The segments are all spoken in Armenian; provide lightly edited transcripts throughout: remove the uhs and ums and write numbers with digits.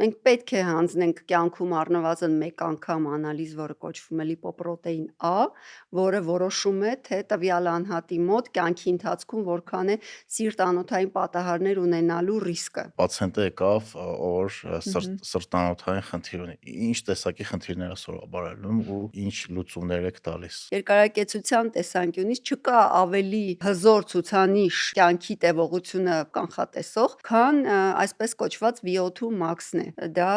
Մենք պետք է հանձնենք կյանքում առնվազն մեկ անգամ անալիզ, որը կոչվում է լիպոպրոտեին A, որը որոշում է, թե տվյալ անհատի մոտ կյանքի ընթացքում որքան է սիրտանոթային պատահարներ ունենալու ռիսկը։ Պացիենտը եկավ, որ Մհմ։ սրտանոթային խնդիր ունի։ Ինչ տեսակի խնդիրներ է սովորաբարելում ու ինչ լուծումներ եք տալիս։ Երկարակեցության տեսանկյունից չկա ավելի հզոր ցուցանիշ կյանքի տևողությունը կանխատեսող, քան այսպես կոչված VO2 max-ն է։ Դա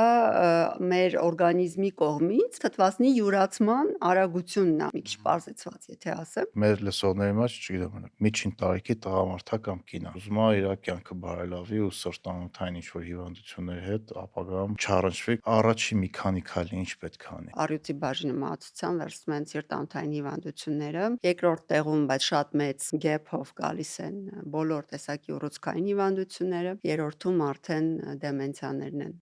մեր օրգանիզմի կողմից թթվասնի յուրացման արագությունն է, մի քիչ պարզեցված, եթե ասեմ։ Մեր լսողների մեջ, չգիտեմ, միջին տարիքի տղամարդա կամ կին է, ուզում է իր կյանքը բարելավի ու սրտանոթային ինչ-որ հիվանդությունների հետ ապագայում չառնչվի, առաջի մի քանի քայլը ինչ պետք է անի։ Առյուծի բաժնեմացության վերցնում են սիրտանոթային հիվանդությունները, երկրորդ տեղում, բայց շատ մեծ գեփով գալիս են բոլոր տեսակի ուռուցքային հիվանդությունները, երրորդում արդեն դեմենցիաներն են։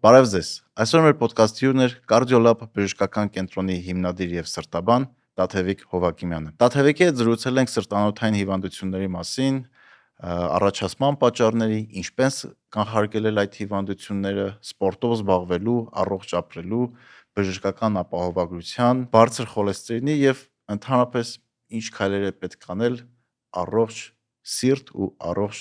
Բարև ձեզ։ Այսօր մեր ոդկասթի հյուրն է Կարդիոլաբ բժշկական կենտրոնի հիմնադիր եւ սրտաբան Տաթևիկ Հովակիմյանը։ Տաթևիկի հետ զրուցել ենք սրտանոթային հիվանդությունների մասին, առաջացման պատճառների, ինչպես կանխարգելել այդ հիվանդությունները, սպորտով զբաղվելու, առողջ ապրելու, բժշկական ապահովագրության, բարձր խոլեստերինի եւ ընդհանրապես ինչ քայլեր է պետք անել առողջ սիրտ ու առողջ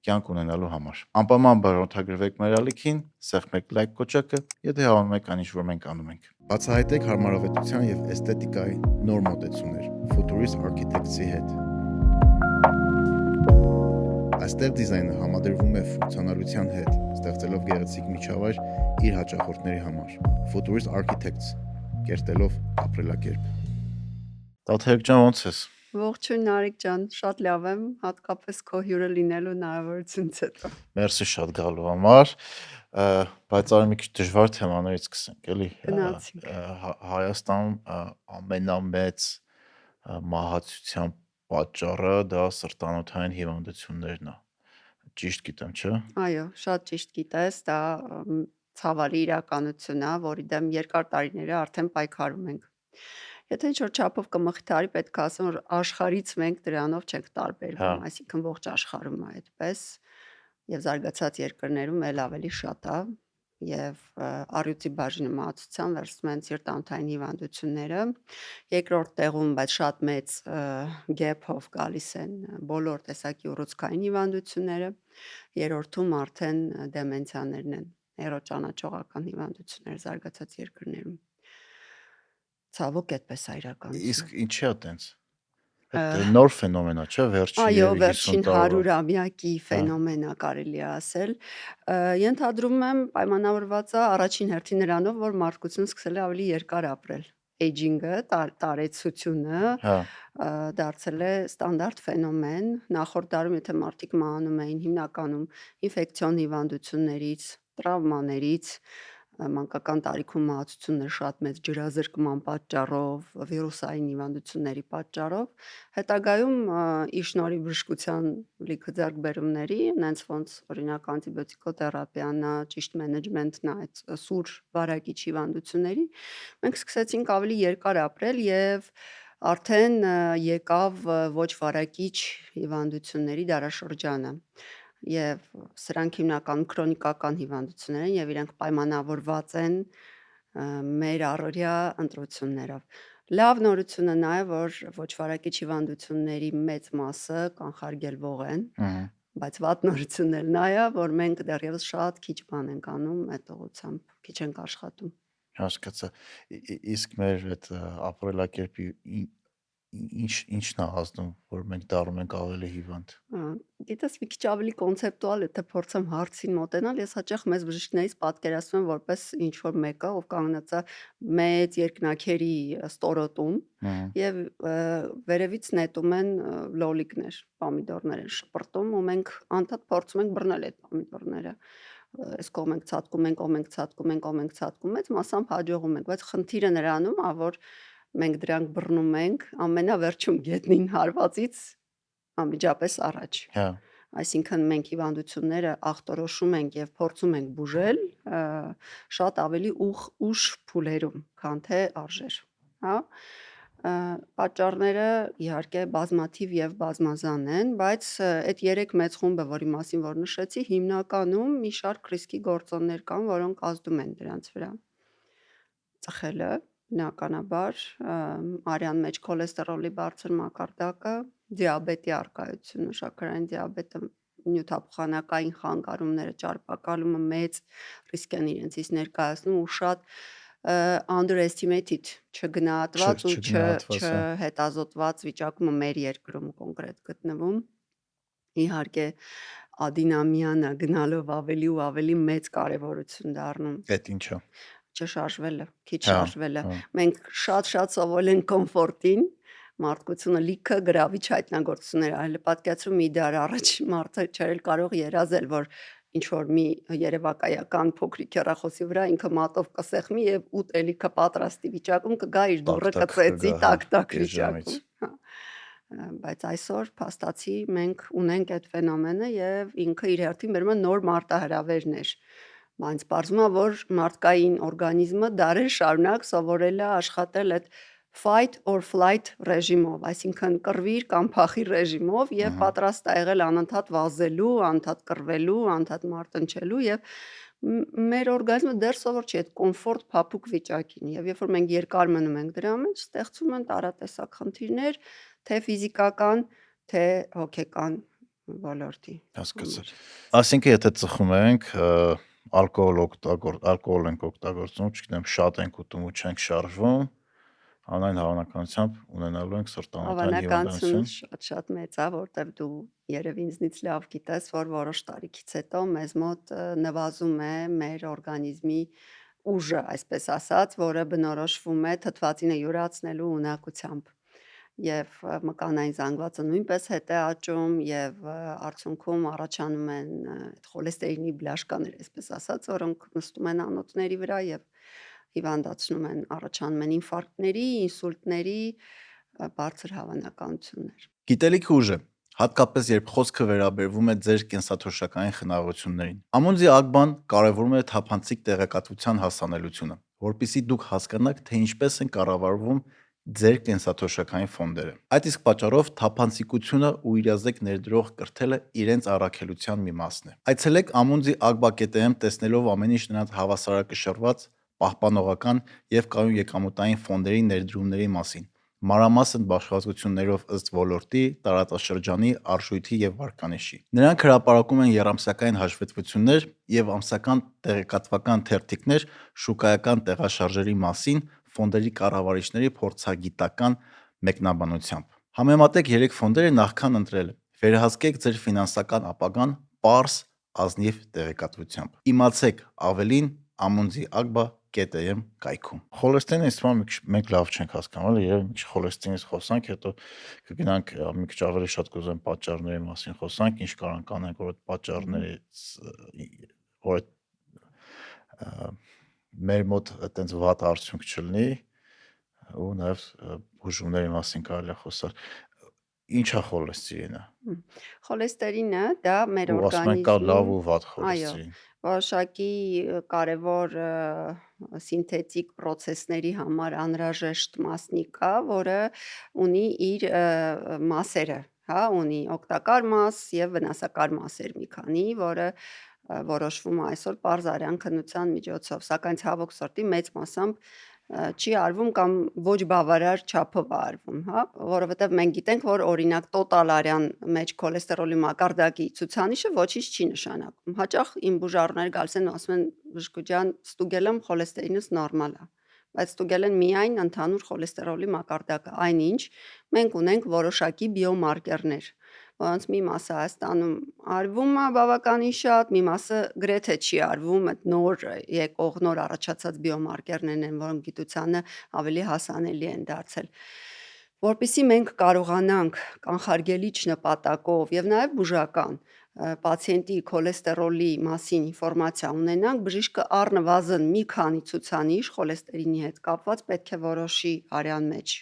կյանք ունենալու համար։ Անպայման բաժանորդագրվեք մեր ալիքին, սեղմեք լայք կոճակը, եթե հավանում եք այն ինչ որ մենք անում ենք։ Բացահայտեք հարմարավետության եւ էսթետիկայի նոր մոտեցումներ Futurist Architects-ի հետ։ Այստեղ դիզայնը համադրվում է ֆունկցիոնալության հետ, ստեղծելով գեղեցիկ միջավայր իր հաճախորդների համար։ Futurist Architects, կերտելով ապրելակերպ։ Տաթևիկ ջան, ո՞նց ես։ Ողջույն Նարեկ ջան, շատ լավ եմ, հատկապես քո հյուրը լինելու հնարավորությունից հետո։ Մերսի շատ գալու համար, բայց արի մի քիչ դժվար թեմաներից սկսենք, էլի։ Գնացինք։ Հայաստանում ամենամեծ մահացության պատճառը դա սրտանոթային հիվանդություններն է։ Ճիշտ գիտեմ, չէ՞։ Այո, շատ ճիշտ գիտես, դա ցավալի իրականություն է, որի դեմ երկար տարիներ է արդեն պայքարում ենք։ Եթե ինչ-որ չափով կմխիթարի, պետք է ասեմ, որ աշխարհից մենք դրանով չենք տարբերվում, այսինքն ողջ աշխարհում է այդպես, եւ զարգացած երկրներում էլ ավելի շատ է, եւ առյուծի բաժնեմացության վերցնում են սիրտանոթային հիվանդությունները, երկրորդ տեղում, բայց շատ մեծ գեփով գալիս են բոլոր տեսակի ուռուցքային հիվանդությունները, երրորդում արդեն դեմենցիաներն են, հեռոճանաչողական հիվանդությունները զարգացած երկրներում։ Ցավոք այդպես է իրականությունը։ Իսկ ինչի է տենց։ Այդ նոր ֆենոմեն է, չէ՞, վերջին Այո, 50 վերջին տարվա։ 100-ամյակի ֆենոմեն է, կարելի է ասել։ Ենթադրում եմ պայմանավորված է առաջին հերթին նրանով, որ մարդկությունը սկսել է ավելի երկար ապրել։ Էյջինգը, տարեցությունը դարձել է ստանդարտ ֆենոմեն։ Նախորդ դարում, եթե մարդիկ մահանում էին հիմնականում ինֆեկցիոն հիվանդություններից, տրավմաներից, մանկական տարիքում մահացություններ շատ մեծ ջրազրկման պատճառով, վիրուսային հիվանդությունների պատճառով, հետագայում ի շնորհիվ բժշկության լիքը ձեռքբերումների, նենց ոնց օրինակ անտիբիոտիկոթերապիան, ճիշտ մենեջմենթն, այդ սուր վարակիչ հիվանդությունների, մենք սկսեցինք ավելի երկար ապրել եւ արդեն եկավ ոչ վարակիչ հիվանդությունների դարաշրջանը։ Եվ սրանք հիմնականում քրոնիկական հիվանդություններ են եւ իրենք պայմանավորված են մեր առօրյա ընտրություններով։ Լավ նորությունը նա է, որ ոչ վարակիչ հիվանդությունների մեծ մասը կանխարգելվող են, բայց վատ նորությունն էլ նա է, որ մենք դեռևս շատ քիչ բան ենք անում այդ ուղղությամբ, քիչ ենք աշխատում։ Հասկացա։ Իսկ մեր այդ ապրելակերպի ինչն է ազդում, որ մենք դառնում ենք ավելի հիվանդ։ Գիտես, մի քիչ ավելի կոնցեպտուալ, եթե փորձեմ հարցին մոտենալ, ես հաճախ մեծ բժիշկներից պատկերացնում եմ որպես ինչ-որ մեկը, ով կանգնած է մեծ երկնաքերի ստորոտում եւ վերևից նետում են լոլիկներ, պոմիդորներ են շպրտում ու մենք անդադ փորձում ենք բռնել այդ պոմիդորները։ Այս կողմ ենք ցատկում, ենք ցատկում, մեծ մասամբ հաջողում ենք, բայց խնդիրը նրանում է, որ մենք դրանք բռնում ենք ամենավերջում գետնին հարվածից անմիջապես առաջ։ այսինքն մենք հիվանդությունները ախտորոշում ենք եւ փորձում ենք բուժել շատ ավելի ուշ փուլերում, քան թե արժեր, հա։ Պատճառները իհարկե բազմաթիվ եւ բազմազան են, բայց այդ 3 մեծ խումբը, որի մասին որ նշեցի, հիմնականում մի շարք ռիսկի գործոններ կան, որոնք ազդում են դրանց վրա։ Ծխելը, բնականաբար, արյան մեջ քոլեստերոլի բարձր մակարդակը, դիաբետի առկայությունը, շաքարային դիաբետը, նյութափոխանակային խանգարումները, ճարպակալումը մեծ ռիսկ են իրենցից ներկայացնում ու շատ underestimated, չգնահատված ու չհետազոտված վիճակում մեր երկրում կոնկրետ գտնվում։ Իհարկե ադինամիանը գնալով ավելի ու ավելի մեծ կարևորություն դառնում։ Այդ ինչա։ Չշարժվելը, քիչ շարժվելը։ Մենք շատ սովորել ենք կոմֆորտին, մարդկությունը լիքը գրավիչ հայտնագործություններ արել է, պատկերացրու մի դար առաջ մարդը չէր կարող երազել, որ ինչ որ մի երևակայական փոքրիկ հեռախոսի վրա ինքը մատով կսեղմի եւ ուտելիքը պատրաստի վիճակում կգա իր դուռը կծեցի տակ վիճակում։ Բայց այսօր փաստացի մենք ունենք այդ ֆենոմենը եւ ինքը իր հերթին բերում է նոր մարտահրավերներ։ Բայց պարզվում է, որ մարդկային օրգանիզմը դարեր շարունակ սովորել է աշխատել այդ fight or flight ռեժիմով, այսինքն կռվիր կամ փախի ռեժիմով եւ պատրաստ է եղել անընդհատ վազելու, անընդհատ կռվելու, անընդհատ մարտնչելու եւ մեր օրգանիզմը դեռ սովոր չի այդ կոմֆորտ փափուկ վիճակին եւ երբ որ մենք երկար մնում ենք դրա մեջ, ստեղծում են տարատեսակ խնդիրներ, թե ֆիզիկական, թե հոգեկան ոլորտի։ Հասկացա։ Այսինքն եթե ծխում ենք, ալկոհոլ ենք օգտագործում, չգիտեմ, շատ ենք ուտում ու չենք շարժվում, անայն հավանականությամբ ունենալու ենք սրտանոթային հիվանդություն։ Հավանականություն շատ մեծ է, որտեվ դու երևի ինձնից լավ գիտես, որ որոշ տարիքից հետո մեզ մոտ նվազում է մեր օրգանիզմի ուժը, այսպես ասած, որը բնորոշվում է թթվածինը յուրացնելու ունակությամբ։ Եվ մկանային զանգվածը նույնպես հետ է աճում եւ արդյունքում առաջանում են այդ խոլեստերինի բլաշկաներ, այսպես ասած, որոնք նստում են անոթների վրա եւ հիվանդացնում են, առաջանում են ինֆարկտների, ինսուլտների բարձր հավանականություններ։ Գիտելիքի ուժը, հատկապես երբ խոսքը վերաբերվում է ձեր կենսաթոշակային խնայողություններին։ Ամունձի Ագբան կարևորում է թափանցիկ տեղեկատվության հասանելիությունը, որpիսի դուք հասկանաք, թե ինչպես են կառավարվում ձեր կենսաթոշակային ֆոնդերը։ Այդ իսկ պատճառով թափանցիկությունը ու իրազեկ ներդրող կրթելը իրենց առաքելության մի մասն է։ Այցելեք amunzi.agba.am տեսնելով ամեն ինչ նրանց հավասարակշռված, պահպանողական եւ կայուն եկամուտային ֆոնդերի ներդրումների մասին, մանրամասն բաշխվածություններով ըստ ոլորտի, տարածաշրջանի, արժույթի եւ վարկանիշի։ Նրանք հրապարակում են եռամսյակային հաշվետվություններ եւ ամսական տեղեկատվական թերթիկներ շուկայական տեղաշարժերի մասին ֆոնդերի կառավարիչների փորձագիտական մեկնաբանությամբ։ Համեմատեք 3 ֆոնդերը նախքան ընտրելը։ Վերահսկեք ձեր ֆինանսական ապագան պարզ, ազնիվ տեղեկատվությամբ։ Իմացեք ավելին amunzi.agba.am կայքում։ Խոլեստերինը ինձ թվում է մենք լավ չենք հասկանում, երբ մի քիչ խոլեստերինից խոսանք, հետո կգնանք մի քիչ ավելի շատ կուզեմ պատճառների մասին խոսանք, ինչ կարող անենք, որ այդ պատճառներից որ մեր մոտ այտենց վատ արդյունք չլինի ու նաև բուժումների մասին կարելի է խոսալ։ Ինչ է խոլեստերինը։ Խոլեստերինը դա մեր Ասում ենք կա լավ ու վատ խոլեստերին։ Որոշակի կարևոր սինթետիկ պրոցեսների համար անհրաժեշտ մասնիկ է, որը ունի իր մասերը, հա, ունի օգտակար մաս եւ վնասակար մասեր մի քանի, որը որոշվում է այսօր պարզ արյան քննության միջոցով, սակայն ցավոք սրտի մեծ մասամբ չի արվում կամ ոչ բավարար չափով է արվում, հա, որովհետև մենք գիտենք, որ օրինակ տոտալ արյան մեջ քոլեստերոլի մակարդակի ցուցանիշը ոչինչ չի նշանակում։ Հաճախ իմ բուժարները գալիս են ու ասում են՝ «Բժշկու ջան, ստուգել եմ, խոլեստերինս նորմալ է»։ Բայց ստուգել են միայն ընդհանուր խոլեստերոլի մակարդակը, այնինչ մենք ունենք որոշակի բիոմարկերներ, որոնց մի մասը Հայաստանում արվում է բավականին շատ, մի մասը գրեթե չի արվում, այդ նոր եկող, նոր առաջացած բիոմարկերներն են, որոնք գիտությանը ավելի հասանելի են դարձել։ Որպեսզի մենք կարողանանք կանխարգելիչ նպատակով եւ նաեւ բուժական պացիենտի քոլեստերոլի մասին ինֆորմացիա ունենանք, բժիշկը առնվազն մի քանի ցուցանիշ խոլեստերինի հետ կապված պետք է որոշի արյան մեջ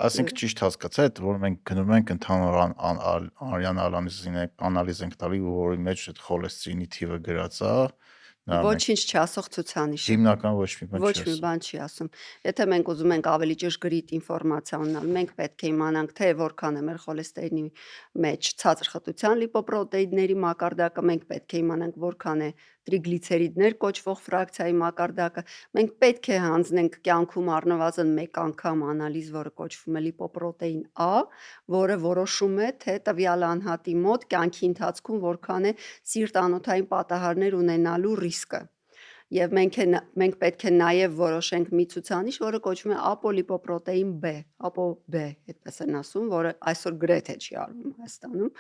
Այսինքն ճիշտ հասկացա, այդ որ մենք գնում ենք ընդհանուր արյան անալիզ ենք տալի, որի մեջ այդ խոլեստերինի թիվը գրած է, նա մենք Ոչինչ չասող ցուցանիշ է։ հիմնական ոչ մի բան Ոչ չի մի ասում։ բան չի ասում։ Եթե մենք ուզում ենք ավելի ճշգրիտ ինֆորմացիա ունենալ, մենք պետք է իմանանք, թե որքան է մեր խոլեստերինի մեջ ցածր խտության լիպոպրոտեիդների մակարդակը, մենք պետք է իմանանք որքան է տրիգլիցերիդներ կոչվող ֆրակցիայի մակարդակը, մենք պետք է հանձնենք կյանքում առնվազն մեկ անգամ անալիզ, որը կոչվում է լիպոպրոտեին A, որը որոշում է, թե տվյալ անհատի մոտ կյանքի ընթացքում որքան է սիրտ-անոթային պատահարներ ունենալու ռիսկը։ Եվ մենք պետք է նաև որոշենք մի ցուցանիշ, որը կոչվում է ապոլիպոպրոտեին B, ApoB, այդպես են ասում, որը այսօր գրեթե չի արվում Հայաստանում։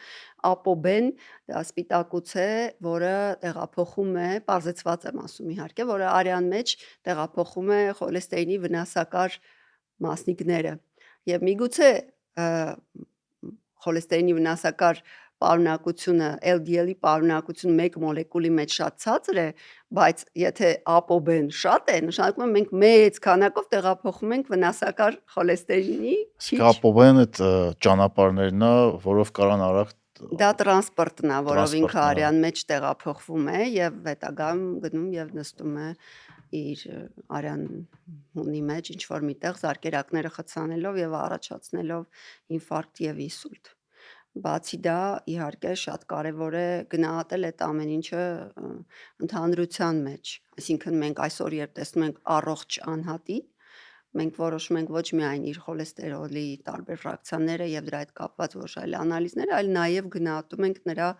ApoB-ն դա սպիտակուց է, որը տեղափոխում է, պարզեցված եմ ասում իհարկե, որը արյան մեջ տեղափոխում է խոլեստերինի վնասակար մասնիկները։ Եվ միգուցե խոլեստերինի վնասակար պարունակությունը LDL-ի պարունակությունը մեկ մոլեկուլի մեջ շատ ցածր է, բայց եթե ApoB-ն շատ է, նշանակում է մենք մեծ քանակով տեղափոխում ենք վնասակար խոլեստերինի քիչ։ Ապոբեն այդ ճանապարհներն է, որով կարան արագ Դա տրանսպորտն է, որով ինքը տրանսպորտն է, արյան մեջ տեղափոխվում է եւ հետագայում գնում եւ նստում է իր արյան հունի մեջ ինչ որ միտեղ զարկերակները խցանելով եւ առաջացնելով ինֆարկտ եւ ինսուլտ։ Բացի դա, իհարկե, շատ կարևոր է գնահատել այդ ամեն ինչը ընդհանրության մեջ։ Այսինքն մենք այսօր երբ տեսնում ենք առողջ անհատի, մենք որոշում ենք ոչ միայն իր խոլեստերոլի տարբեր ֆրակցիաները եւ դրա հետ կապված ոչ այլ անալիզներ, այլ նաեւ գնահատում ենք նրա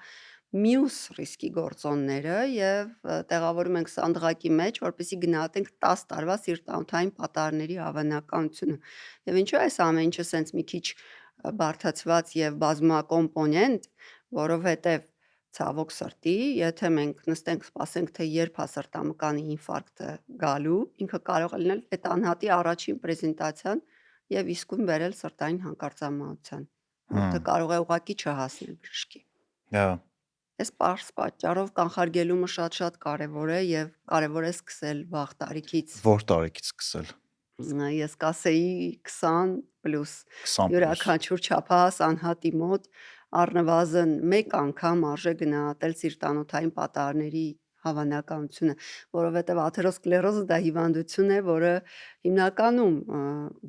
մյուս ռիսկի գործոնները եւ տեղավորում ենք սանդղակի մեջ, որպեսզի գնահատենք 10 տարվա սիրտ-անոթային պատահարների հավանականությունը։ Եվ ինչու այս ամեն ինչը սենց մի քիչ բարդացված եւ բազմակոմպոնենտ, որովհետեւ ցավոք սրտի, եթե մենք նստենք սպասենք, թե երբ է սրտամկանի ինֆարկտը գալու, ինքը կարող է լինել այդ անհատի առաջին պրեզենտացիան եւ իսկույն բերել սրտային հանկարծամահացության։ Մարդը կարող է ուղղակի չհասնել բժշկի։ Հա, Այս պարզ պատճառով կանխարգելումը շատ կարևոր է եւ կարևոր է սկսել վաղ տարիքից։ որ տարիքից սկսել։ Ես կասեի 20+, 20+։ յուրաքանչյուր չափահաս անհատի մոտ առնվազն մեկ անգամ արժե գնահատել սիրտ-անոթային պատահարների հավանականությունը, որովհետև աթերոսկլերոզը դա հիվանդություն է, որը հիմնականում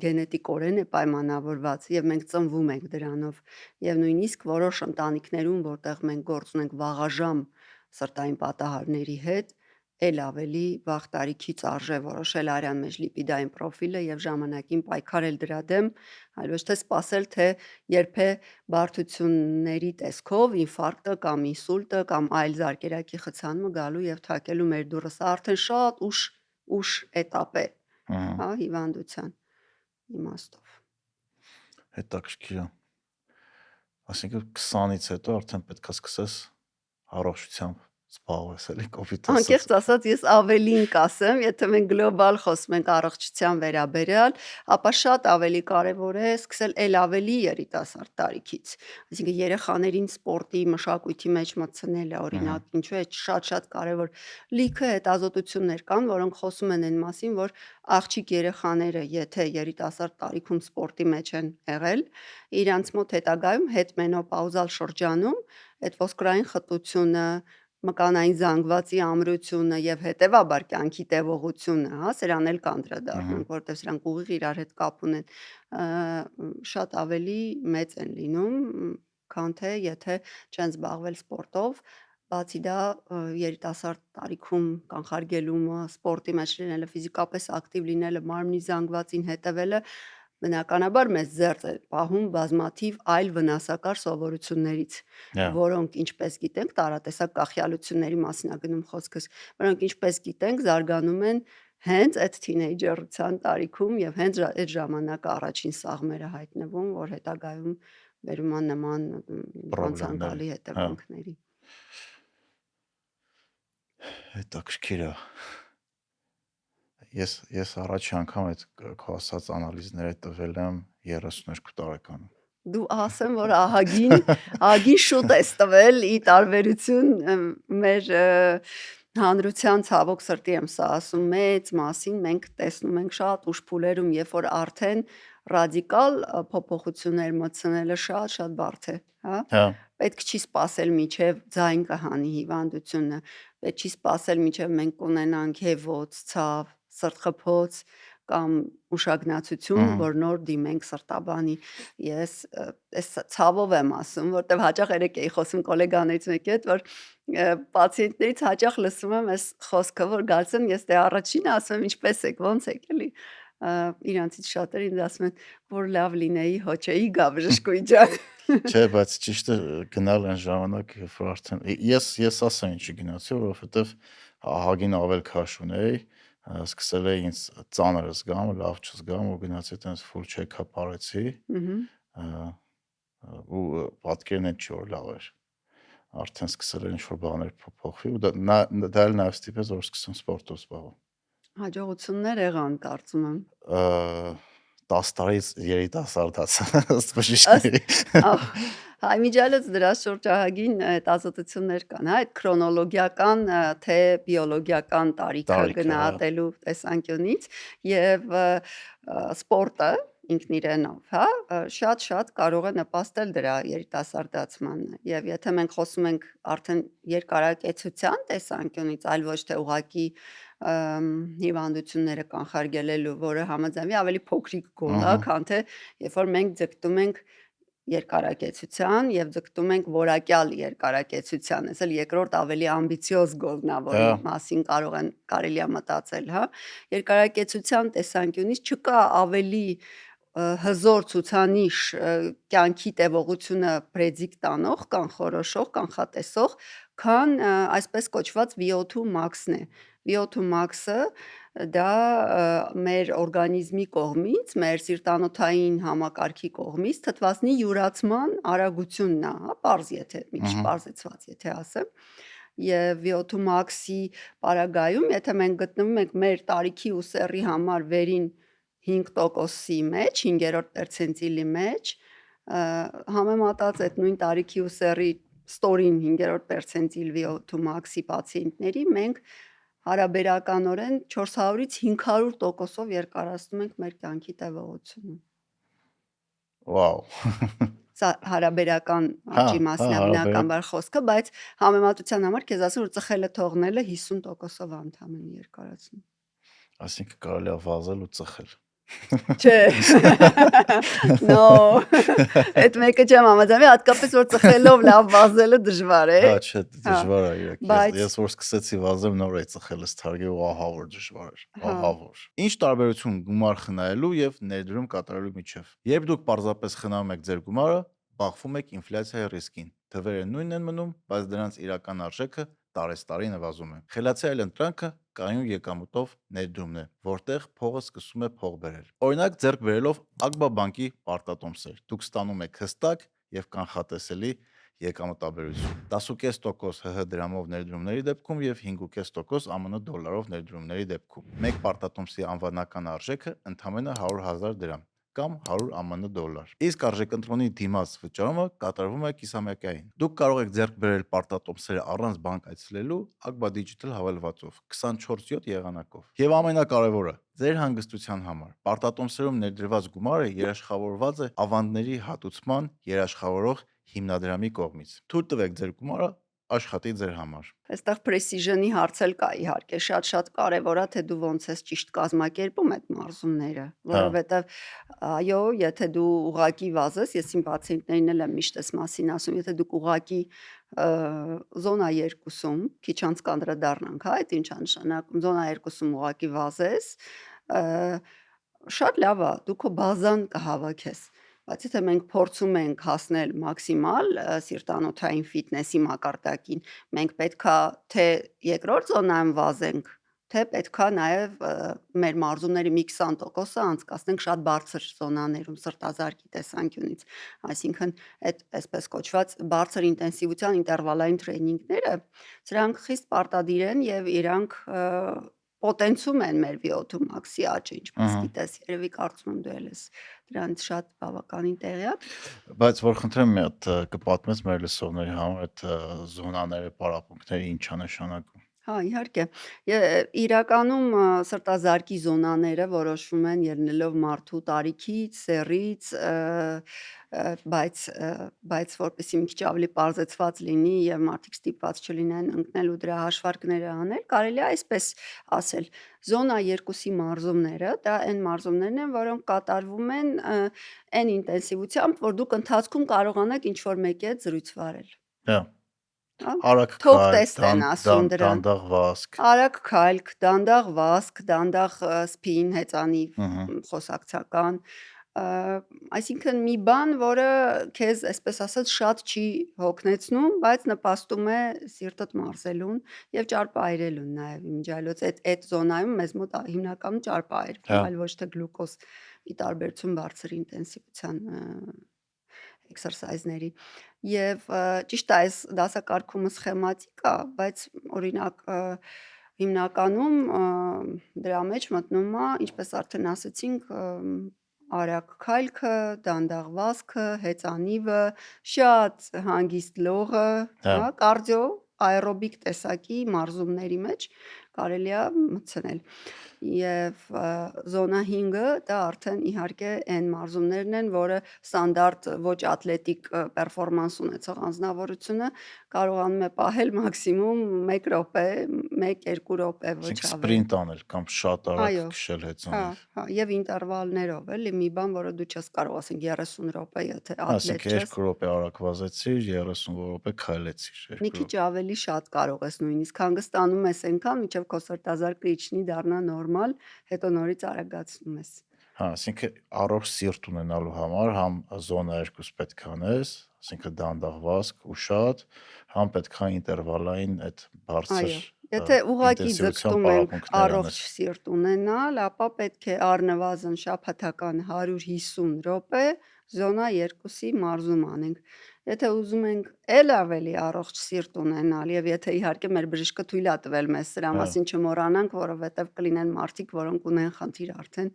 գենետիկորեն է պայմանավորված եւ մենք ծնվում ենք դրանով եւ նույնիսկ որոշ ընտանիքներում, որտեղ մենք գործ ունենք վաղաժամ սրտային պատահարների հետ, էլ ավելի վաղ տարիքից արժե որոշել արյան մեջ լիպիդային պրոֆիլը եւ ժամանակին պայքարել դրա դեմ, այլ ոչ թե սպասել, թե երբ է բարդությունների տեսքով ինֆարկտը կամ ինսուլտը կամ այլ զարկերակի խցանումը գալու եւ թակելու մեր դուռը։ Սա արդեն շատ ուշ էտապ է, հա, հիվանդության իմաստով։ Հետաքրքիր է։ Այսինքն 20-ից հետո արդեն պետք է սկսես առողջությամբ զբաղվես, էլի կոպիտ Անկեղծ ասած, ես ավելին կասեմ, եթե մենք գլոբալ խոսում ենք առողջության վերաբերյալ, ապա շատ ավելի կարևոր է սկսել էլ ավելի երիտասարդ տարիքից։ Այսինքն երեխաներին սպորտի, մշակույթի մեջ մտցնելը, օրինակ, ինչու է շատ կարևոր։ Լիքը հետազոտություններ կան, որոնք խոսում են այն մասին, որ աղջիկ երեխաները, եթե երիտասարդ տարիքում սպորտի մեջ են եղել, իրանց մոտ հետագայում հետմենոպաուզալ շրջանում այդ ոսկրային խտությունը, մկանային զանգվածի ամրությունը եւ հետեւաբար կյանքի տևողությունը, հա, սրան էլ կանդրադառնանք, որտեղ սրանք ուղիղ իրար հետ կապ ունեն, շատ ավելի մեծ են լինում, քան թե եթե չեն զբաղվել սպորտով։ Բացի դա երիտասարդ տարիքում կանխարգելումը, սպորտի մեջ լինելը, ֆիզիկապես ակտիվ լինելը, մարմնի զանգվածին հետևելը բնականաբար մեզ զերծ է պահում բազմաթիվ այլ վնասակար սովորություններից, որոնք ինչպես գիտենք, տարատեսակ կախյալությունների մասին է գնում խոսքս, որոնք ինչպես գիտենք, զարգանում են հենց այդ թինեյջերության տարիքում եւ հենց այդ ժամանակ առաջին սաղմերը հայտնվում, որ հետագայում բերում են նման անցանկալի հետևանքների։ Հետաքրքիր է։ Ես առաջի անգամ այդ քո ասած անալիզները տվել եմ 32 տարեկանում։ Դու ասեմ, որ ահագին շուտ ես տվել ի տարբերություն մեր հանրության, ցավոք սրտի եմ սա ասում, մեծ մասին մենք տեսնում ենք շատ ուշ փուլերում, երբ որ արդեն ռադիկալ փոփոխություններ մտցնելը շատ բարդ է, հա։ Հա, Պետք չի սպասել մինչև ձայն կհանի հիվանդությունը, պետք չի սպասել մինչև մենք կունենանք հեվոց, ցավ, սրտխփոց կամ ուշագնացություն, որ նոր դիմենք սրտաբանի։ Ես այս ցավով եմ ասում, որտեվ հաճախ երեք էի խոսում գոլեգաներից մեկի հետ, որ պացիենտներից հաճախ լսում եմ այս խոսքը, որ գալիս են, ես դե առաջինը ասում եմ ինչպես եք, ոնց եք, էլի։ Իրանցից շատերը ինձ ասում են, որ լավ լինեի, հոչեի գա բժշկուի ջան։ չէ, բայց ճիշտ է գնալ այն ժամանակ, երբ որ արդեն ես ասեմ ինչի գնացի, որովհետև ահագին ավել քաշ ունեի, սկսել էի ինձ ծանր զգամ, լավ չզգամ, ու գնացի այտենց full check-up արեցի, ու պատկերն են չի որ լավ էր։ Արդեն սկսել էր ինչ-որ բաներ փոփոխվի ու դա էլ նաև ստիպեց որ սկսեմ սպորտով զբաղվել։ Հաջողություններ եղան, կարծում եմ։ 10 տարից երիտասարդացա ըստ բժիշկների։ Հայ միջալից դրա շրջահագին հետազոտություններ կան, հա, այդ քրոնոլոգիական թե բիոլոգիական տարիքը գնահատելու տեսանկյունից եւ սպորտը ինքն իրենով, հա, շատ կարող է նպաստել դրա երիտասարդացմանը եւ եթե մենք խոսում ենք արդեն երկարակեցության տեսանկյունից, այլ ոչ թե ուղակի հիվանդությունները կանխարգելելու, որը համաձայնվի ավելի փոքրիկ գոլ է, քան թե երբ որ մենք ձգտում ենք երկարակեցության եւ ձգտում ենք որակյալ երկարակեցության, այս էլ երկրորդ ավելի ամբիցիոզ գոլն է, որի մասին կարելի է մտածել, հա։ Երկարակեցության տեսանկյունից չկա ավելի հզոր ցուցանիշ կյանքի տևողությունը պրեդիկտ անող, կանխորոշող, կանխատեսող, քան այսպես կոչված VO2 max-ն է։ VO2 max-ը դա մեր օրգանիզմի կողմից, մեր սիրտանոթային համակարգի կողմից թթվասնի յուրացման արագությունն է, հա, պարզ եթե, մի քիչ պարզեցված եթե ասեմ։ Եվ VO2 max-ի պարագայում, եթե մենք գտնվում ենք մեր տարիքի ու սեռի համար վերին 5%-ի մեջ, 5-րդ պերցենտիլի մեջ, համեմատած այդ նույն տարիքի ու սեռի ստորին 5-րդ պերցենտիլ VO2 max-ի պացիենտների մենք հարաբերականորեն 400-ից 500%-ով երկարացնում ենք մեր կյանքի տևողությունը։ Վաու։ Սա հարաբերական աճի մասին է բնականաբար խոսքը, բայց համեմատության համար քեզ ասում որ ծխելը թողնելը 50%-ով ընդհանրապես երկարացնում։ Այսինքն կարելի է վազել ու ծխել։ Չէ։ No։ Այդ մեկը չեմ համաձայնվի, հատկապես որ ծխելով լավ վազելը դժվար է։ Հա, չէ, դժվար է իրոք։ Ես որ սկսեցի վազել նոր էի ծխելս թարգել ու ահա որ դժվար էր։ Ահա որ։ Ինչ տարբերություն գումար խնայելու եւ ներդրում կատարելու միջև։ Երբ դուք պարզապես խնայում եք ձեր գումարը, բախվում եք ինֆլյացիայի ռիսկին։ Թվերը նույնն են մնում, բայց դրանց իրական արժեքը տարեստարի նվազում է։ Խելացի այլընտրանքը կայուն եկամուտով ներդրումն է, որտեղ փողը սկսում է փող բերել։ Օրինակ ձեռք բերելով Ակբա բանկի պարտատոմսեր, դուք ստանում եք հստակ եւ կանխատեսելի եկամտաբերություն։ 10.5% ՀՀ դրամով ներդրումների դեպքում եւ 5.5% ԱՄՆ դոլարով ներդրումների դեպքում։ Մեկ պարտատոմսի անվանական արժեքը ընդամենը 100,000 դրամ կամ 100 ԱՄՆ դոլար։ Իսկ արժեքընտրոնի դիմաց վճարումը կատարվում է կիսամյակային։ Դուք կարող եք ձեռք բերել պարտատոմսերը առանց բանկ այցելելու Ակբա Digital հավելվածով 24/7 եղանակով։ Եվ ամենակարևորը, ձեր հանգստության համար պարտատոմսերում ներդրված գումարը երաշխավորված է ավանդների հատուցման երաշխավորող հիմնադրամի կողմից։ Թույլ տվեք ձեր գումարը աշխատի ձեր համար։ Այստեղ precision-ի հարց էլ կա իհարկե, շատ կարևոր է թե դու ոնց ես ճիշտ կազմակերպում այդ մարզումները, որովհետև այո, եթե դու ուղակի վազես, ես իմ պացիենտներին էլ եմ միշտ այս մասին ասում, եթե դուք ուղակի զոնա 2-ում, քիչ անց կանդրադառնանք, հա, այդ ինչ է նշանակում, զոնա 2-ում ուղակի վազես, շատ լավ է, դու քո բազան կհավաքես։ Բայց եթե մենք փորձում ենք հասնել մաքսիմալ սիրտանոթային ֆիթնեսի մակարդակին, մենք պետքա թե երկրորդ զոնայում վազենք, թե պետքա նաև մեր մարզումների մի 20%-ը անցկացնենք շատ բարձր զոնաներում սրտազարկի տեսանկյունից։ Այսինքն այդ այսպես կոչված բարձր ինտենսիվության ինտերվալային տրեյնինգները, սրանք խիստ պարտադիր են եւ իրանք պոտենցում են մեր VO2 max-ի աճը, ինչպես գիտես, երևի կարծում եմ դու էլ ես դրանից շատ բավականին տեղյակ։ Բայց որ խնդրեմ մի հատ կպատմես մեր լսողների համար այդ զոնաները, պարապմունքները ինչ է նշանակում։ Հա, իհարկե։ Իրականում սրտազարկի զոնաները որոշվում են ելնելով մարդու տարիքից, սեռից, բայց որպեսզի մի քիչ ավելի պարզեցված լինի եւ մարդիկ ստիպված չլինեն ընկնել ու դրա հաշվարկները անել, կարելի է այսպես ասել. Զոնա 2-ի մարզումները, դա այն մարզումներն են, որոնք կատարվում են այն ինտենսիվությամբ, որ դուք ընթացքում կարողանաք ինչ-որ մեկի հետ զրույց վարել։ Հա, Հա, արագ top քայլ, test են ասում դրան։ դանդաղ վազք։ Արագ քայլ, դանդաղ վազք, դանդաղ սփին, հեծանիվ, խոսակցական, այսինքն մի բան, որը քեզ, այսպես ասած, շատ չի հոգնեցնում, բայց նպաստում է սիրտդ մարզելուն եւ ճարպայրելուն նաեւ իմիջիայլոց այդ զոնայում մեզ մոտ հիմնականում ճարպայրվում, Հա, այլ ոչ թե գլուկոզ ի տարբերություն բարձր ինտենսիվության էքսերսայզների եւ ճիշտ է այս դասակարգումը սխեմատիկ է, բայց օրինակ հիմնականում դրա մեջ մտնում է, ինչպես արդեն ասացինք, արագ քայլքը, դանդաղ վազքը, հեծանիվը, շատ հանգիստ լողը, հա, հա, կարդիո, աերոբիկ տեսակի մարզումների մեջ կարելի է մտցնել։ Եվ զոնա 5-ը դա արդեն իհարկե այն մարզումներն են, որը ստանդարտ ոչ ատլետիկ պերֆորմանս ունեցող անձնավորությունը կարողանում է պահել մաքսիմում 1 րոպե, 1-2 րոպե, ոչ այսինքն ավելի։ սպրինտ անել կամ շատ արագ Այո, քշել հա, հեծանիվ։ հա, եւ ինտերվալներով, էլի մի բան, որը դու չես կարող ասենք 30 րոպե, եթե ատլետ Այսինքն չես։ 2 րոպե արագ վազեցիր, 30 րոպե քայլեցիր, 2 Մի քիչ րոպե։ ավելի շատ կարող ես նույնիսկ հանգստանում ես այնքան, մինչև քո սրտազարկը իջնի, դառնա նորմալ, հետո նորից արագացնում ես։ Հա, այսինքն առողջ սիրտ ունենալու համար համ զոնա 2 պետք է անես, այսինքն դանդաղ վազք ու շատ, համ պետք է ինտերվալային այդ բարձր Այո, եթե ուղղակի ինտենսիվության ձգտում ենք պարապմունքներ առողջ անես։ սիրտ ունենալ, ապա պետք է առնվազն շաբաթական 150 րոպե զոնա 2-ի մարզում անենք։ Եթե ուզում ենք էլ ավելի առողջ սիրտ ունենալ եւ եթե իհարկե մեր բժիշկը թույլ է տվել մեզ սրա Հա, մասին չմոռանանք, որովհետեւ կլինեն մարդիկ, որոնք ունեն խնդիր արդեն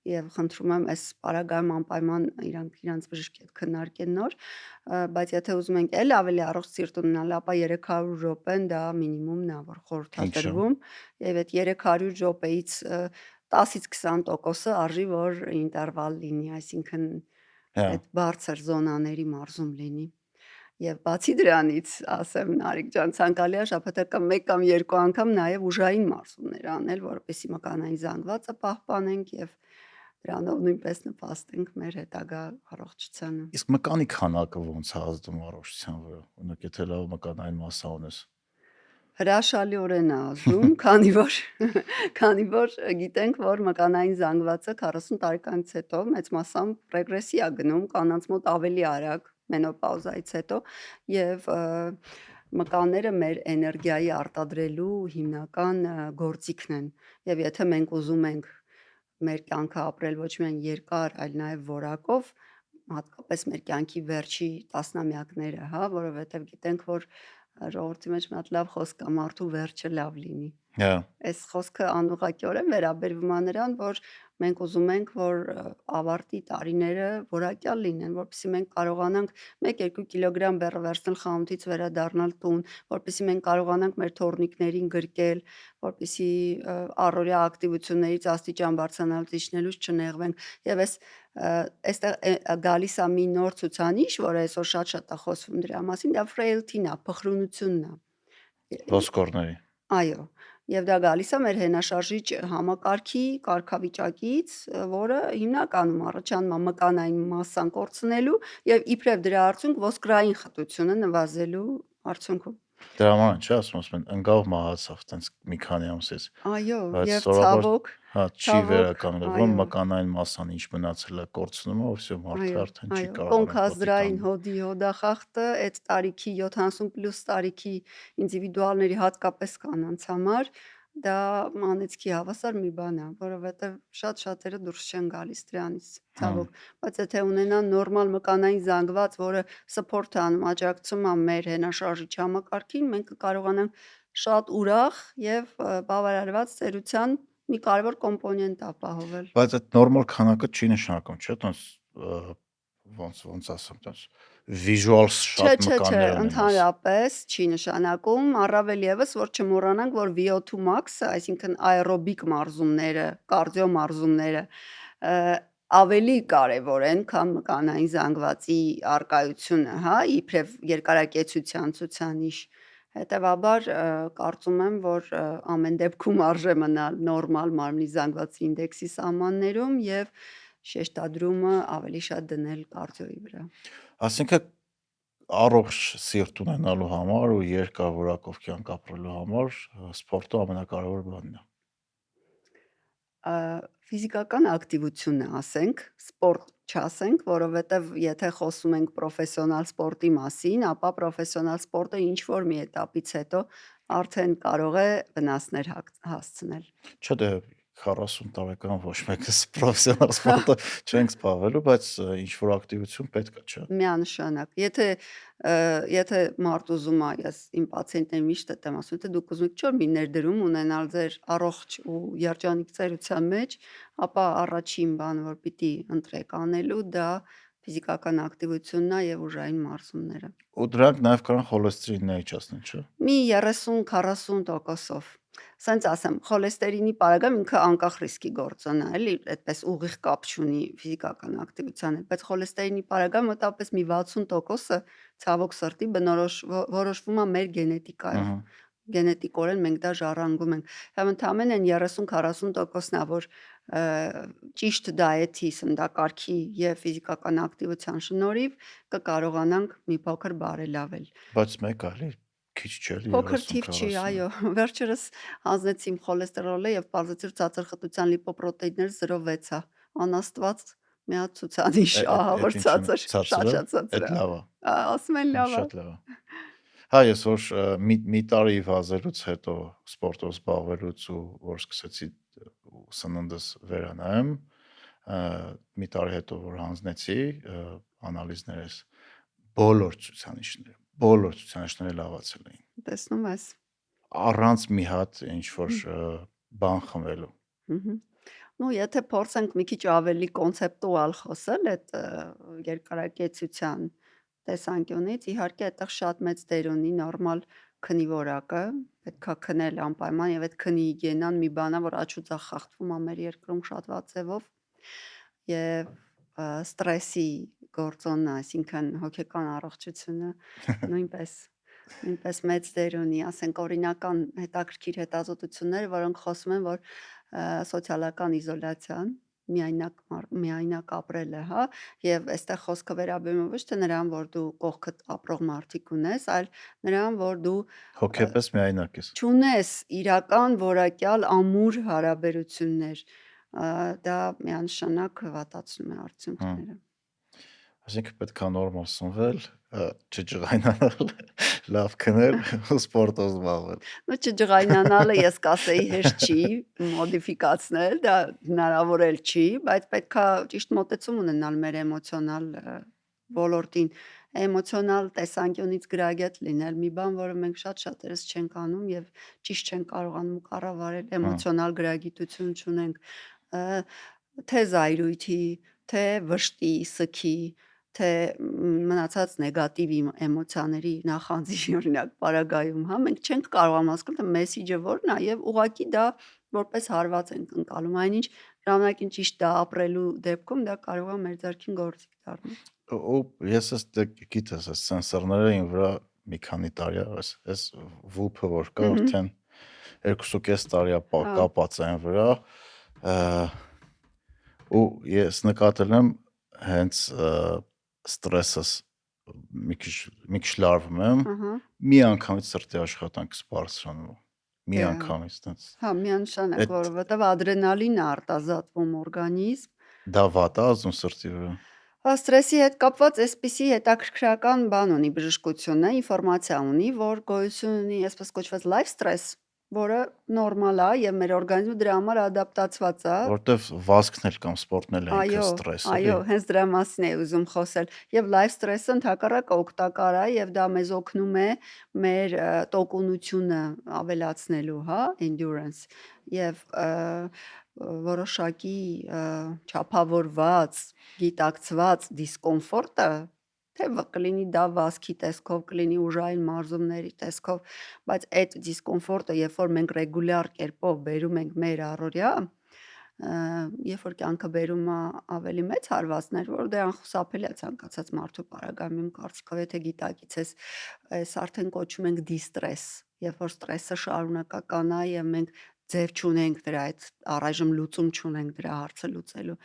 եւ խնդրում եմ այս պարագայում անպայման իրանց բժշկի հետ քննարկեն նոր, բայց եթե ուզում ենք էլ ավելի առողջ սիրտ ունենալ, ապա 300 րոպեն դա մինիմումն է, որ 5 ժամ։ խորհրդատրվում եւ այդ 300 րոպեից 10-ից 20%-ը արժի որ ինտերվալ լինի, այսինքն Հա, այդ բարձր զոնաների մարզում լինի։ Եվ բացի դրանից, ասեմ Նարեկ ջան, ցանկալի է շաբաթական 1 կամ 2 անգամ նաև ուժային մարզումներ անել, որպեսզի մկանային զանգվածը պահպանենք եւ դրանով նույնպես նպաստենք մեր հետագա առողջությանը։ իսկ մկանի քանակը ոնց է ազդում առողջության վրա։ Օրինակ, եթե լավ մկանային մասսա ունես։ Հրաշալիորեն է ազդում, քանի որ գիտենք, որ մկանային զանգվածը 40 տարեկանից հետո մեծ մասամբ ռեգրեսի է գնում, կանանց մոտ ավելի արագ մենոպաուզայից հետո եւ մկանները մեր էներգիայի արտադրելու հիմնական գործիքն են եւ եթե մենք ուզում ենք մեր կյանքը ապրել ոչ միայն երկար, այլ նաև որակով, հատկապես մեր կյանքի վերջի տասնամյակները, հա, որովհետև գիտենք, որ ժողովրդի մեջ մի հատ լավ խոսք կա, մարդու վերջը լավ լինի։ Հա, Այս խոսքը անուղղակիորեն վերաբերվում է նրան, որ մենք ուզում ենք, որ ավարտի տարիները որակյալ լինեն, որպեսզի մենք կարողանանք 1-2 կիլոգրամ բեռը վերցնել խանութից վերադառնալ տուն, որպեսզի մենք կարողանանք մեր թոռնիկներին գրկել, որպեսզի առօրյա ակտիվություններից աստիճան բարձրանալուց իջնելուց չնեղվենք։ Եվ այստեղ գալիս է մի նոր ցուցանիշ, որը այսօր շատ է խոսվում դրա մասին, դա frailty-ն է, փխրունությունն է։ ոսկորների։ Այո, եւ դա գալիս է մեր հենաշարժիչ համակարգի կարգավիճակից, որը հիմնականում առաջանում է մկանային մասսան կորցնելու եւ իբրև դրա արդյունք ոսկրային խտությունը նվազելու արդյունքում։ Դրա համար չէ, ասում են ընկավ մահացավ, տենց մի քանի ամսից։ Այո, Բայց եւ սովորաբար հա չի ցավոք, վերականգնվում, այո, մկանային մասսան ինչ մնացել է կորցնում է, всё մարդը այո, արդեն չի այո, կարողանում պոտի կոնքազդրային տանել։ հոդի հոդախախտը այդ տարիքի 70+ տարիքի ինդիվիդուալների հատկապես կանանց համար դա անեծքի հավասար մի բան է, որովհետև շատ շատերը դուրս չեն գալիս դրանից, Հա, ցավոք, բայց եթե ունենան նորմալ մկանային զանգված, որը support է անում, աջակցում է մեր հենաշարժիչ համակարգին, մենք կկարողանանք շատ ուրախ եւ բավարարված ծերության մի կարևոր կոմպոնենտ ապահովել։ բայց այդ նորմալ քանակը չի նշանակում, չէ՞, տոնց ոնց ասեմ, տես վիժուալ շատ Չէ, մկաններ ունեն։ ընդհանրապես չի նշանակում, առավել եւս որ չմոռանանք, որ VO2 max-ը, այսինքն աերոբիկ մարզումները, կարդիո մարզումները ավելի կարևոր են, քան մկանային զանգվածի առկայությունը, հա, իբրև երկարակեցության ցուցանիշ։ Հետևաբար կարծում եմ, որ ամեն դեպքում արժե մնալ նորմալ մարմնի զանգվածի ինդեքսի սահմաններում եւ շեշտադրումը ավելի շատ դնել կարդիոյի վրա։ Այսինքն առողջ սիրտ ունենալու համար ու երկարորակով կյանք ապրելու համար սպորտը ամենակարևոր բանն է։ Ֆիզիկական ակտիվությունը ասենք, սպորտ չասենք, որովհետև եթե խոսում ենք պրոֆեսիոնալ սպորտի մասին, ապա պրոֆեսիոնալ սպորտը ինչ որ մի էտապից հետո արդեն կարող է վնասներ հասցնել։ Չէ, դե 40 տարեկան ոչ մեկս պրոֆեսիոնալ սպորտը չենք զբաղվելու, բայց ինչ որ ակտիվություն պետք է, չէ։ Միանշանակ։ Եթե մարդ ուզում է, ես իմ պացիենտներին միշտ եմ ասում, թե դուք ուզում եք ինչ-որ մի ներդրում ունենալ ձեր առողջ ու երջանիկ ծերության մեջ, ապա առաջին բանը, որ պիտի ընտրեք անելու, դա ֆիզիկական ակտիվությունն է եւ ուժային մարզումները։ Ու դրանք նաև կարող խոլեստերինն իջացնեն, չէ։ Մի 30-40%-ով։ Սենց ասեմ, խոլեստերինի պարագայում ինքը անկախ ռիսկի գործոն է, էլի, այդպես ուղիղ կապ չունի ֆիզիկական ակտիվության հետ, բայց խոլեստերինի պարագայում մոտավորապես մի 60%-ը ցավոք սրտի որոշվում է մեր գենետիկայով։ Գենետիկորեն մենք դա ժառանգում ենք։ Համ ընդամենն 30-40%-ն է, որ ճիշտ դայեթի, սննդակարգի եւ ֆիզիկական ակտիվության շնորհիվ կկարողանանք մի փոքր բարելավել։ Բայց մեկ այլ քիչ չէ, Փոքր թիվ չի, այո։ Վերջերս հանձնեցի իմ խոլեստերոլը եւ պարզեցի, որ ցածրխտության լիպոպրոտեինները 0.6 է։ Անաստված մի հատ ցուցանիշ, ահա որ ցածր, շատ ցածր է։ Այդ լավ է։ Ասում են լավ է։ Շատ լավ է։ Հա, ես որ մի տարի վազելուց հետո սպորտով զբաղվելուց ու որ սկսեցի սննդս վերանայեմ, մի տարի հետո որ հանձնեցի անալիզներս, բոլոր ցուցանիշները լավացել էին։ Տեսնում ես։ Առանց մի հատ ինչ որ բան խմելու։ Ну, եթե փորձենք մի քիչ ավելի կոնցեպտուալ խոսել այդ երկարակեցության տեսանկյունից, իհարկե այդտեղ շատ մեծ դեր ունի նորմալ քնի որակը, պետքա քնել անպայման եւ այդ քնի հիգիենան մի բան է, որ աչու ձախ խախտվում է մեր երկրում շատ վատ ձևով եւ ստրեսի գործոնն, այսինքն հոգեկան առողջությունը նույնպես մեծ դեր ունի, ասենք օրինական հետաքրքիր հետազոտություններ, որոնք խոսում են, որ սոցիալական իզոլացիան, միայնակ ապրելը, հա, եւ այստեղ խոսքը վերաբերում է ոչ թե նրան, որ դու կողքդ ապրող մարդիկ ունես, այլ նրան, որ դու հոգեպես միայնակ ես։ Չունես իրական որակյալ ամուր հարաբերություններ, դա միանշանակ վատացնում է արդյունքները։ Այսինքն պետք է նորմալ սնվել, չջղայնանալ, լավ քնել ու սպորտով զբաղվել։ Ну չջղայնանալը ես կասեի հեշտ չի մոդիֆիկացնել, դա հնարավոր էլ չի, բայց պետքա ճիշտ մոտեցում ունենալ մեր էմոցիոնալ ոլորտին, էմոցիոնալ տեսանկյունից գրագետ լինել, մի բան, որը մենք շատ-շատերս չենք անում եւ ճիշտ չենք կարողանում կառավարել, էմոցիոնալ գրագիտություն չունենք, թե զայրույթի, թե վշտի, սգի, թե մնացած նեգատիվ էմոցիաների նախանձի օրինակ պարագայում, հա, մենք չենք կարողանում հասկանալ, թե մեսիջը որն է եւ ուղղակի դա որպես հարված ենք ընկալում, այնինչ ժամանակին ճիշտ դա ապրելու դեպքում դա կարող է մեր ձեռքին գործիք դառնալ։ Ու ես գիտես, այս սենսորները ին վրա մի քանի տարի է, այս վուփը որ կա արդեն 2.5 տարի է կապած այն վրա, ու ես նկատել եմ հենց ստրեսս մի քիչ լարվում եմ, մի անգամից սրտի աշխատանքս բարձրանում, մի անգամից տենց։ Հա, միանշանակ, որովհետև ադրենալինը արտազատվում օրգանիզմ։ Դա վատ է ազդում սրտի վրա։ Ստրեսի հետ կապված այսպիսի հետաքրքրական բան ունի բժշկությունը, ինֆորմացիա ունի, որ գոյություն ունի այսպես կոչված life stress, որը նորմալ է եւ մեր օրգանիզմը դրա համար ադապտացված է։ Որտեվ վազքն էլ կամ սպորտն էլ է ինքը Այո, ստրես, այո, էլի։ հենց դրա մասին էի ուզում խոսել։ Եվ լայվ ստրեսը ընդհակառակը օգտակար է եւ դա մեզ օգնում է մեր տոկունությունը ավելացնելու, հա, endurance եւ որոշակի չափավորված, գիտակցված դիսկոմֆորտը, թե կլինի դա վազքի տեսքով, կլինի ուժային մարզումների տեսքով, բայց այդ դիսկոմֆորտը, երբ որ մենք ռեգուլյար կերպով բերում ենք մեր առօրյա, երբ որ կյանքը բերում է ավելի մեծ հարվածներ, որ դե անխուսափելի է ցանկացած մարդու պարագայում կարծիքով, եթե գիտակից ես արդեն կոչում ենք դիստրես, երբ որ ստրեսը շարունակական է եւ մենք ձև չունենք դրա այդ առայժմ լուծում չունենք դրա հարցը լուծելու,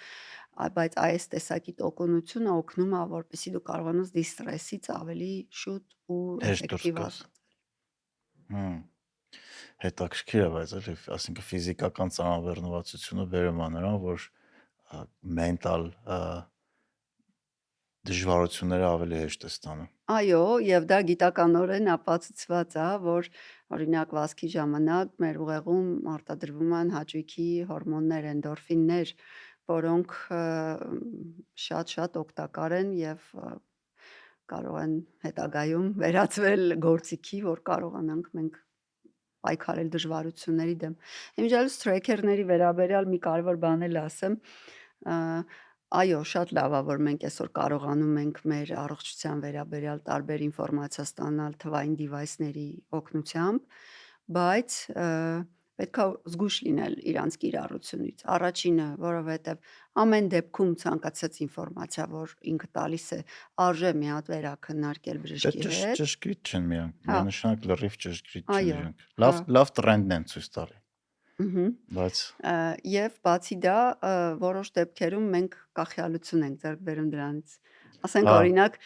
բայց այս տեսակի տոկունությունը օգնում է, որպեսզի դու կարողանաս դիստրեսից ավելի շուտ ու Հեշտ դուրս էֆեկտիվ գաս։ Հետաքրքիր է, բայց էլի, ասինքն ֆիզիկական ծանրաբեռնվածությունը վերում է նրան, որ մենտալ դժվարությունները ավելի հեշտ է ստանում։ Այո, եւ դա գիտականորեն ապացուցված է, որ օրինակ վազքի ժամանակ մեր ուղեղում արտադրվում են հաճույքի հորմոններ, էնդորֆիններ, որոնք շատ օգտակար են եւ կարող են հետագայում վերածվել գործիքի, որ կարողանանք մենք պայքարել դժվարությունների դեմ։ Իմիջիայլոց թրեքերների վերաբերյալ մի կարևոր բան էլ ասեմ, այո, շատ լավ է, որ մենք այսօր կարողանում ենք մեր առողջության վերաբերյալ տարբեր ինֆորմացիա ստանալ թվային դիվայսների օգնությամբ, բայց պետք է զգույշ լինել իրանց կիրառությունից։ Առաջինը, որովհետև ամեն դեպքում ցանկացած ինֆորմացիա, որ ինքը տալիս է, արժե մի հատ վերաքննարկել բժշկի հետ։ Ճշգրիտ չեն Հա, միանշանակ լրիվ ճշգրիտ չեն այո, իրենք։ հա, Լավ տրենդն են ցույց տալի, բայց Եվ բացի դա, որոշ դեպքերում մենք կախյալություն ենք ձեռք բերում դրանից։ Ասենք հա, օրինակ,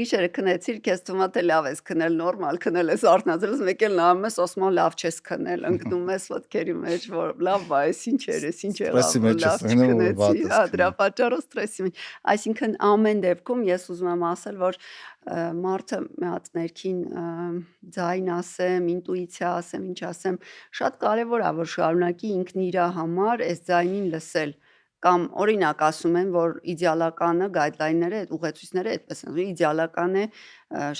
գիշերը քնեցիր, քեզ թվում է թե լավ ես քնել, նորմալ քնել ես, արթնացել ես, մեկ էլ նայում ես, ասում են լավ չես քնել, ընկնում ես ոտքերի մեջ, որ լավ բա, էս ինչ էր, էս ինչ եղավ, ստրեսի որ մեջ ես լավ մնում ու չքնեցի, վատ ես հա, դրա քնում։ պատճառով ստրեսի մեջ։ Այսինքն ամեն դեպքում ես ուզում եմ ասել, որ մարդը մի հատ ներքին ձայն ասեմ, ինտուիցիա ասեմ, ինչ ասեմ, շատ կարևոր է, որ շարունակի ինքն իր համար այս ձայնին լսել, կամ օրինակ ասում են, որ իդեալականը գայդլայնները, ուղեցույցները այդպես են, իդեալական է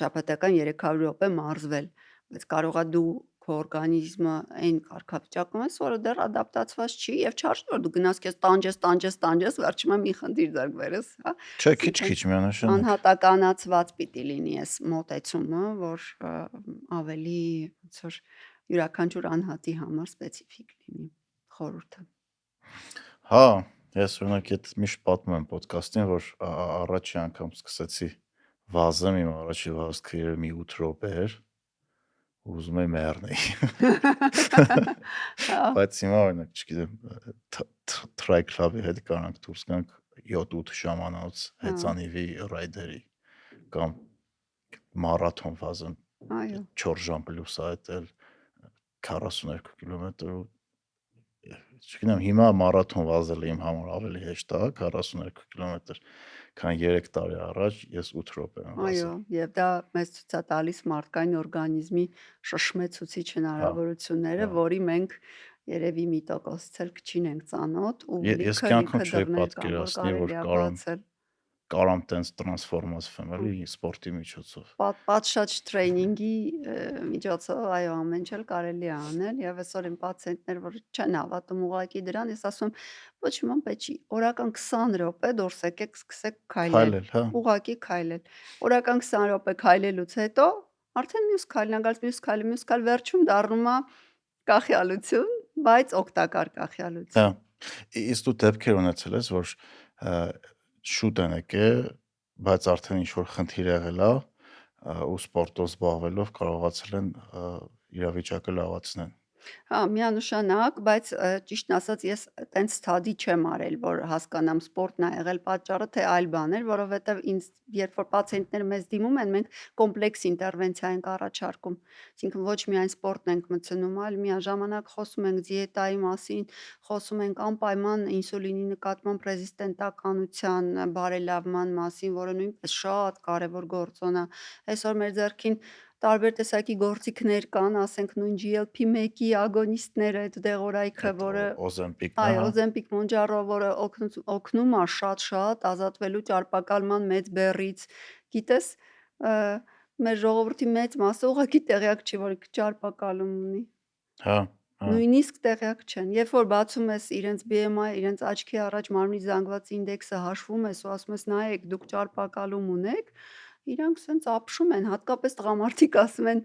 շաբաթական 300 րոպե մարզվել, բայց կարող է դու քո օրգանիզմը այն կարգավիճակում ես, որը դեռ ադապտացված չի եւ չարժի որ դու գնաս քեզ տանջես, վերջում մի խնդիր ձեռք բերես, հա։ Չէ, Այսինքն քիչ միանշանակ։ անհատականացված պիտի լինի այս մոտեցումը, որ ավելի ոնց որ յուրաքանչյուր անհատի համար սպეციფიկ լինի խորհուրդը։ Հա, ես օրինակ այդ միշտ պատմում եմ ոդկասթին, որ առաջի անգամ սկսեցի վազեմ, իմ առաջի վազքը երևի 8 րոպե էր, ուզում էի մեռնեի։ Հա, Բայց հիմա օրինակ, չգիտեմ, try club-ի հետ կարանք դուրս գանք 7-8 ժամանոց հա, հեծանիվի ռայդերի կամ մարաթոն վազեմ այո, 4 ժամ պլյուս այդ էլ 42 կիլոմետր ու չգիտեմ, հիմա մարաթոն վազելը իմ համար ավելի հեշտ է, 42 կիլոմետր, քան 3 տարի առաջ ես 8 րոպե եմ այո, վազել։ եւ դա մեզ ցույց է տալիս մարդկային օրգանիզմի շշմեցուցիչ Հա, հնարավորությունները, հա։ որի մենք երևի մի տոկոսից էլ չենք ծանոթ ու Ես լիքը կյանքում չէի դռներ կան, որ պատկերացնի, որ կարելի է կարամ բացել։ տենց տրանսֆորմացվեմ, էլի սպորտի միջոցով։ Պատշաճ տրեյնինգի միջոցով, այո, ամեն ինչ էլ կարելի է անել եւ այսօր իմ պացիենտներ, որ չեն հավատում ուղղակի դրան, ես ասում եմ, ոչ իման պետք չի, օրական 20 րոպե դուրս եկեք, սկսեք քայլել, Քայլել, հա։ ուղղակի քայլել։ Օրական 20 րոպե քայլելուց հետո արդեն մյուս քայլն ա գալիս, մյուս քայլ վերջում դառնում է կախյալություն, բայց օգտակար Հա։ կախյալություն։ Իսկ դու դեպքեր ունեցել ես, որ շուտ են եկել, բայց արդեն ինչ որ խնդիր եղել է ու սպորտով զբաղվելով կարողացել են իրավիճակը լավացնել։ Հա, միանշանակ, բայց ճիշտն ասած ես տենց ստադի չեմ արել, որ հասկանամ սպորտն ա եղել պատճառը, թե այլ բաներ, որովհետև ինձ երբ որ պացիենտները մեզ դիմում են, մենք կոմպլեքս ինտերվենցիա ենք առաջարկում։ Այսինքն ոչ միայն սպորտն ենք մտցնում, այլ միաժամանակ խոսում ենք դիետայի մասին, խոսում ենք անպայման ինսուլինի նկատմամբ ռեզիստենտականության բարելավման մասին, որը նույնպես շատ կարևոր գործոն է։ Այսօր մեր ձեռքին տարբեր տեսակի գործիքներ կան, ասենք նույն GLP-1-ի ագոնիստները, այդ դեղորայքը, որը Օզեմպիկն, այո, ահա, Ozempic, Mounjaro, որը օգնում է շատ ազատվելու ճարպակալման մեծ բեռից։ Գիտես, մեր ժողովրդի մեծ մասը ուղղակի տեղյակ չի, որ ճարպակալում ունի։ հա, Նույնիսկ տեղյակ չեն։ Երբ որ բացում ես իրենց BMI, իրենց աչքի առաջ մարմնի զանգված ինդեքսը հաշվում ես ու ասում ես նայեք, դուք ճարպակալում ունեք, իրանք սենց ապշում են, հատկապես տղամարդիկ ասում են,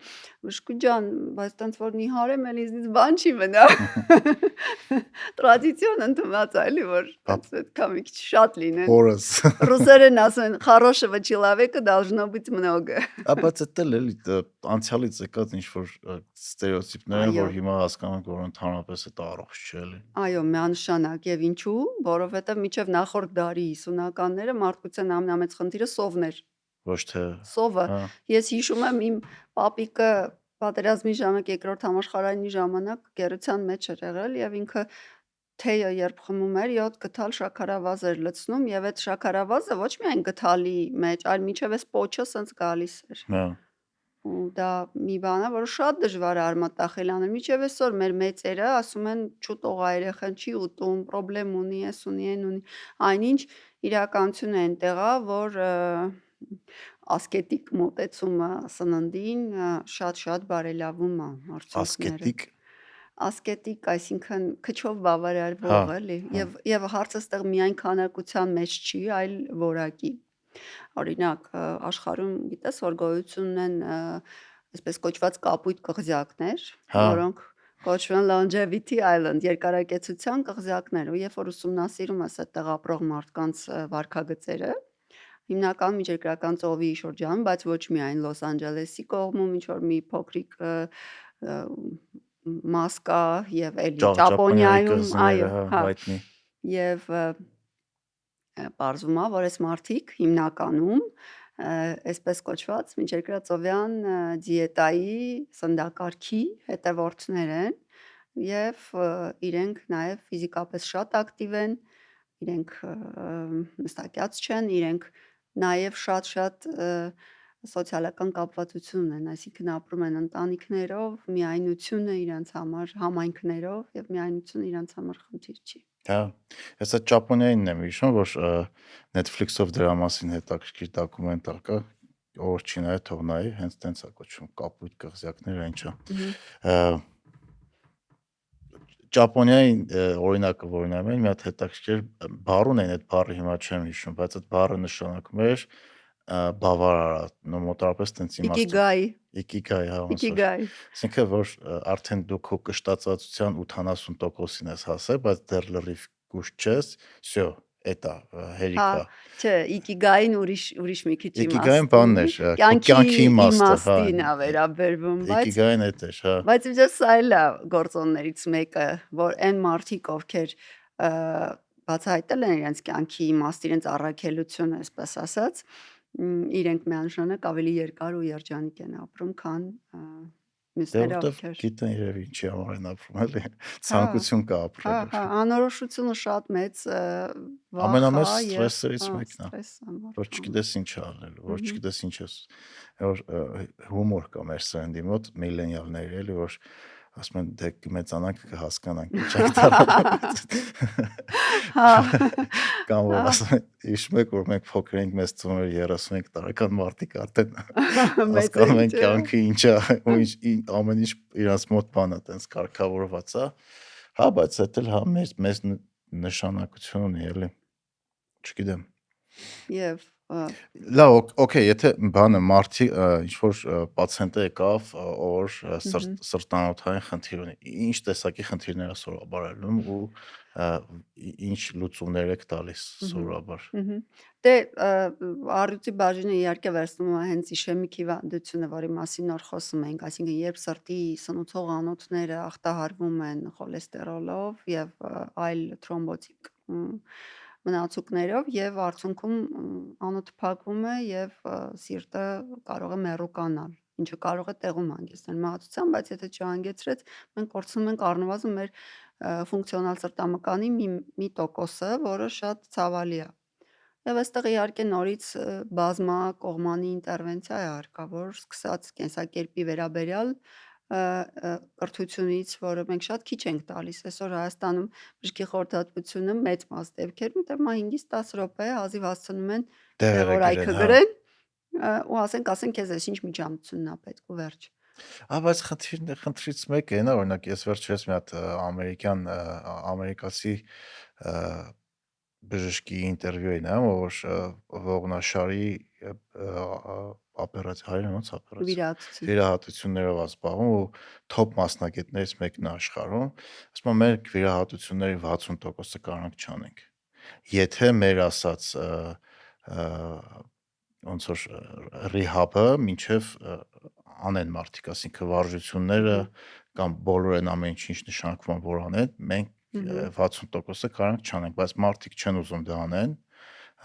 Վշկու ջան, բայց տենց որ նիհարեմ էլ ինձնից բան չի մնա։ Տրադիցիոն ընդունած է, էլի, որ տենց պետքա մի քիչ շատ լինեն։ օրս։ Ռուսերեն ասում են, хорошего человека должно быть много։ Բայց դա էլի անցյալից եկած ինչ-որ ստերեոտիպներ են, որ հիմա հասկանում ենք, որ ընդհանրապես դա առողջ չէ, էլի։ Այո, միանշանակ, եւ ինչու, որովհետեւ մինչեւ նախորդ դարի 50-ականները մարդկության ամենամեծ խնդիրը սովն էր։ Ոչ թե Սովը։ Ես հիշում եմ իմ պապիկը պատերազմի ժամանակ երկրորդ համաշխարհայինի ժամանակ գերության մեջ էր եղել եւ ինքը թեյը երբ խմում էր 7 գթալ շաքարավազ էր լցնում եւ այդ շաքարավազը ոչ միայն գթալի մեջ, այլ միջև էս պոչը սենց գալիս էր։ հա, Ու դա մի բան է, որը շատ դժվար է արմատախիլ անել։ Միջև այսօր մեր մեծերը ասում են չուտող ա երեխան չի ուտում, պրոբլեմ ունի, էս ունի, այն ունի։ Այնինչ իրականությունը այնտեղ է, որ ասկետիկ մոտեցումը սննդին շատ բարելավում է արդյունքները։ ասկետիկ, Ասկետիկ, այսինքն քչով բավարարվող էլի, եւ հարցը ստեղ միայն քանակության մեջ չի, այլ որակի։ Օրինակ, աշխարհում գիտես, որ գոյություն ունեն այսպես կոչված կապույտ կղզյակներ, որոնք կոչվում են Longevity Island, երկարակեցության կղզյակներ, ու երբ որ ուսումնասիրում ես այդտեղ ապրող մարդկանց վարքագծերը, հիմնականում միջերկրական ծովի շրջանում, բայց ոչ միայն Լոս Անջելեսի կողմում, ինչ որ մի փոքրիկ մաս կա եւ էլի Ճապոնիայում, այո, հա, եւ պարզվում է, որ այս մարդիկ հիմնականում այսպես կոչված միջերկրածովյան դիետայի սննդակարգի հետևորդներ են եւ իրենք նաեւ ֆիզիկապես շատ ակտիվ են, իրենք նստակյաց չեն, իրենք նաեւ շատ սոցիալական կապվածություն ունեն, այսինքն ապրում են ընտանիքներով, միայնությունը իրենց համար, համայնքներով եւ միայնությունը իրենց համար խնդիր չի։ Հա, հեսա Ճապոնիայինն եմ հիշում, որ Netflix-ով դրա մասին հետաքրքիր դոկումենտալ կա, ով չի նայ, թող նայի, հենց տենց է կոչվում, կապույտ կղզյակները, ինչա։ Ճապոնիայի օրինակը, որ նայում եմ, մի հատ հետաքրքիր բառ ունեն, այդ բառը հիմա չեմ հիշում, բայց այդ բառը նշանակում էր բավարար, մոտավորապես տենց իմաստով։ Իկիգայ, հա, Իկիգայ։ Այսինքն որ արդեն դու քո կշտացածության 80%-ին ես հասել, բայց դեռ լրիվ գուշ չես, всё, էտա հերիքա։ Չէ, Իկիգային ուրիշ մի քիչ իմաստ։ Իկիգային բանն էր, կյանքի իմաստին է վերաբերվում, բայց Իկիգային էդ էր, հա։ Բայց իհարկե սա էլ է գործոններից մեկը, որ այն մարդիկ, ովքեր բացահայտել են իրենց կյանքի իմաստ, իրենց առաքելությունը, այսպես ասած, իրենք միանշանակ ավելի երկար ու երջանիկ են ապրում, քան մյուսները, ովքեր գիտեն երևի ինչի համար են ապրում, էլի, ցանկություն կա ապրելու։ Հա, անորոշությունը շատ մեծ վախ է, ամենամեծ սթրեսներից մեկն է, որ որ չգիտես ինչ անելու, որ չգիտես ինչ ես, որ հումոր կա մեր սերնդի մոտ, միլենիալների, էլի, որ ասում են դե կմեծանանք կհասկանանք ինչ եք տարածում։ Հա։ Կամ որ ասում են, հիշում եք, որ մենք փոքր էինք, մեզ ծնվում էր 35 տարեկան մարդիկ արդեն հասկանում են կյանքը ինչ է, ու ամեն ինչ իրաց մոտ բան է, տենց կարգավորված է։ Հա, բայց դա էլ հա մեծ նշանակություն ունի, էլի։ Չգիտեմ։ Եվ Լավ, օքեյ, եթե բանը մարդի ինչ որ պացիենտը եկավ, որ սրտանոթային խնդիր ունի, ինչ տեսակի խնդիրներ է սովորաբար ելնում ու ինչ լուծումներ եք տալիս սովորաբար։ Դե առյուծի բաժինը իհարկե վերցնում է հենց իշեմիկ հիվանդությունը, որի մասին նոր խոսում ենք, այսինքն երբ սրտի սնուցող անոթները ախտահարվում են խոլեստերոլով եւ այլ թրոմբոտիկ մնացուկներով եւ արդյունքում անոթը փակվում է եւ սիրտը կարող է մեռուկանալ, ինչը կարող է տեղում հանգեցնել մահացության, բայց եթե չհանգեցրեց, մենք կորցնում ենք առնվազն մեր ֆունկցիոնալ սրտամկանի մի տոկոսը, որը շատ ցավալի է։ Եվ այստեղ իհարկե նորից բազմակողմանի ինտերվենցիա է հարկավոր, սկսած կենսակերպի վերաբերյալ կրթությունից, որը մենք շատ քիչ ենք տալիս։ Այսօր Հայաստանում բժշկի խորհրդատվությունը մեծ մաս դեպքերում դեռ 5-ից 10 րոպե հազիվ հասցնում են տեղորայքը գրեն, ու ասեն քեզ այս ինչ միջամտությունն է պետք ու վերջ։ Բայց խնդրից մեկը այն է, օրինակ ես վերջերս մի հատ ամերիկացի բժշկի ինտերվյու էի նայում, որ ողնաշարի վիրահատություններով է զբաղվում ու թոփ մասնագետներից մեկն է աշխարհում, ասում է մեր վիրահատությունների 60%-ը կարանք չանենք։ Եթե մեր ասած ոնց որ ռիհաբը մինչև անեն մարդիկ, ասինքն վարժությունները կամ բոլոր այն ամեն ինչ նշանակվում որ անեն, մենք 60%-ը կարանք չանենք, բայց մարդիկ չեն ուզում դա անեն,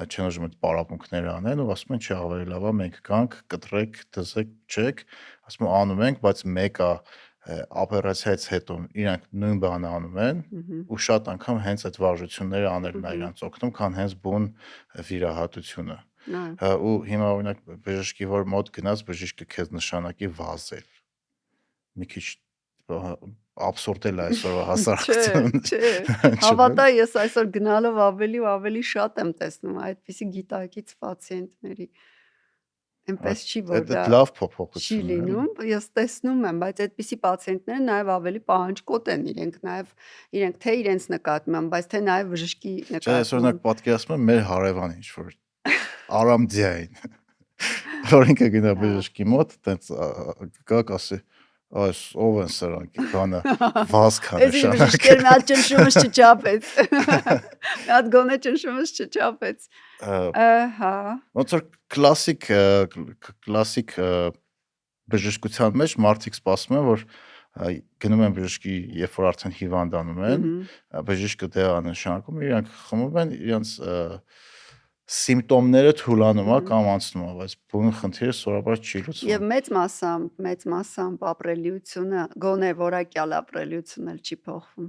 չեն ուզում այդ պարապմունքները անեն ու ասում են չէ ավելի լավ է մենք գանք, կտրեք, դզեք, չեք, ասում են անում ենք, բայց մեկը օպերացիայից հետո իրանք նույն բանը անում են ու շատ անգամ հենց այդ վարժությունները անելն է իրանց օգնում, քան հենց բուն վիրահատությունը։ Ու հիմա օրինակ բժշկի որ մոտ գնաց, բժիշկը քեզ նշանակի վազել։ Մի քիչ աբսուրդ է այսօրվա հասարակություն։ Չէ, հավատա ես այսօր գնալով ավելի ու ավելի շատ եմ տեսնում այդպիսի գիտակից պացիենտների։ Այնպես չի որ դա լավ փոփոխություն չի լինում, ես տեսնում եմ, բայց այդպիսի պացիենտները նաև ավելի պահանջկոտ են, իրենք թե իրենց նկատմամբ, բայց թե նաև բժշկի նկատմամբ։ Չէ, ես օրինակ պատկերացնում եմ մեր հարևան ինչ որ Արամդիային որ ինքը գնա բժշկի մոտ, տենց գաք ասի այս ով են սրանք բանը վազք է նշանակել։ Էսի բժիշկերն հատ ճնշումս չչափեց։ Հատ գոնե ճնշումս չչափեց։ Հա։ Ոնց որ կլասիկ բժշկության մեջ մարդիկ սպասում են որ գնում են բժշկի, երբ որ արդեն հիվանդանում են, բժիշկը դե նշանակում իրանք խմում են իրանց սիմպտոմները թուլանում է կամ անցնում է, բայց բուն խնդիրը սովորաբար չի լուծվում։ Եվ մեծ մասամբ ապրելիությունը, գոնե որակյալ ապրելիությունն էլ չի փոխվում։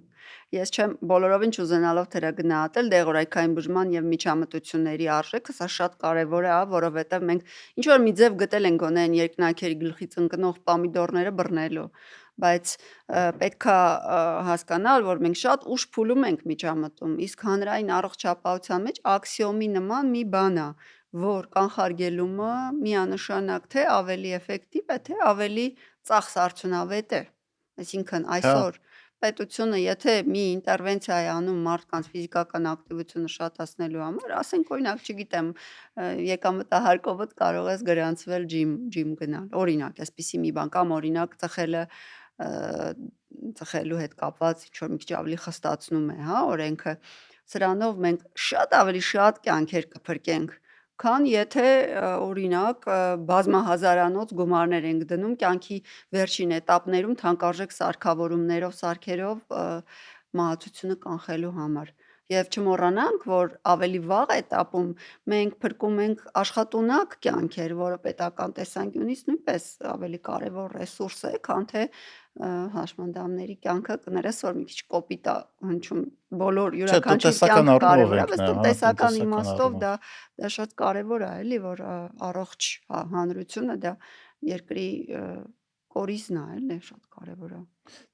Ես չեմ բոլորովին չուզենալով թերագնահատել դեղորայքային բուժման եւ միջամտությունների արժեքը, սա շատ կարեւոր է, որովհետեւ մենք ինչ որ մի ձև գտել ենք գոնե այն երկնաքերի գլխից ընկնող պամիդորները բռնելու, բայց պետքա հասկանալ, որ մենք շատ ուշ փուլում ենք միջամտում, իսկ հանրային առողջապահության մեջ աքսիոմի նման մի բան է, որ կանխարգելումը միանշանակ թե ավելի էֆեկտիվ է, թե ավելի ծախսարդյունավետ է։ Այսինքն այսօր պետությունը եթե մի ինտերվենցիա է անում մարդկանց ֆիզիկական ակտիվությունը շատացնելու համար, ասենք օրինակ, չգիտեմ, եկամտահարկովդ կարող ես գրանցվել ջիմ գնալ, օրինակ, այսպիսի մի բան, կամ օրինակ ծխելու հետ կապված ինչ որ մի քիչ ավելի խստացնում է, հա, օրենքը, սրանով մենք շատ ավելի շատ կյանքեր կփրկենք, քան եթե օրինակ բազմահազարանոց գումարներ ենք դնում կյանքի վերջին էտապներում թանկարժեք սարքավորումներով, սարքերով մահացությունը կանխելու համար։ Եվ չմոռանանք, որ ավելի վաղ էտապում մենք փրկում ենք աշխատունակ կյանքեր, որը պետական տեսանկյունից նույնպես ավելի կարևոր ռեսուրս է, քան թե հաշմանդամների կյանքը, կներես, որ մի քիչ կոպիտ է հնչում բոլոր յուրաքանչյուր կյանք կարևոր է, բայց տնտեսական իմաստով դա շատ կարևոր է, էլի, որ առողջ հանրությունը դա երկրի կորիզն է, էլի, շատ կարևոր է։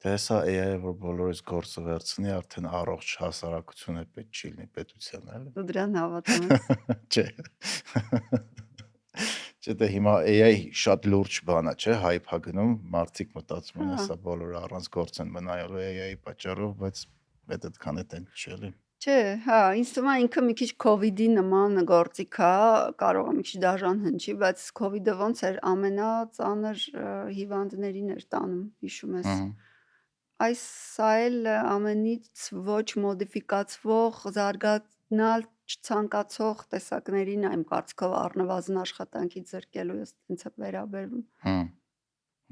Դե հեսա AI-ը որ բոլորից գործը վերցնի, արդեն առողջ հասարակություն է պետք չի լինի պետության, էլի։ Դու դրան հավատում ես։ Չէ։ Չէ, դե հիմա AI շատ լուրջ բան է, չէ, հայփ է գնում, մարդիկ մտածում են, հեսա բոլորը առանց գործ են մնայելու AI-ի պատճառով, բայց այդ այդքան է տենք չի էլի։ Չէ, հա, ինձ թվում է ինքը մի քիչ COVID-ի նման գործիք է, կարող է մի քիչ դաժան հնչի, բայց COVID-ը ոնց էր ամենածանր հիվանդներին էր տանում, հիշում ես։ Այս սա էլ ամենից ոչ մոդիֆիկացվող, զարգանալ չցանկացող տեսակներին է իմ կարծիքով առնվազն աշխատանքից զրկելու ես տենց է վերաբերվում։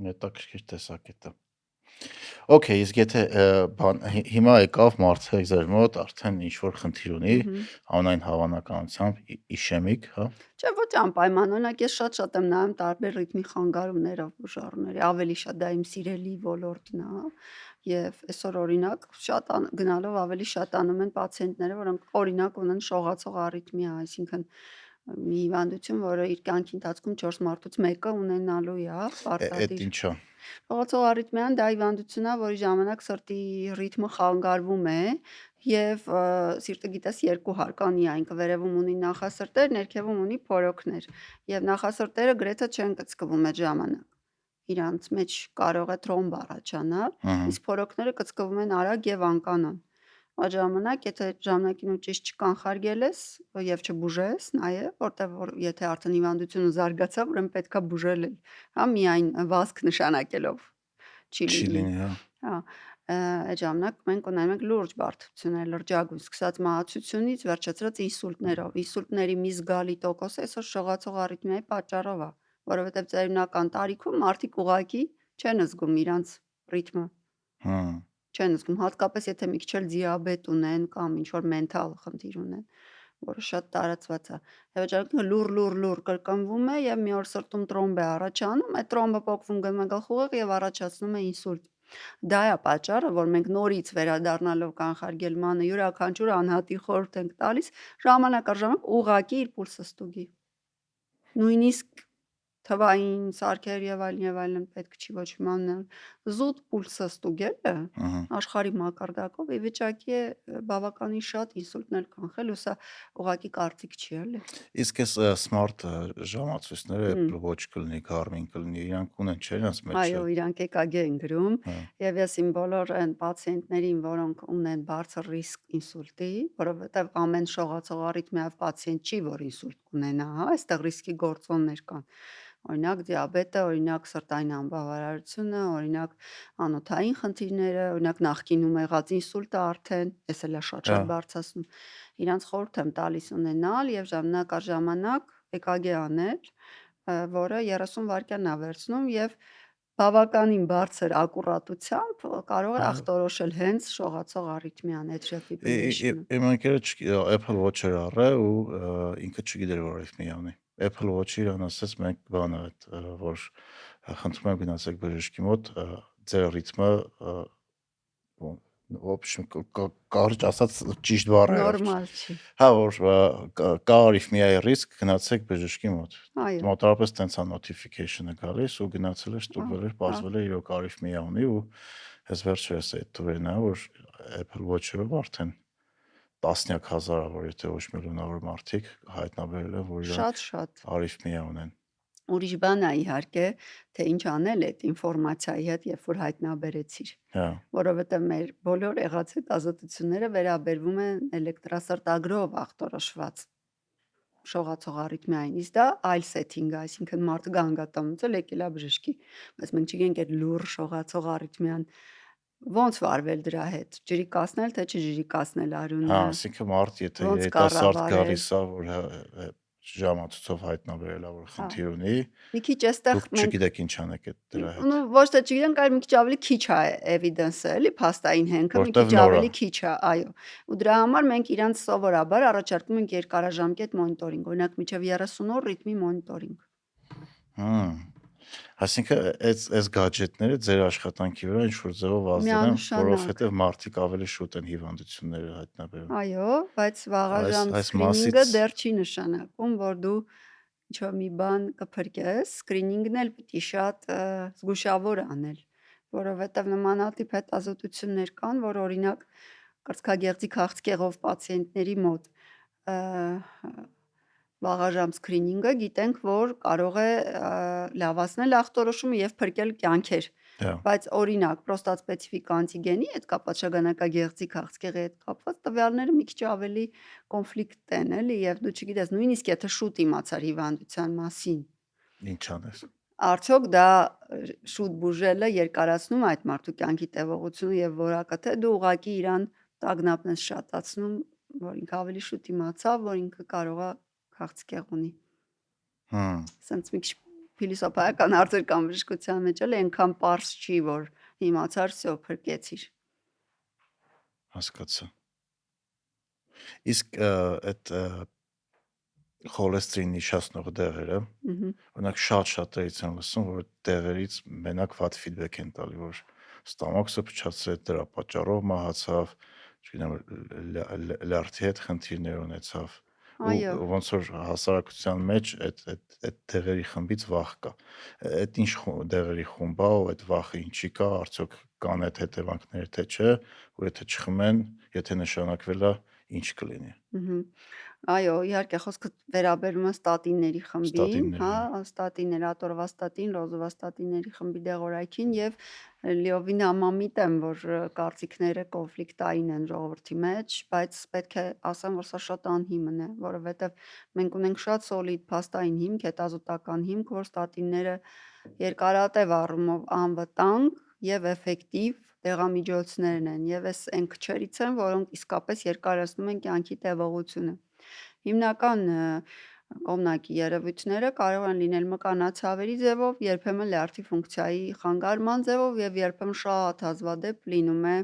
Հետաքրքիր տեսակետ է։ Okay, իսկ եթե հիմա եկավ մարդիկ ձեր մոտ արդեն ինչ որ խնդիր ունի, անայն հավանականությամբ իշեմիկ, հա։ Չէ, ոչ անպայման, օրինակ ես շատ եմ նայում տարբեր ռիթմի խանգարումներով բուժառների, ավելի շատ դա իմ սիրելի ոլորտն է, Եվ այսօր օրինակ շատ գնալով ավելի շատանում են պացիենտները, որոնք օրինակ ունեն շողացող արիթմիա, այսինքն մի հիվանդություն, որը իր կյանքի ընթացքում 4 մարդուց մեկը ունենալու է, Այդ պարտադիր։ ինչա։ Շողացող արիթմիան դա հիվանդություն է, որի ժամանակ սրտի ռիթմը խանգարվում է եւ սիրտը գիտես երկու հարկանի է, ինքը վերևում ունի նախասրտեր, ներքևում ունի փորոքներ եւ նախասրտերը գրեթե չեն կծկվում այդ ժամանակ։ Իրանց մեջ կարող է թրոմբ առաջանալ, իսկ փորոքները կծկվում են արագ եւ անկանոն։ Այդ ժամանակ, եթե ժամանակին ու ճիշտ չկանխարգել ես եւ չբուժես, նաեւ որտեւ եթե արդեն հիվանդությունը զարգացավ, ուրեմն պետքա բուժել էլ, հա, միայն վազք նշանակելով չի Չի լինի։ լինի, հա։ Հա, այդ ժամանակ մենք ունենում ենք լուրջ բարդություններ, լրջագույն, սկսած մահացությունից վերջացրած ինսուլտներով։ Ինսուլտների մի զգալի տոկոսը այսօր շողացող արիթմիայի պատճառով է, որովհետեւ ծերունական տարիքում մարդիկ ուղղակի չեն զգում իրանց ռիթմը։ Չեն զգում, հատկապես եթե մի քիչ էլ դիաբետ ունեն կամ ինչ-որ մենթալ խնդիր ունեն, որը շատ տարածված է։ Եվ այդ ժամանակ լուր կրկնվում է եւ մի օր սրտում տրոմբ է առաջանում, այդ տրոմբը պոկվում գնում է գլխուղեղ եւ առաջացնում է ինսուլտ։ Դա է պատճառը, որ մենք նորից վերադառնալով կանխարգելմանը յուրաքանչյուր անհատի խորհուրդ ենք տալիս ժամանակ առ ժամանակ ուղղակի իր պուլսը ստուգի։ Նույնիսկ թվային սարքեր եւ այլն պետք չի ոչ մի բան զուտ պուլսը ստուգելը աշխարհի մակարդակով ի վիճակի է բավականին շատ ինսուլտներ կանխել, ու սա ուղղակի կարծիք չի, էլի։ Իսկ այս smart ժամացույցները Apple Watch կլինի, Garmin կլինի, իրանք ունեն չէ՞ իրանց մեջ։ Այո, իրանք EKG են գրում Հա։ եւ ես իմ բոլոր այն պացիենտներին, որոնք ունեն բարձր ռիսկ ինսուլտի, որովհետեւ ամեն շողացող արիթմիայով պացիենտ չի, որ ինսուլտ կունենա, հա, այստեղ ռիսկի գործոններ կան։ Օրինակ դիաբետը, օրինակ սրտային անբավարարությունը, օրինակ անոթային խնդիրները, օրինակ նախկինում եղած ինսուլտը արդեն, ես էլ շատ բարձրացնում։ Իրանց խորհուրդ եմ տալիս ունենալ եւ ժամանակ առ ժամանակ EKG անել, որը 30 վայրկյան է վերցնում եւ բավականին բարձր ակուրատությամբ կարող է ախտորոշել հենց շողացող արիթմիան, atrial fibrillation-ը։ Իմ ընկերը Apple Watch-ը առա ու ինքը չգիտեր որ արիթմիա ունի։ Apple Watch-ը իրան ասաց մենք բանը այդ որ խնդրում եմ գնացեք բժշկի մոտ ձեր ռիթմը в общем կարճ ասած ճիշտ բառը նորմալ չի։ հա որ կա արիթմիայի ռիսկ գնացեք բժշկի մոտ Այո։ մոտավորապես տենց է notification-ը գալիս ու գնացել է ստուգվել էր բարձվել է իրոք արիթմիա ունի ու ես վերջերս այդ թվերն է որ Apple Watch-ը արդեն տասնյակ հազարավոր եթե ոչ միլիոնավոր մարդիկ հայտնաբերել են որ իրանք Շատ արիթմիա ունեն։ Ուրիշ բան է իհարկե, թե ինչ անել այդ ինֆորմացիայի հետ, երբ որ հայտնաբերեցիր։ Հա։ Որովհետև մեր բոլոր եղած հետազոտությունները վերաբերվում են էլեկտրասրտագրով ախտորոշված շողացող արիթմիային, իսկ դա այլ setting է, այսինքն մարդը գանգատամուց եկել է բժշկի, բայց մենք չգիտենք այդ լուր շողացող արիթմիան ոնց վարվել դրա հետ, ջրի կասնել, թե չջրի կասնել արյունը։ Հա, ասինքն մարդ եթե ոնց երիտասարդ կառավարել։ գալիս է որ ժամացույցով հայտնաբերել է որ խնդիր ունի, Մի քիչ այստեղ դուք չգիտեք ինչ անեք այդ դրա հետ։ Ну, ոչ թե չգիտենք, այլ մի քիչ ավելի քիչ է evidence-ը, էլի, փաստային հենքը մի Որտև քիչ նոր է։ ավելի քիչ է, այո։ Ու դրա համար մենք իրանց սովորաբար առաջարկում ենք երկարաժամկետ մոնիտորինգ, օրինակ մինչև 30 օր ռիթմի մոնիտորինգ։ Այսինքն այս գadgetները ձեր աշխատանքի վրա ինչ որ ձևով ազդել են, Միանշանակ։ որովհետև մարդիկ ավելի շուտ են հիվանդությունները հայտնաբերում։ Այո, բայց վաղաժամ Այս սկրինինգը մասից- դեռ չի նշանակում, որ դու ինչ-որ մի բան կփրկես, սկրինինգն էլ պիտի շատ զգուշավոր անել, որովհետև նմանատիպ հետազոտություններ կան, որ օրինակ կրծքագեղձի քաղցկեղով պացիենտների մոտ վաղաժամ սկրինինգը գիտենք, որ կարող է լավացնել ախտորոշումը եւ փրկել կյանքեր։ Հա։ Բայց օրինակ պրոստատ սպეციფიկ անտիգենի հետ կապված շագանակագեղձի քաղցկեղի հետ կապված տվյալները մի քիչ ավելի կոնֆլիկտ են, էլի, եւ դու չգիտես, նույնիսկ եթե շուտ իմացար հիվանդության մասին, Ինչ անես։ արդյոք դա շուտ բուժելը երկարացնում է այդ մարդու կյանքի տևողությունը եւ որակը, թե դու ուղակի իրան տագնապն ես շատացնում, որ ինքը ավելի շուտ իմացավ, որ ինքը կարող է քաղցկեղ ունի։ Սենց մի քիչ փիլիսոփայական հարցեր կան բժշկության մեջ, էլ այնքան պարզ չի, որ իմացար, всё, փրկեցիր։ Հասկացա։ Իսկ այդ խոլեստերինի իջացնող դեղերը, օրինակ շատ-շատերից եմ լսում, որ դեղերից մենակ վատ ֆիդբեք են տալի, որ ստամոքսը փչացրեց, դրա պատճառով մահացավ, չգիտեմ, լյարդի հետ խնդիրներ ունեցավ։ Այո, Ու ոնց որ հասարակության մեջ այդ դեղերի խմբից վախ կա։ Այդ ինչ դեղերի խումբ է, ու այդ վախը ինչի կա, արդյոք կան այդ հետևանքները թե չէ, ու եթե չխմեն, եթե նշանակվել է, ինչ կլինի։ ըհը։ Այո, իհարկե խոսքը վերաբերում է ստատինների խմբին, հա, Ստատինների։ ստատիններ, ատորվաստատին, ռոզովաստատինների խմբի դեղորայքին եւ լիովին համամիտ եմ, որ կարծիքները կոնֆլիկտային են ժողովրդի մեջ, բայց պետք է ասեմ, որ սա շատ անհիմն է, որովհետեւ մենք ունենք շատ սոլիդ փաստային հիմք, հետազոտական հիմք, որ ստատինները երկարատև առումով անվտանգ եւ էֆեկտիվ դեղամիջոցներն են եւ այն քչերից են, որոնք իսկապես երկարացնում են կյանքի տևողությունը։ Հիմնական կողմնակի երևույթները կարող են լինել մկանացավերի ձևով, երբեմն լյարդի ֆունկցիայի խանգարման ձևով եւ երբեմն շատ հազվադեպ լինում է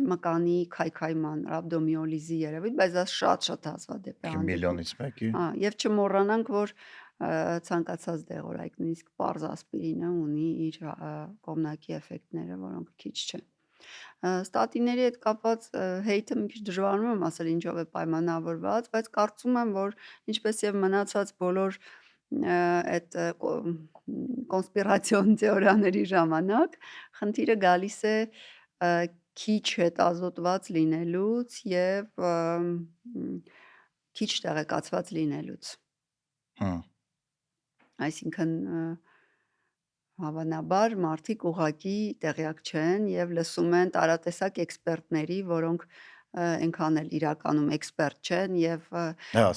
մկանի քայքայման, ռաբդոմիոլիզի երևույթ, բայց դա շատ հազվադեպ է հանդիպում։ Միլիոնից մեկի։ Հա, եւ չմոռանանք, որ ցանկացած դեղորայք, նույնիսկ պարզ ասպիրինը ունի իր կողմնակի էֆեկտները, որոնք քիչ չեն։ Ստատինների հետ կապված հեյթը մի քիչ դժվարանում եմ ասել ինչով է պայմանավորված, բայց կարծում եմ, որ ինչպես եւ մնացած բոլոր այդ կոնսպիրացիոն թեորիաների ժամանակ խնդիրը գալիս է քիչ հետազոտված լինելուց եւ քիչ տեղեկացված լինելուց։ Հմ։ Այսինքն հավանաբար մարդիկ ուղղակի տեղյակ չեն եւ լսում են տարատեսակ էքսպերտների, որոնք այնքան էլ իրականում էքսպերտ չեն եւ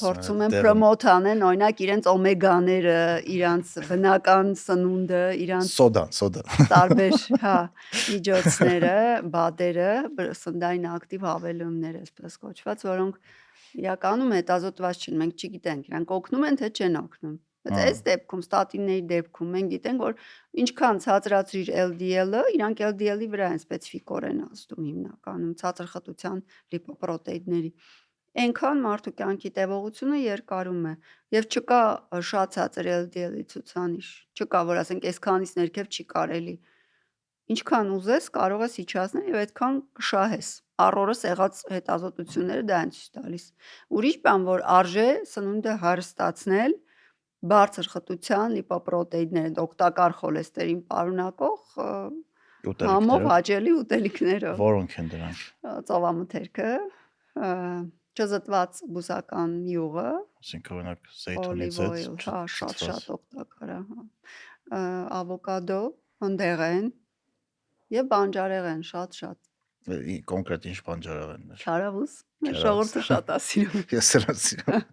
փորձում են պրոմոթ անեն, օրինակ իրենց օմեգաները, իրանց բնական սնունդը, իրանց սոդա տարբեր, հա, միջոցները, բադերը, սննդային ակտիվ հավելումներ, այսպես կոչված, որոնք իրականում հետազոտված չեն, մենք չգիտենք, իրանք օգնում են թե չեն օգնում։ Բայց այս դեպքում, ստատինների դեպքում մենք գիտենք, որ ինչքան ցածրացրիր LDL-ը, իրանք LDL-ի վրա են սպეციფიկորեն ազդում հիմնականում ցածր խտության լիպոպրոտեիդների։ Այնքան մարդու կյանքի տևողությունը երկարում է եւ չկա շատ ցածր LDL-ի ցուցանիշ, չկա, որ ասենք այսքանից ներքև չի կարելի։ Ինչքան ուզես կարող ես իջացնել եւ այդքան կշահես։ Առօրս եղած հետազոտությունները դա են ցույց տալիս։ Ուրիշ բան, որ արժե սնունդը հարստացնել բարձր խտության լիպոպրոտեիդներ, օգտակար խոլեստերին պարունակող համով հաճելի ուտելիքներով։ Որոնք են դրանք։ Ծովամթերքը, չզտված բուսական յուղը, ասենք օրինակ զեյթունի ձեթ, հա, շատ օգտակար է, հա։ Ավոկադո, հնդեղեն եւ բանջարեղեն, շատ։ Կոնկրետ ինչ բանջարեղեններ։ Քարավուզ, ժողովուրդը շատ է սիրում։ Ես սրանց սիրում։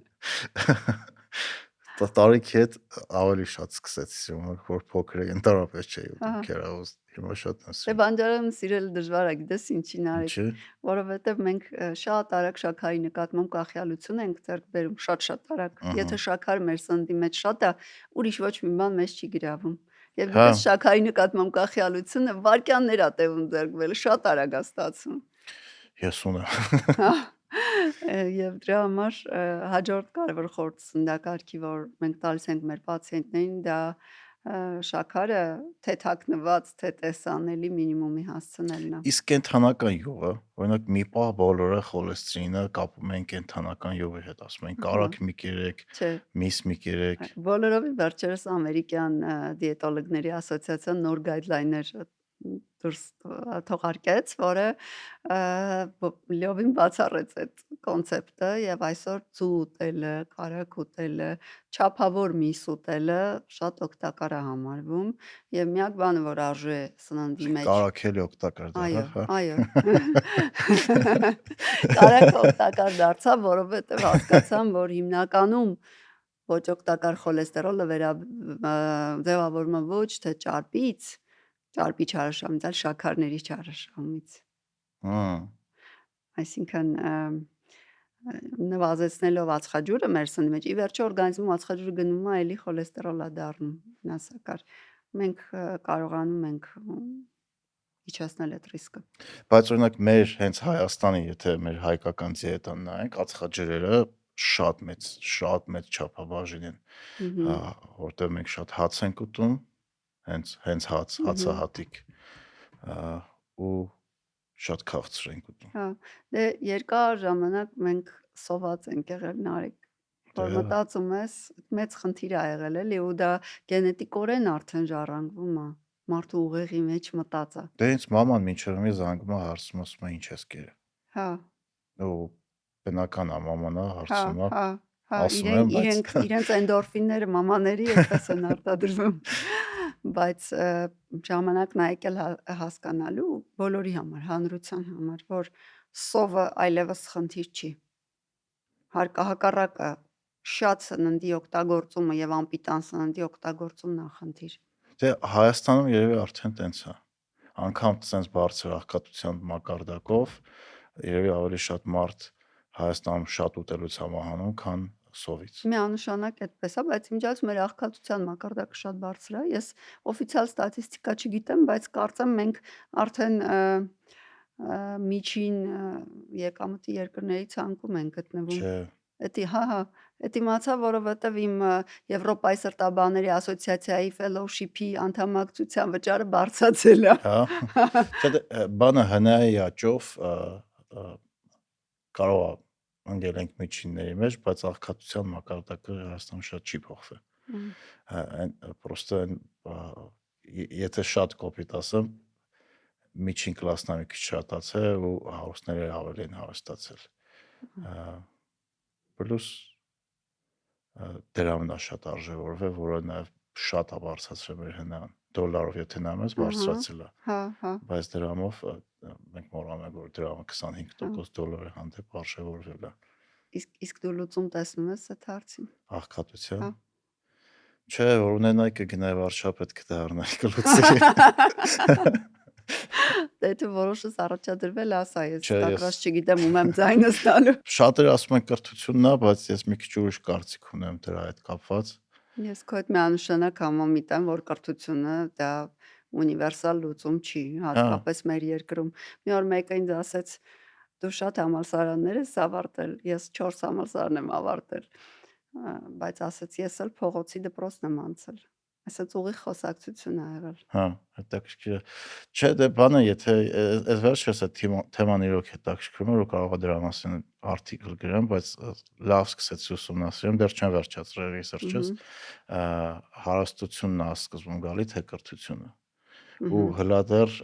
Տարիքի հետ ավելի շատ սկսեցի սիրում, որ փոքր էի, ընդհանրապես չէի ուտում քարավուզ, հիմա շատ եմ Դե սիրում։ բանջարեղենը սիրելը դժվար է, գիտես ինչին արեք, Ինչի՞։ որովհետեւ մենք շատ արագ շաքարի նկատմամբ կախյալություն ենք ձեռք բերում, շատ արագ։ Եթե շաքարը մեր սննդի մեջ շատ է, ուրիշ ոչ մի բան մեզ չի գրավում։ Եվ գիտես շաքարի նկատմամբ կախյալությունը վայրկյաններ է տևում ձեռք բերել, շատ արագ է ստացվում։ Ես ունեմ։ Եվ դրա համար հաջորդ կարևոր խորհուրդ սննդակարգի, որ մենք տալիս ենք մեր պացիենտներին, դա շաքարը թե թաքնված, թե տեսանելի մինիմումի հասցնելն է։ Իսկ կենթանական յուղը, օրինակ մի պահ բոլորը խոլեստերինը կապում են կենթանական յուղի հետ, ասում են կարագ մի կերեք, միս մի կերեք։ Բոլորովին վերջերս ամերիկյան դիետոլոգների ասոցիացիան նոր գայդլայներ դուրս թողարկեց, որը լիովին բացառեց այդ կոնցեպտը եւ այսօր ծու ուտելը, կարագ ուտելը, չափավոր միս ուտելը շատ օգտակար է համարվում եւ միակ բանը, որ արժե սննդի մեջ Կարագ էլի օգտակար դարձավ, հա։ Այո։ Կարագը օգտակար դարձավ, որովհետեւ հասկացան, որ հիմնականում ոչ օգտակար խոլեստերոլը ձևավորվում է ոչ թե ճարպի չարաշահումից, այլ շաքարների չարաշահումից։ Այսինքն նվազեցնելով ածխաջուրը մեր սննդի մեջ, ի վերջո օրգանիզմում ածխաջուրը գնում է, էլի խոլեստերոլ է դառնում վնասակար։ Մենք կարողանում ենք իջացնել այդ ռիսկը։ Բայց օրինակ մեր հենց Հայաստանի, եթե մեր հայկական դիետան նայենք, ածխաջրերը շատ մեծ չափաբաժին են, որտեղ մենք շատ հաց ենք ուտում, հենց հացահատիկ ու շատ քաղցր ենք ուտում։ Հա, դե երկար ժամանակ մենք սոված ենք եղել Նարեկ, որ Դե մտածում ես, մեծ խնդիր ա եղել էլի ու դա գենետիկորեն արդեն ժառանգվում ա, մարդու ուղեղի մեջ մտած ա։ դե ինձ մաման մինչև մի զանգում է հարցում ասում է ինչ ես կերել։ Հա, Ու բնական է մաման է հա, հարցում է, հա, ասում եմ, բայց իրենց էնդորֆինները մամաների այդպես են արտադրվում, բայց ժամանակն ա եկել հասկանալու բոլորի համար, հանրության համար, որ սովը այլևս խնդիր չի։ Հակառակը շատ սննդի օգտագործումը եւ անպիտան սննդի օգտագործումն ա խնդիր։ դե Հայաստանում երևի արդեն տենց է։ Անկամ տենց բարձր աղքատության մակարդակով երևի ավելի շատ մարդ Հայաստանում շատ ուտելուց համահանում, քան սովից։ Միանշանակ այդպես է, բայց իմջած մեր աղքատության մակարդակը շատ բարձր է։ Ես օֆիցիալ ստատիստիկա չգիտեմ, բայց կարծեմ մենք արդեն միջին եկամտի երկրների ցանկում ենք գտնվում։ Չէ, Հա, իմացա, որովհետև իմ Եվրոպայի սրտաբանների ասոցիացիայի fellowship-ի անդամակցության վճարը բարձրացել է։ հա։ Չէ, դե բանը հնայի աճով կարող է ընկել ենք միջինների մեջ, բայց աղքատության մակարդակը Հայաստանում շատ չի փոխվել։ Պրոստը եթե շատ կոպիտ ասեմ, միջին կլասն է մի քիչ շատացել ու հարուստները ավելի են հարստացել։ Պլյուս դրամն է շատ արժևորվել, որը նաև շատ է բարձրացրել մեր հնան։ Դոլարով եթե նայում ես, բարձրացել է։ Հա, հա։ Բայց դրամով մենք մոռանում ենք, որ դրամը 25% դոլարի հանդեպ արժևորվել է։ Իսկ դու լուծում տեսնում ես այդ հարցին։ Աղքատության։ Հա։ Չէ, որ ունենայի կգնայի վարչապետ կդառնայի կլուծի։ Դե դու որոշս առաջադրվել ասա, ես Չէ, տակրած չգիտեմ ում եմ ձայնս տալու։ Շատերը ասում են կրթությունն է, բայց ես մի քիչ ուրիշ կարծիք ունեմ դրա հետ կապված։ Ես քո հետ միանշանակ համամիտ եմ, որ կրթությունը դա ունիվերսալ լուծում չի, հատկապես մեր երկրում։ Մի օր մեկը ինձ ասեց, դու շատ համալսարաններ ես ավարտել, ես 4 համալսարան եմ ավարտել, բայց ասեց ես էլ փողոցի դպրոցն եմ անցել։ Ասեց ուղիղ խոսակցություն ա եղել։ Հա, հետաքրքիր է։ Չէ, դե բանը, եթե այս վերջերս է թեման իրոք հետաքրքրում է, որ կարող է դրա մասին արտիկլ գրեմ, բայց լավ սկսեցի ուսումնասիրեմ, դեռ չեմ վերջացրել ռեսերչս, հարստությունն է սկզբում գալի, թե կրթությունը։ Ու հլա դեռ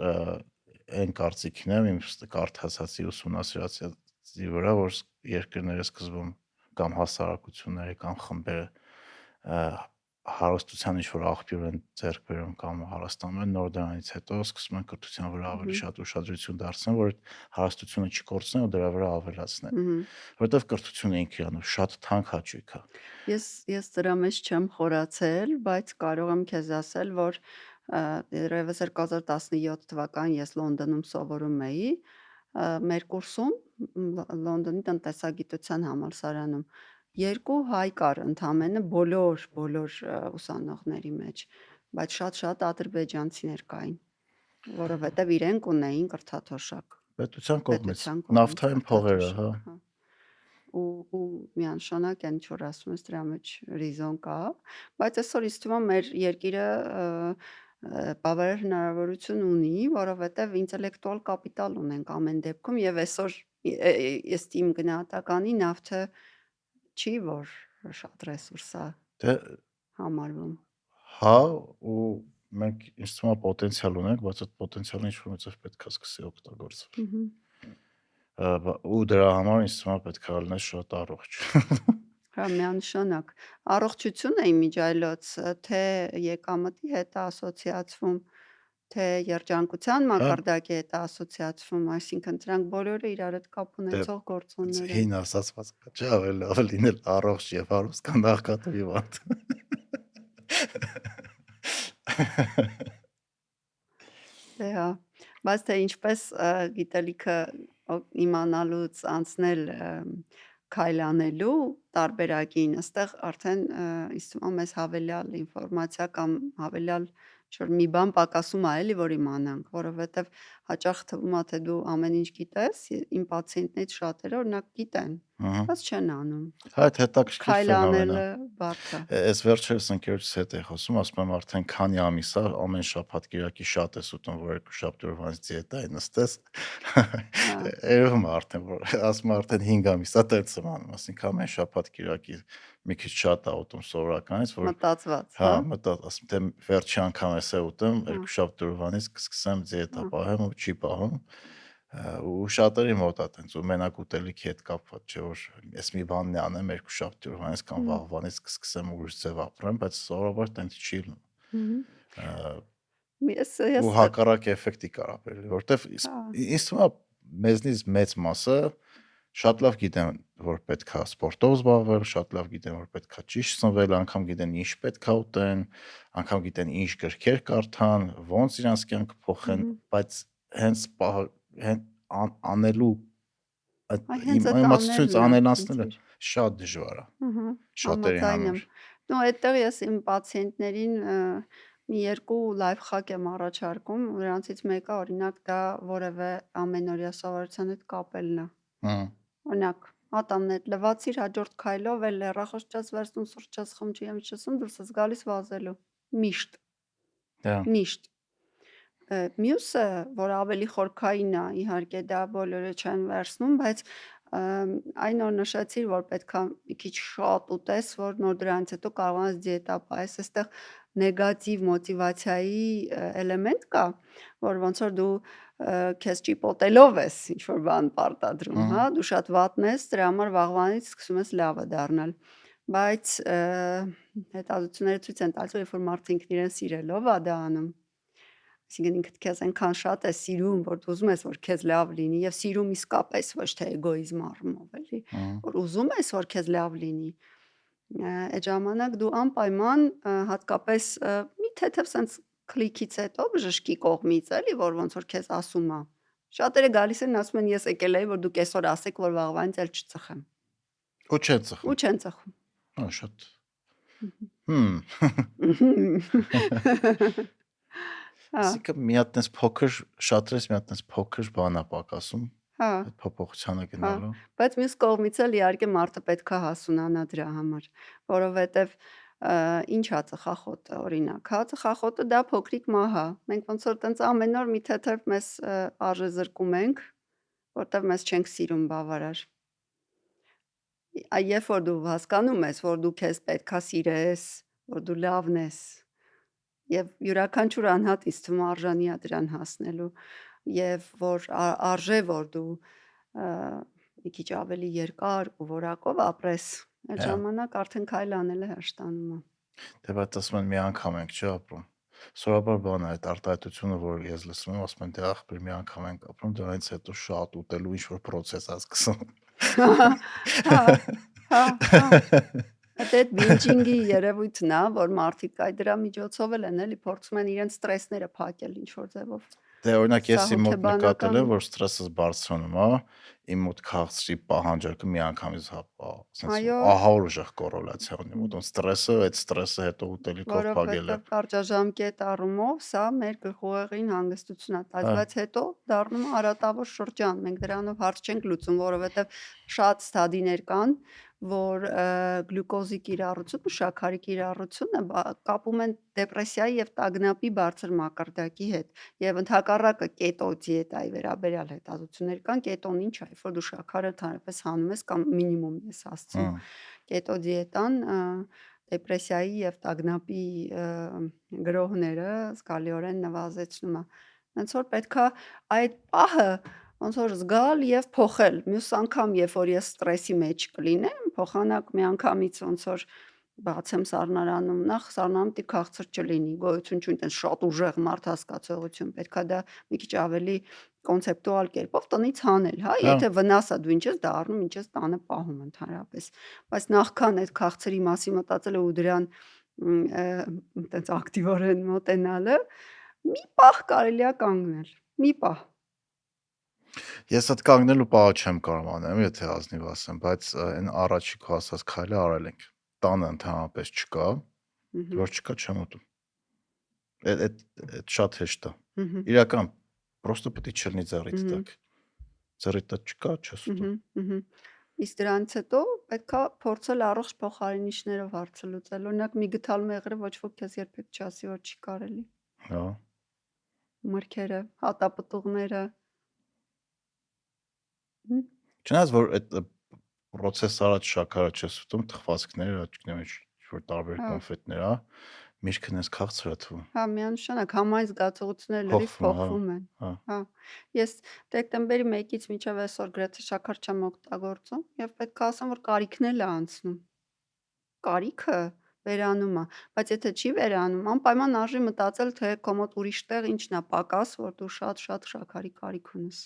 այն կարծիքին եմ իմ կարդացածի ուսումնասիրածի վրա, որ երկրները սկզբում կամ հասարակությունները կամ խմբերը հարստության ինչ-որ աղբյուր են ձեռք բերում կամ հարստանում են, նոր դրանից հետո սկսում են կրթության վրա ավելի շատ ուշադրություն դարձնել, որ այդ հարստությունը չկորցնեն ու դրա վրա ավելացնեն, որովհետև կրթությունը ինքը իրանով շատ թանկ հաճույք է։ Ես դրա մեջ չեմ խորացել, բայց կարող եմ քեզ ասել, որ երևս 2017 թվականին ես Լոնդոնում սովորում էի, մեր կուրսում Լոնդոնի տնտեսագիտության համալսարանում 2 հայ կար ընդամենը բոլոր ուսանողների մեջ, բայց շատ ադրբեջանցիներ կային, որովհետև իրենք ունեին կրթաթոշակ։ Պետության կողմից Պետության կողմից նավթային փողերը, կրթաթոշակ, հա։ ու միանշանակ այն ինչ որ ասում ես դրա մեջ ռիզոն կա, բայց այսօր ինձ թվում է մեր երկիրը բավարար հնարավորություն ունի, որովհետև ինտելեկտուալ կապիտալ ունենք ամեն դեպքում եւ այսօր ես իմ գնահատականի նավթը չի որ շատ ռեսուրս է Դե համարվում։ հա, ու մենք ինձ թվում է պոտենցիալ ունենք, բայց այդ պոտենցիալը ինչ-որ մեծով պետք է սկսի օգտագործվել։ Ու դրա համար ինձ թվում է պետք է լինել շատ առողջ։ Հա, միանշանակ։ Առողջությունը իմիջայլոց թե եկամտի հետ է ասոցիացվում, թե երջանկության մակարդակի հետ է ասոցիացվում, այսինքն դրանք բոլորը իրար հետ կապ ունեցող գործոններ են։ Հին ասացված կա, չէ, ավելի լավ լինել առողջ եւ հարուստ քան աղքատ ու հիվանդ։ Դե հա, բայց թե ինչպես գիտելիքը իմանալուց անցնել քայլանելու տարբերակին, այստեղ արդեն ինձ թվում է մեզ հավելյալ ինֆորմացիա կամ հավելյալ ինչ-որ մի բան պակասում է էլի, որ իմանանք, որովհետև հաճախ թվում է թե դու ամեն ինչ գիտես, իմ պացիենտներից շատերը օրինակ գիտեն, Ահա։ բայց չեն անում։ Հա, այդ հետաքրքիր Քայլ ֆենոմեն է։ անելը բարդ է։ Այս վերջերս ընկերոջս հետ եմ խոսում, ասում եմ արդեն քանի ամիս է, ամեն շաբաթ կիրակի շատ ես ուտում, որ երկու շաբթի օրվանից դիետա է նստես։ Հա, Երևում է արդեն, որ ասում եմ արդեն 5 ամիս է տենց եմ անում, ասենք ամեն շաբաթ կիրակի մի քիչ շատ է ուտում սովորականից, որ մտածված, հա, հա։ մտած, ասում թե վերջի անգամ էս է ուտում, Հա, երկու շաբթի օրվանից կսկսեմ դիետա հա, պահեմ ու չի պահում։ Ու շատերի մոտ է տենց ու մենակ ուտելիքի հետ կապված չէ որ ես մի բանն անեմ երկու շաբթի օրվանից կամ վաղվանից կսկսեմ ուրիշ ձև ապրեմ, բայց սովորաբար տենց չի լինում։ Ա, Ես ու հակառակ էֆեկտի կարա բերել, որտեվ հա, ինձ թվում է մեզնից մեծ մասը շատ լավ գիտեն, որ պետքա սպորտով զբաղվել, շատ լավ գիտեն, որ պետքա ճիշտ սնվել, անգամ գիտեն ինչ պետքա ուտեն, անգամ գիտեն ինչ գրքեր կարդան, ոնց իրանց կյանքը փոխեն, բայց հենց անելու այդ այ հենց այդ իմացությունից անելն է անելանցնելը խնդիր։ շատ դժվար է շատերի Համաձայն եմ։ համար։ Նո, այդտեղ ես իմ պացիենտներին մի երկու լայֆխակ եմ առաջարկում, նրանցից մեկը օրինակ դա որևէ ամենօրյա սովորության հետ կապելն է։ Հա, Օրինակ, ատամներդ լվացիր, հաջորդ քայլով էլ լեռախոչած վերցնում, սուրճած խմճի եմ չսում, դուրս ես գալիս վազելու։ Միշտ, դա միշտ։ Մյուսը, որ ավելի խորքային է, իհարկե դա բոլորը չեն վերցնում, բայց այն որ նշեցիր, որ պետքա մի քիչ շատ ուտես, որ նոր դրանից հետո կարողանաս դիետա պահես, այստեղ նեգատիվ մոտիվացիայի էլեմենտ կա, որ ոնց որ դու քեզ ճիպոտելով ես ինչ որ բան պարտադրում, հա, դու շատ վատն ես, դրա համար վաղվանից սկսում ես լավը դառնալ։ Բայց հետազոտությունները ցույց են տալիս, որ երբ որ մարդը ինքն իրեն սիրելով է դա անում, այսինքն ինքդ քեզ այնքան շատ է սիրում, որ դու ուզում ես, որ քեզ լավ լինի, եւ սիրում իսկապես ոչ թե էգոիզմ առումով, էլի, որ ուզում ես, որ քեզ լավ լինի, այդ ժամանակ դու անպայման հատկապես մի թեթև սենց քլիքից հետո բժշկի կողմից, էլի, որ ոնց որ քեզ ասում է։ Շատերը գալիս են ասում են ես եկել եմ, որ դուք այսօր ասեք, որ վաղվանից էլ չծխեմ։ ու չեն Ու ծխում։ չեն ծխում։ Հա, շատ։ Հա, Այսինքն մի հատ տես փոքր, շատրես մի հատ տես փոքր բան է պակասում հա, այդ փոփոխությանը հա, գնալու։ բայց մյուս կողմից էլ իհարկե մարդը պետքա հասունանա դրա համար, որովհետև ինչ է ծխախոտը օրինակ, հա, ծխախոտը դա փոքրիկ մահ է։ Մենք ոնց որ տենց ամեն օր մի թեթև մեզ արժե զրկում ենք, որտեվ մեզ չենք սիրում բավարար։ Երբ որ դու հասկանում ես, որ դու քեզ պետքա սիրես, որ դու լավն ես, եւ յուրաքանչյուր անհատ ինձ թվում է արժանի է դրան հասնելու եւ որ արժե որ դու մի քիչ ավելի երկար ու որակով ապրես, այդ Հա, ժամանակ արդեն քայլ անելը հեշտանում է։ դե բայց ասում են մի անգամ ենք չի ապրում։ Սովորաբար բան է այդ արտահայտությունը, որ ես լսում եմ, ասում են դե ախպեր մի անգամ ենք ապրում, դրանից հետո շատ ուտելու ինչ որ process է սկսում։ Հա, հա, հա։ Այդ բինջինգի երևույթն է, որ մարդիկ այդ դրա միջոցով էլ են էլի փորձում են իրենց ստրեսները փակել ինչ որ ձևով։ Դե օրինակ Սա ես իմ մոտ նկատել հոգեբանական եմ, է։ որ ստրեսս բարձրանում է, իմ մոտ քաղցրի պահանջարկը միանգամից ասենց Այո, ահավոր ուժեղ կորելացիա ունի մոտ ստրեսը, այդ ստրեսը հետո ուտելիքով փակելը։ որովհետև կարճաժամկետ առումով սա մեր գլխուղեղին հանգստություն է տալիս, Հա, բայց հետո դառնում է արատավոր շրջան։ Մենք դրանով հարց չենք լուծում, որովհետև շատ ստադիներ կան, որ գլյուկոզի կիրառությունը, շաքարի կիրառությունը կապում են դեպրեսիայի եւ տագնապի բարձր մակարդակի հետ։ Եվ ընդհակառակը կետո դիետայի վերաբերյալ հետազոտություններ կան, կետոն ինչ է, երբ որ դու շաքարը ընդհանրապես հանում ես կամ մինիմում ես հասցնում։ հա, Կետո դիետան դեպրեսիայի եւ տագնապի գրոհները զգալիորեն նվազեցնում է։ Ոնց որ պետքա այդ պահը ոնց որ զգալ եւ փոխել։ Մյուս անգամ, երբ որ ես ստրեսի մեջ կլինեմ, փոխանակ մի անգամից ոնց որ բացեմ սառնարանում, նախ սառնարանում պիտի քաղցր չլինի, գոյություն չունի, այդպես շատ ուժեղ մարդհասկացողություն, պետքա դա մի քիչ ավելի կոնցեպտուալ կերպով տնից հանել, հա, հա, եթե վնաս է դու ինչ ես դա առնում, ինչ ես տանը պահում ընդհանրապես, բայց նախքան այդ քաղցրի մասի մտածելը ու դրան այտենց ակտիվորեն մոտենալը, մի պահ կարելի է կանգնել, մի պահ։ Ես այդ կանգնելու պահը չեմ կարող անեմ, եթե ազնիվ ասեմ, բայց այն առաջի քո ասած քայլը արել ենք։ Տանը ընդհանրապես չկա, Մհմ, որ չկա չեմ ուտում։ Այդ շատ հեշտ է։ մհմ, Իրական Պրոստը պետք է չլինի ձեռիդ տակ։ Ձեռիդ տակ չկա, չես ուտում։ Իսկ դրանից հետո պետքա փորձել առողջ փոխարինիչներով հարցը լուծել։ Օրինակ մի գթալ մեղրը ոչ ոք քեզ երբեք չասի, որ չի կարելի։ Հա։ Մրգերը, հատապտուղները։ Չնայած որ այդ պրոցեսարած շաքարը չես ուտում, թխվածքները, աչքների մեջ որ տարբեր կոնֆետներ, հա, միրգն էս քաղցր է թվում։ Հա, միանշանակ համայն զգացողությունները լրիվ փոխվում են։ Հա։ Ես դեկտեմբերի 1-ից մինչև այսօր գրեթե շաքար չեմ օգտագործում եւ պետք է ասեմ, որ կարիքն էլ է անցնում։ Կարիքը վերանում է, բայց եթե չի վերանում, անպայման արժի մտածել, թե քո մոտ ուրիշ տեղ ինչն է պակաս, որ դու շատ շաքարի կարիք ունես։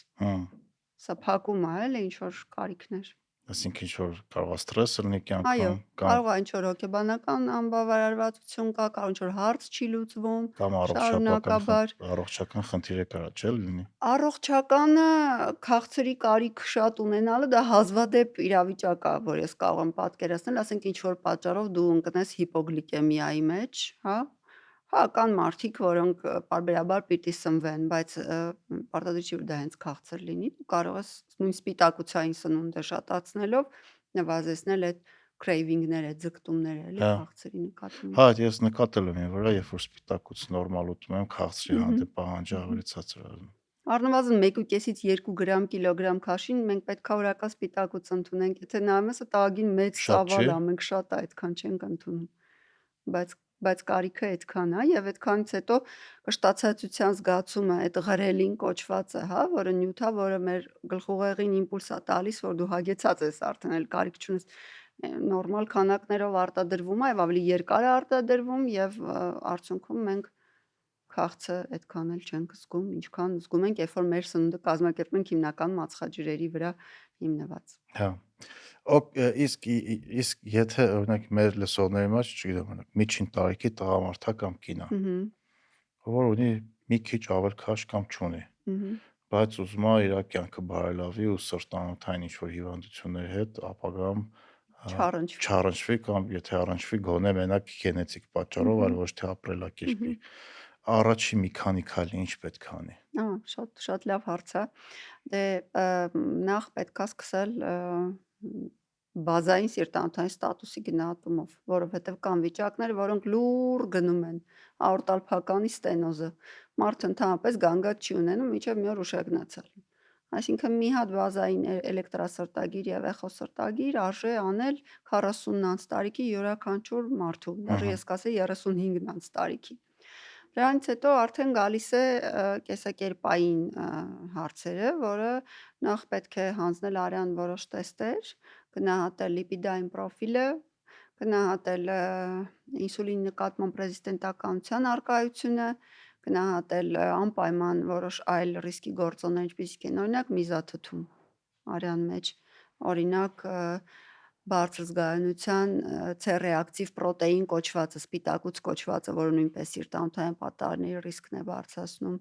Սա փակում է, էլի ինչ որ կարիքներ։ Այսինքն ինչ որ կարող է ստրես լինի Այո, կյանքում, կարող է ինչ որ հոգեբանական անբավարարվածություն կա, կարող ինչ որ հարց չի լուծվում, կամ շարունակաբար։ առողջական խնդիր է կարա չէ՞ լինի։ Առողջականը քաղցրի կարիք շատ ունենալը դա հազվադեպ իրավիճակ է, որ ես կարող եմ պատկերացնել, ասենք ինչ որ պատճառով դու ընկնես հիպոգլիկեմիայի մեջ, հա։ Հա, կան մարդիկ, որոնք պարբերաբար պիտի սնվեն, բայց պարտադիր չի որ դա հենց քաղցր լինի, դու կարող ես նույն սպիտակուցային սնունդը շատացնելով նվազեցնել այդ craving-ները, ձգտումները, էլի քաղցրի նկատմամբ։ Հա, ես նկատել եմ վրա, երբ որ սպիտակուց նորմալ ուտում եմ, քաղցրի հանդեպ պահանջը ավելի ցածր է։ Առնվազն 1.5-ից 2 գրամ կիլոգրամ քաշին մենք պետքա օրական սպիտակուց ընդունենք, եթե նայում ես տաղագին մեծ ծավալ է, մենք շատ է այդքան չենք ընդունում։ Բայց կարիքը այդքան է եւ այդքանից հետո կշտացածության զգացումը, այդ ղրելին կոչվածը, հա, որը նյութ է, որը մեր գլխուղեղին իմպուլս է տալիս, որ դու հագեցած ես արդեն, էլ կարիք չունես, նորմալ քանակներով արտադրվում է եւ ավելի երկար է արտադրվում եւ արդյունքում մենք քաղցը այդքան էլ չենք զգում, ինչքան զգում ենք, երբ որ մեր սնունդը կազմակերպում ենք հիմնական մածխաջրերի վրա հիմնված։ Հա։ Իսկ եթե օրինակ մեր լսողների մեջ, չգիտեմ, օրինակ միջին տարիքի տղամարդ կամ կին է, որ ունի մի քիչ ավել քաշ կամ չունի, բայց ուզում է իր կյանքը բարելավի ու սրտանոթային ինչ-որ հիվանդությունների հետ ապագայում չառնչվի կամ եթե առնչվի գոնե մենակ գենետիկ պատճառով, այլ ոչ թե ապրելակերպի։ Առաջի մի քանի քայլ ինչ պետք է անի։ Շատ լավ հարց է։ Դե նախ պետք է սկսել բազային սիրտանոթային ստատուսի գնահատումով, որովհետև կան վիճակներ, որոնք լուր գնում են, աորտալփականի ստենոզը։ Մարդը ընդհանրապես գանգատ չի ունենում, մինչև մի օր ուշագնացել։ Այսինքն մի հատ բազային էլեկտրասրտագիր եւ էխոսրտագիր արժե անել 40-անց տարիքի յուրաքանչյուր մարդու, դեռ ես կասեի 35-անց տարիքի։ Դրանից հետո արդեն գալիս է կեսակերպային հարցերը, որը նախ պետք է հանձնել արյան որոշ տեստեր, գնահատել լիպիդային պրոֆիլը, գնահատել ինսուլինի նկատմամբ ռեզիստենտականության առկայությունը, գնահատել անպայման որոշ այլ ռիսկի գործոններ, ինչպիսիք են օրինակ միզաթթում արյան մեջ, օրինակ բարձր զգայունության C-ռեակտիվ պրոտեին կոչվածը, սպիտակուց կոչվածը, որը նույնպես սիրտանոթային պատահարների ռիսկն է բարձրացնում,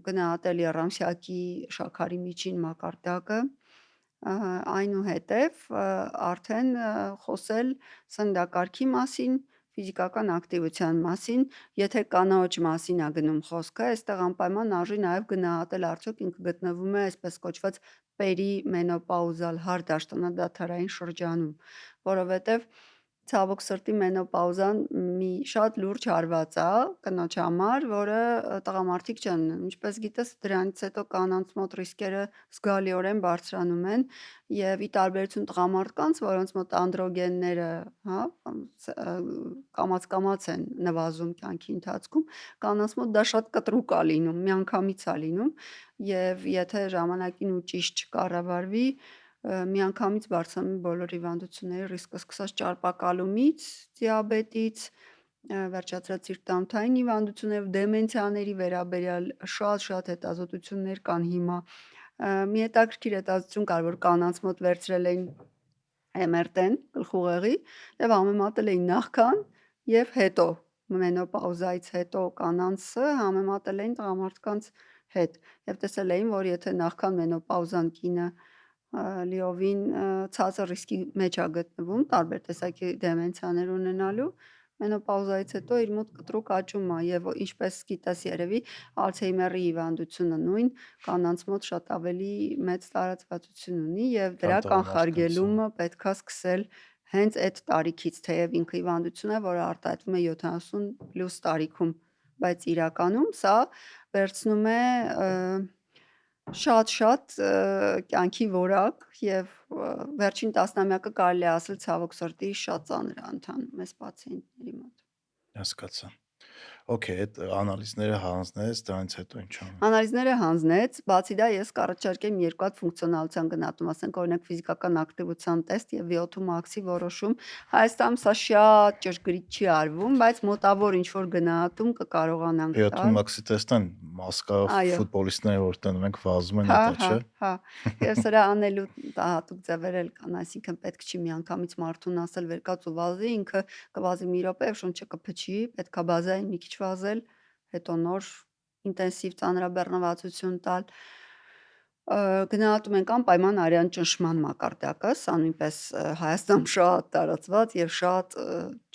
գնահատել եռամսյակի շաքարի միջին մակարդակը, այնուհետև արդեն խոսել սննդակարգի մասին, ֆիզիկական ակտիվության մասին, եթե կանաոճ մասին է գնում խոսքը, այստեղ անպայման արժի նաև գնահատել արդյոք ինքը գտնվում է այսպես կոչված պերիմենոպաուզալ հարդաշտանադադարային շրջանում, որովհետև ցավոք սրտի մենոպաուզան մի շատ լուրջ հարված է կնոջ համար, որը տղամարդիկ չեն ունենում։ Ինչպես գիտես, դրանից հետո կանանց մոտ ռիսկերը զգալիորեն բարձրանում են եւ ի տարբերություն տղամարդկանց, որոնց մոտ անդրոգենները, հա, կամաց են նվազում կյանքի ընթացքում, կանանց մոտ դա շատ կտրուկ է լինում, միանգամից է լինում եւ եթե ժամանակին ու ճիշտ չկառավարվի, միանգամից բարձրանում բոլոր հիվանդությունների ռիսկը, սկսած ճարպակալումից, դիաբետից, վերջացրած սիրտանոթային հիվանդություններով, դեմենցիաների վերաբերյալ շատ հետազոտություններ կան հիմա։ Մի հետաքրքիր հետազոտություն կար, որ կանանց մոտ վերցրել էին MRT-ն գլխուղեղի եւ համեմատել էին նախքան եւ հետո, մենոպաուզայից հետո կանանցը համեմատել էին տղամարդկանց հետ եւ տեսել էին, որ եթե նախքան մենոպաուզան կինը լիովին ցածր ռիսկի մեջ է գտնվում տարբեր տեսակի դեմենցիաներ ունենալու, մենոպաուզայից հետո իր մոտ կտրուկ աճում է եւ ինչպես գիտես երևի Ալցհեյմերի հիվանդությունը նույն կանանց մոտ շատ ավելի մեծ տարածվածություն ունի եւ դրա Քան տղամարդկանց, կանխարգելումը պետքա սկսել հենց այդ տարիքից, թեև ինքը հիվանդություն է, որը արտահայտվում է 70+ տարիքում, բայց իրականում սա վերցնում է շատ կյանքի որակ եւ վերջին տասնամյակը կարելի է ասել ցավոք սրտի շատ ծանր է ընթանում այս պացիենտների մոտ։ հասկացա։ Okay, այդ անալիզները հանձնես, դրանից հետո ինչ անում։ Անալիզները հանձնեց, բացի դա ես կառաջարկեմ երկու հատ ֆունկցիոնալության գնահատում, ասենք օրինակ ֆիզիկական ակտիվության տեստ եւ VO2 max-ի որոշում։ Հայաստանում սա շատ ճշգրիտ չի արվում, բայց մոտավոր ինչ որ գնահատում կկարողանանք VO2 տալ։ max-ի տեստն մասկայով Այո։ ֆուտբոլիստները որ տնում ենք վազում են Հա, դա, հա, չէ։ հա։ Եվ սրա անելու հատուկ ձևեր էլ կան, այսինքն պետք չի միանգամից մարդուն ասել վեր կաց ու վազի, ինքը կվազի մի րոպե եւ շունչը կփչի, պետքա բազային մի քիչ վազել, հետո նոր ինտենսիվ ծանրաբեռնվածություն տալ։ Գնահատում ենք անպայման արյան ճնշման մակարդակը, սա նույնպես Հայաստանում շատ տարածված եւ շատ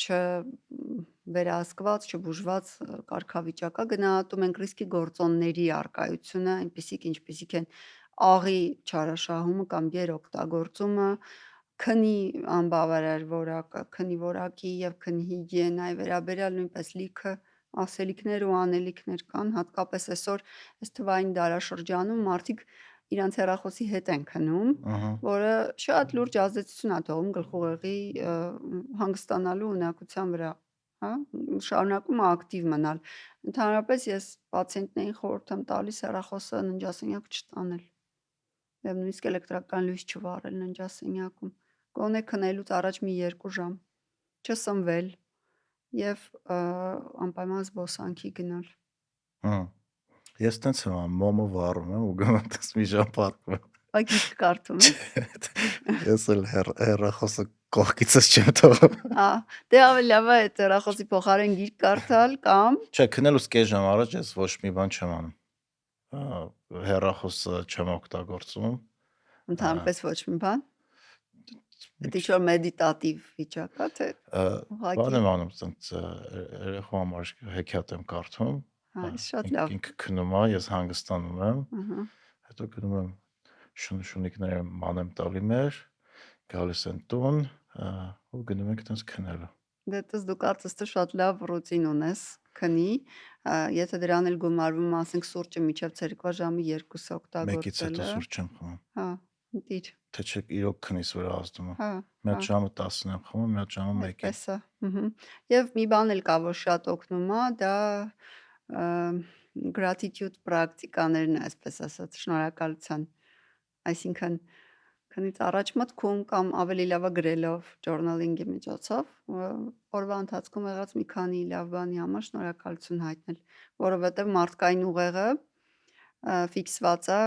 չվերահսկված, չբուժված կարգավիճակ է, գնահատում ենք ռիսկի գործոնների առկայությունը, ինչպիսիք են աղի չարաշահումը կամ գերօգտագործումը, քնի անբավարար որակը, քնի որակի եւ քնի հիգիենայի վերաբերյալ նույնպես լիքը ասելիքներ ու անելիքներ կան, հատկապես այսօր այս թվային դարաշրջանում մարդիկ իրանց հեռախոսի հետ են քնում, որը շատ լուրջ ազդեցություն է թողում գլխուղեղի հանգստանալու ունակության վրա, հա, շարունակում է ակտիվ մնալ։ Ընդհանրապես ես պացիենտներին խորհուրդ եմ տալիս հեռախոսը ննջասենյակ չտանել եւ նույնիսկ էլեկտրական լույս չվառել ննջասենյակում։ Գոնե քնելուց առաջ մի 2 ժամ չսնվել եւ անպայման զբոսանքի գնալ։ Հա։ Ես տենց եմ անում, մոմը վառում եմ ու գնում տես մի ժամ պարկում եմ։ Այ գիրք կարդում ես։ Ես էլ հեռախոսը կողքիցս չեմ թողում։ Դե ավելի լավ է այդ հեռախոսի փոխարեն գիրք կարդալ կամ Չէ, քնելուց կես ժամ առաջ ես ոչ մի բան չեմ անում։ Հեռախոսը չեմ օգտագործում։ ընդհանրապես ոչ մի բան։ Դա ինչ-որ մեդիտատիվ վիճակ է, թե Բան եմ անում, ասենց երեխու համար հեքիաթ եմ կարդում։ Հա, շատ լավ։ Ինքը քնում է, ես հանգստանում եմ։ Հետո գնում եմ շունիկները մանեմ տալի մեր, գալիս են տուն ու գնում ենք տենց քնելու։ Դե տես դու կարծես թե շատ լավ ռուտին ունես քնի, եթե դրան էլ գումարվում ասենք սուրճը մինչև ցերեկվա ժամի 2-ը օգտագործելը։ Մեկից հետո սուրճ չեմ խմում։ Հա, դիր։ Թե չէ իրոք քնից վրա ազդում է։ Հա։ Մի հատ ժամը 10-ն եմ խմում, մի հատ ժամը 1-ին։ Այդպես է։ Եվ մի բան էլ կա, որ շատ օգնում է, դա gratitude պրակտիկաներն է, այսպես ասած, շնորհակալության։ Այսինքն քնից առաջ մտքում կամ ավելի լավը գրելով journaling-ի միջոցով օրվա ընթացքում եղած մի քանի լավ բանի համար շնորհակալություն հայտնել, որովհետև մարդկային ուղեղը ֆիքսված է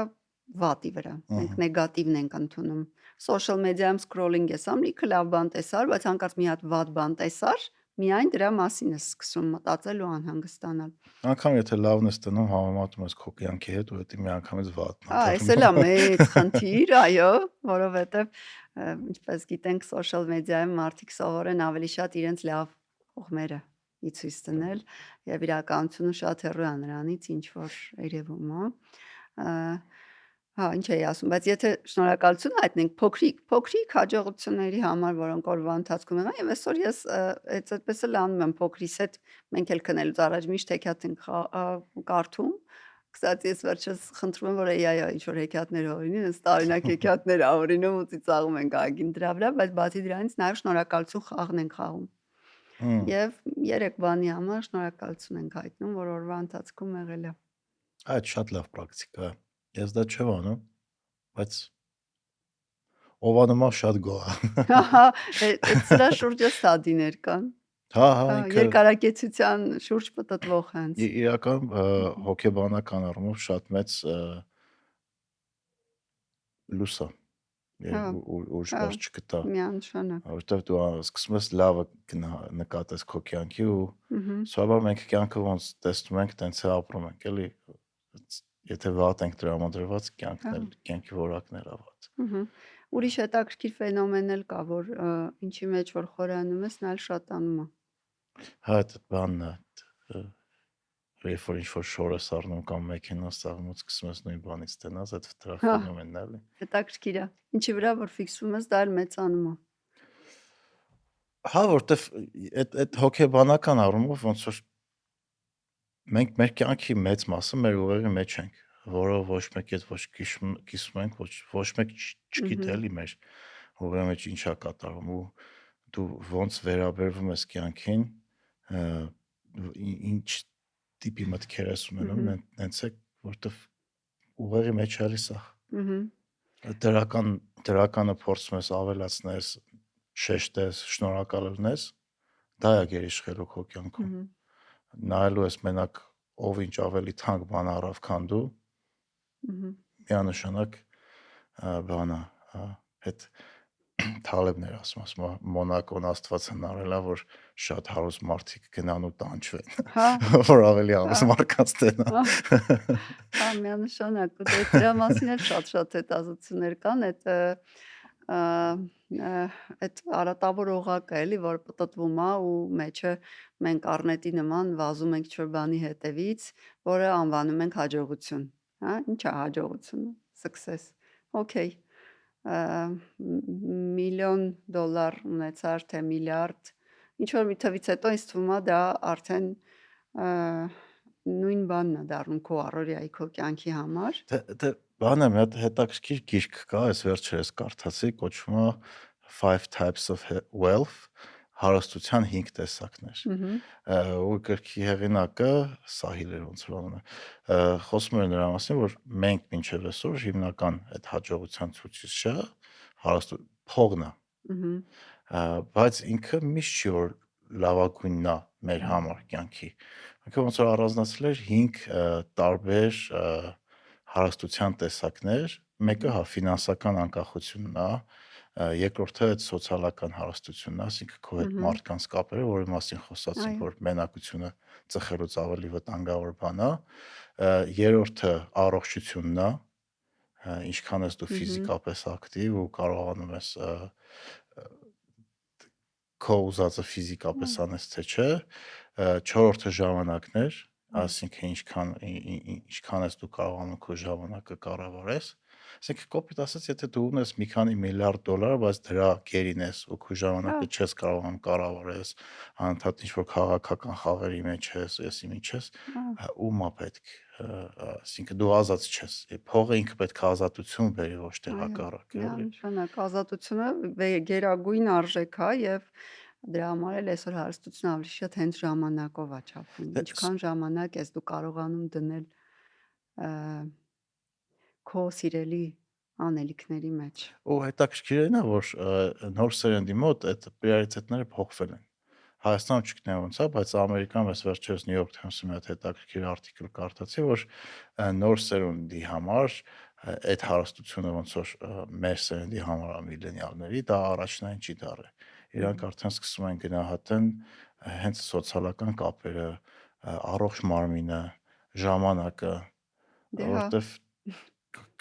վատի վրա։ Մենք նեգատիվն ենք ընդունում։ Social media-ում scrolling ես ամ, լիքը լավ բան տեսար, բայց հանկարծ մի հատ վատ բան տեսար, միայն դրա մասին ես սկսում մտածել ու անհանգստանալ։ Անկամ եթե լավն ես տնում, համեմատում ես քո կյանքի հետ ու դա միանգամից վատն է։ Այս էլ է մեծ խնդիր, այո, որովհետև ինչպես գիտենք, social media-ում մարդիկ սովորեն ավելի շատ իրենց լավ կողմերը ցույց տնել եւ իրականությունը շատ հեռու է նրանից, ինչ որ երևում է։ Հա, ինչ էի ասում, բայց եթե շնորհակալություն հայտնենք փոքրիկ հաջողությունների համար, որոնք օրվա ընթացքում եղան, եւ այսօր ես այդպես էլ անում եմ փոքրիս հետ, մենք էլ քնելուց առաջ միշտ հեքիաթ ենք կարդում։ Կստացի ես վերջերս խնդրում եմ, որ AI-ը ինչ որ հեքիաթներ հորինի, այս տարօրինակ հեքիաթներ հորինում ու ծիծաղում ենք ագին դրա վրա, բայց բացի դրանից նաեւ շնորհակալություն խաղն ենք խաղում։ Եվ 3 բանի համար շնորհակալություն ենք հայտնում, որ օրվա ընթացքում եղել է։ Այդ շատ լավ պրակտիկա է։ Ես դա չեմ անում, բայց ով անում է շատ գոհ է։ Հա, սրա շուրջը ստադիներ կան։ Հա, ինքը երկարակեցության շուրջ պտտվող հենց։ իրական հոգեբանական առումով շատ մեծ լույս է։ Ուրիշ բառ չգտա։ Միանշանակ։ Որտեվ դու սկսում ես լավը նկատես քո կյանքի ու սովորաբար մենք կյանքը ոնց տեսնում ենք, տենց է ապրում ենք, էլի։ Եթե վատ ենք տրամադրված, կյանքի որակն է վատ։ Ուրիշ հետաքրքիր ֆենոմեն էլ կա, որ ինչի մեջ որ խորանում ես, նա էլ շատանում է։ Հա այդ բանն է, երբ որ ինչ-որ շոր ես առնում կամ մեքենա սաղմում սկսում ես նույն բանից տնած, այդ դրա Հա, ֆենոմենն է, էլի։ հետաքրքիր է։ Ինչի վրա որ ֆիքսվում ես, դա էլ մեծանում է։ Հա, որտեվ այդ հոգեբանական առումով ոնց որ մենք մեր կյանքի մեծ մասը մեր ուղեղի մեջ ենք, որը ոչ մեկ այդ ոչ կիսում ենք, ոչ մեկ չգիտի էլի մեր ուղեղի մեջ ինչա կատարվում ու դու ոնց վերաբերվում ես կյանքին, ինչ տիպի մտքեր ես ունենում, նենց է, որտեվ ուղեղի մեջ էլի սա։ Դրականը փորձում ես ավելացնես, շեշտես, շնորհակալ լինես, դա է գերիշխելու քո կյանքում։ Նայելու ես մենակ ով ինչ ավելի թանկ բան առավ, քան դու, միանշանակ բանա, այդ Թալեբն էր ասում, Մոնակոն Աստված հնարել է, որ շատ հարուստ մարդիկ գնան ու տանջվեն, որ ավելի հարուստ մարդկանց տենան։ Հա, միանշանակ, ու դրա մասին էլ շատ հետազոտություններ կան, այդ արատավոր օղակը էլի, որ պտտվում է ու մեջը մենք առնետի նման վազում ենք ինչ-որ բանի հետևից, որը անվանում ենք հաջողություն, հա, ինչ է հաջողությունը, success, okay, միլիոն դոլար ունեցար, թե միլիարդ, ինչ-որ մի թվից հետո ինձ թվում է դա արդեն նույն բանն է դառնում քո առօրյայի քո կյանքի համար։ Դե բանը մի հատ հետաքրքիր գիրք կա, այս վերջերս կարդացի, կոչվում է Five Types of Wealth, հարստության 5 տեսակներ։ Ու գրքի հեղինակը Սահիլ էր ոնց որ անունը, խոսում էր նրա մասին, որ մենք մինչև այսօր հիմնական այդ հաջողության ցուցիչը փողն է։ Բայց ինքը միշտ չի որ լավագույնն է մեր համար կյանքի։ Ինքը ոնց որ առանձնացրել էր 5 տարբեր հարստության տեսակներ, մեկը հա ֆինանսական անկախությունն է, երկրորդը այդ սոցիալական հարստությունն է, այսինքն քո հետ մարդկանց կապերը, որի մասին խոսացինք, որ մենակությունը ծխելուց ավելի վտանգավոր բան է, երրորդը առողջությունն է, ինչքան ես դու ֆիզիկապես ակտիվ ու կարողանում ես քո ուզածը ֆիզիկապես անես թե չէ, չորրորդը ժամանակներ, այսինքն ինչքան ես դու կարողանում քո ժամանակը կառավարես, այսինքն կոպիտ ասած, եթե դու ունես մի քանի միլիարդ դոլար, բայց դրա գերին ես ու քո ժամանակը չես կարողանում կառավարես, անընդհատ ինչ-որ քաղաքական խաղերի մեջ ես, եսի մեջ ես, ումա պետք, այսինքն դու ազատ չես, փողը ինքը պետք է ազատություն բերի, ոչ թե հակառակը, էլի։ Միանշանակ ազատությունը գերագույն արժեք է եւ դրա համար էլ այսօր հարստությունը ավելի շատ հենց ժամանակով է չափվում։ Ինչքան ժամանակ ես դու կարողանում դնել քո սիրելի անելիքների մեջ։ Ու հետաքրքիրն է, որ նոր սերնդի մոտ այդ պրիորիտետները փոխվել են։ Հայաստանում չգիտեմ ոնց է, բայց Ամերիկայում ես վերջերս New York Times-ում մի հատ հետաքրքիր արտիկլ կարդացի, որ նոր սերունդի համար այդ հարստությունը ոնց որ մեր սերնդի համար է միլենիալների, դա առաջնային չի դառը։ Իրանք արդեն սկսում են գնահատեն հենց սոցիալական կապերը, առողջ մարմինը, ժամանակը, որտեվ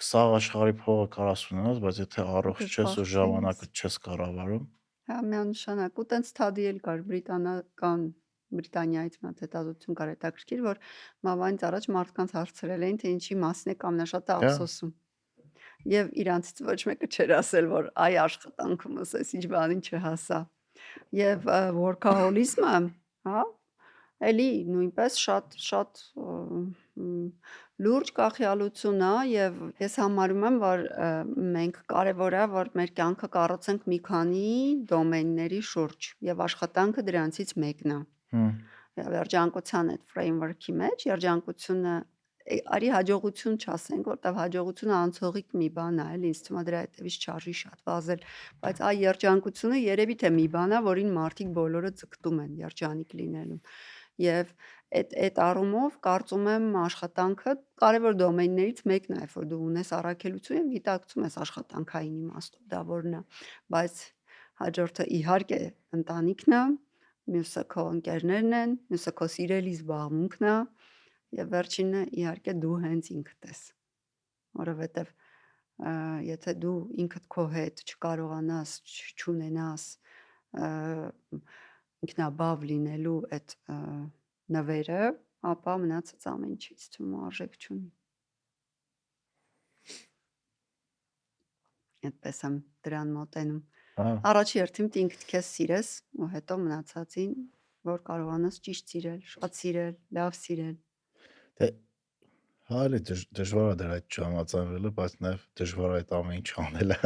սաղ աշխարհի փողը կարաս ունենաս, բայց եթե առողջ չես ու ժամանակը չես կառավարում։ Հա, միանշանակ, ու տենց թադի էլ կար Բրիտանիայից մի հատ հետազոտություն կար հետաքրքիր, որ մավանից առաջ մարդկանց հարցրել էին, թե ինչի մասն է ամենաշատը ափսոսում։ Եվ իրանցից ոչ մեկը չէր ասել, որ այ աշխատանքումս էս ինչ բանին չհասա։ Եվ workaholism-ը, հա, էլի նույնպես շատ լուրջ կախյալություն է եւ ես համարում եմ, որ մենք կարեւոր է, որ մեր կյանքը կառուցենք մի քանի դոմեյնների շուրջ եւ աշխատանքը դրանցից մեկն է։ Երջանկության այդ ֆրեյմվորքի մեջ երջանկությունը արի հաջողություն չասենք, որտեղ հաջողությունը անցողիկ մի բան է, էլի ինձ թվում է դրա հետևից չարժի շատ վազել, բայց այ երջանկությունը երևի թե մի բան է, որին մարդիկ բոլորը ձգտում են երջանիկ լինելու։ Եվ այդ առումով կարծում եմ աշխատանքը կարևոր դոմեյններից մեկն է, որ դու ունես առաքելություն եւ գիտակցում ես աշխատանքային իմաստով դա որն է, բայց հաջորդը իհարկե ընտանիքն է, մյուսը քո ընկերներն են, մյուսը քո սիրելի զբաղմունքն է եւ վերջինը իհարկե դու հենց ինքդ ես, որովհետեւ եթե դու ինքդ քո հետ չկարողանաս, չունենաս ինքնաբավ լինելու այդ նվերը, ապա մնացած ամեն ինչից թվում է արժեք չունի։ Այդպես եմ դրան մոտենում։ Առաջի հերթին ինքդ քեզ սիրես ու հետո մնացածին, որ կարողանաս ճիշտ սիրել, շատ սիրել, լավ սիրել։ Դե հալի դժվար է դրա այդ չհամաձայնվելը, բայց նաև դժվար է այդ ամեն ինչ անելը։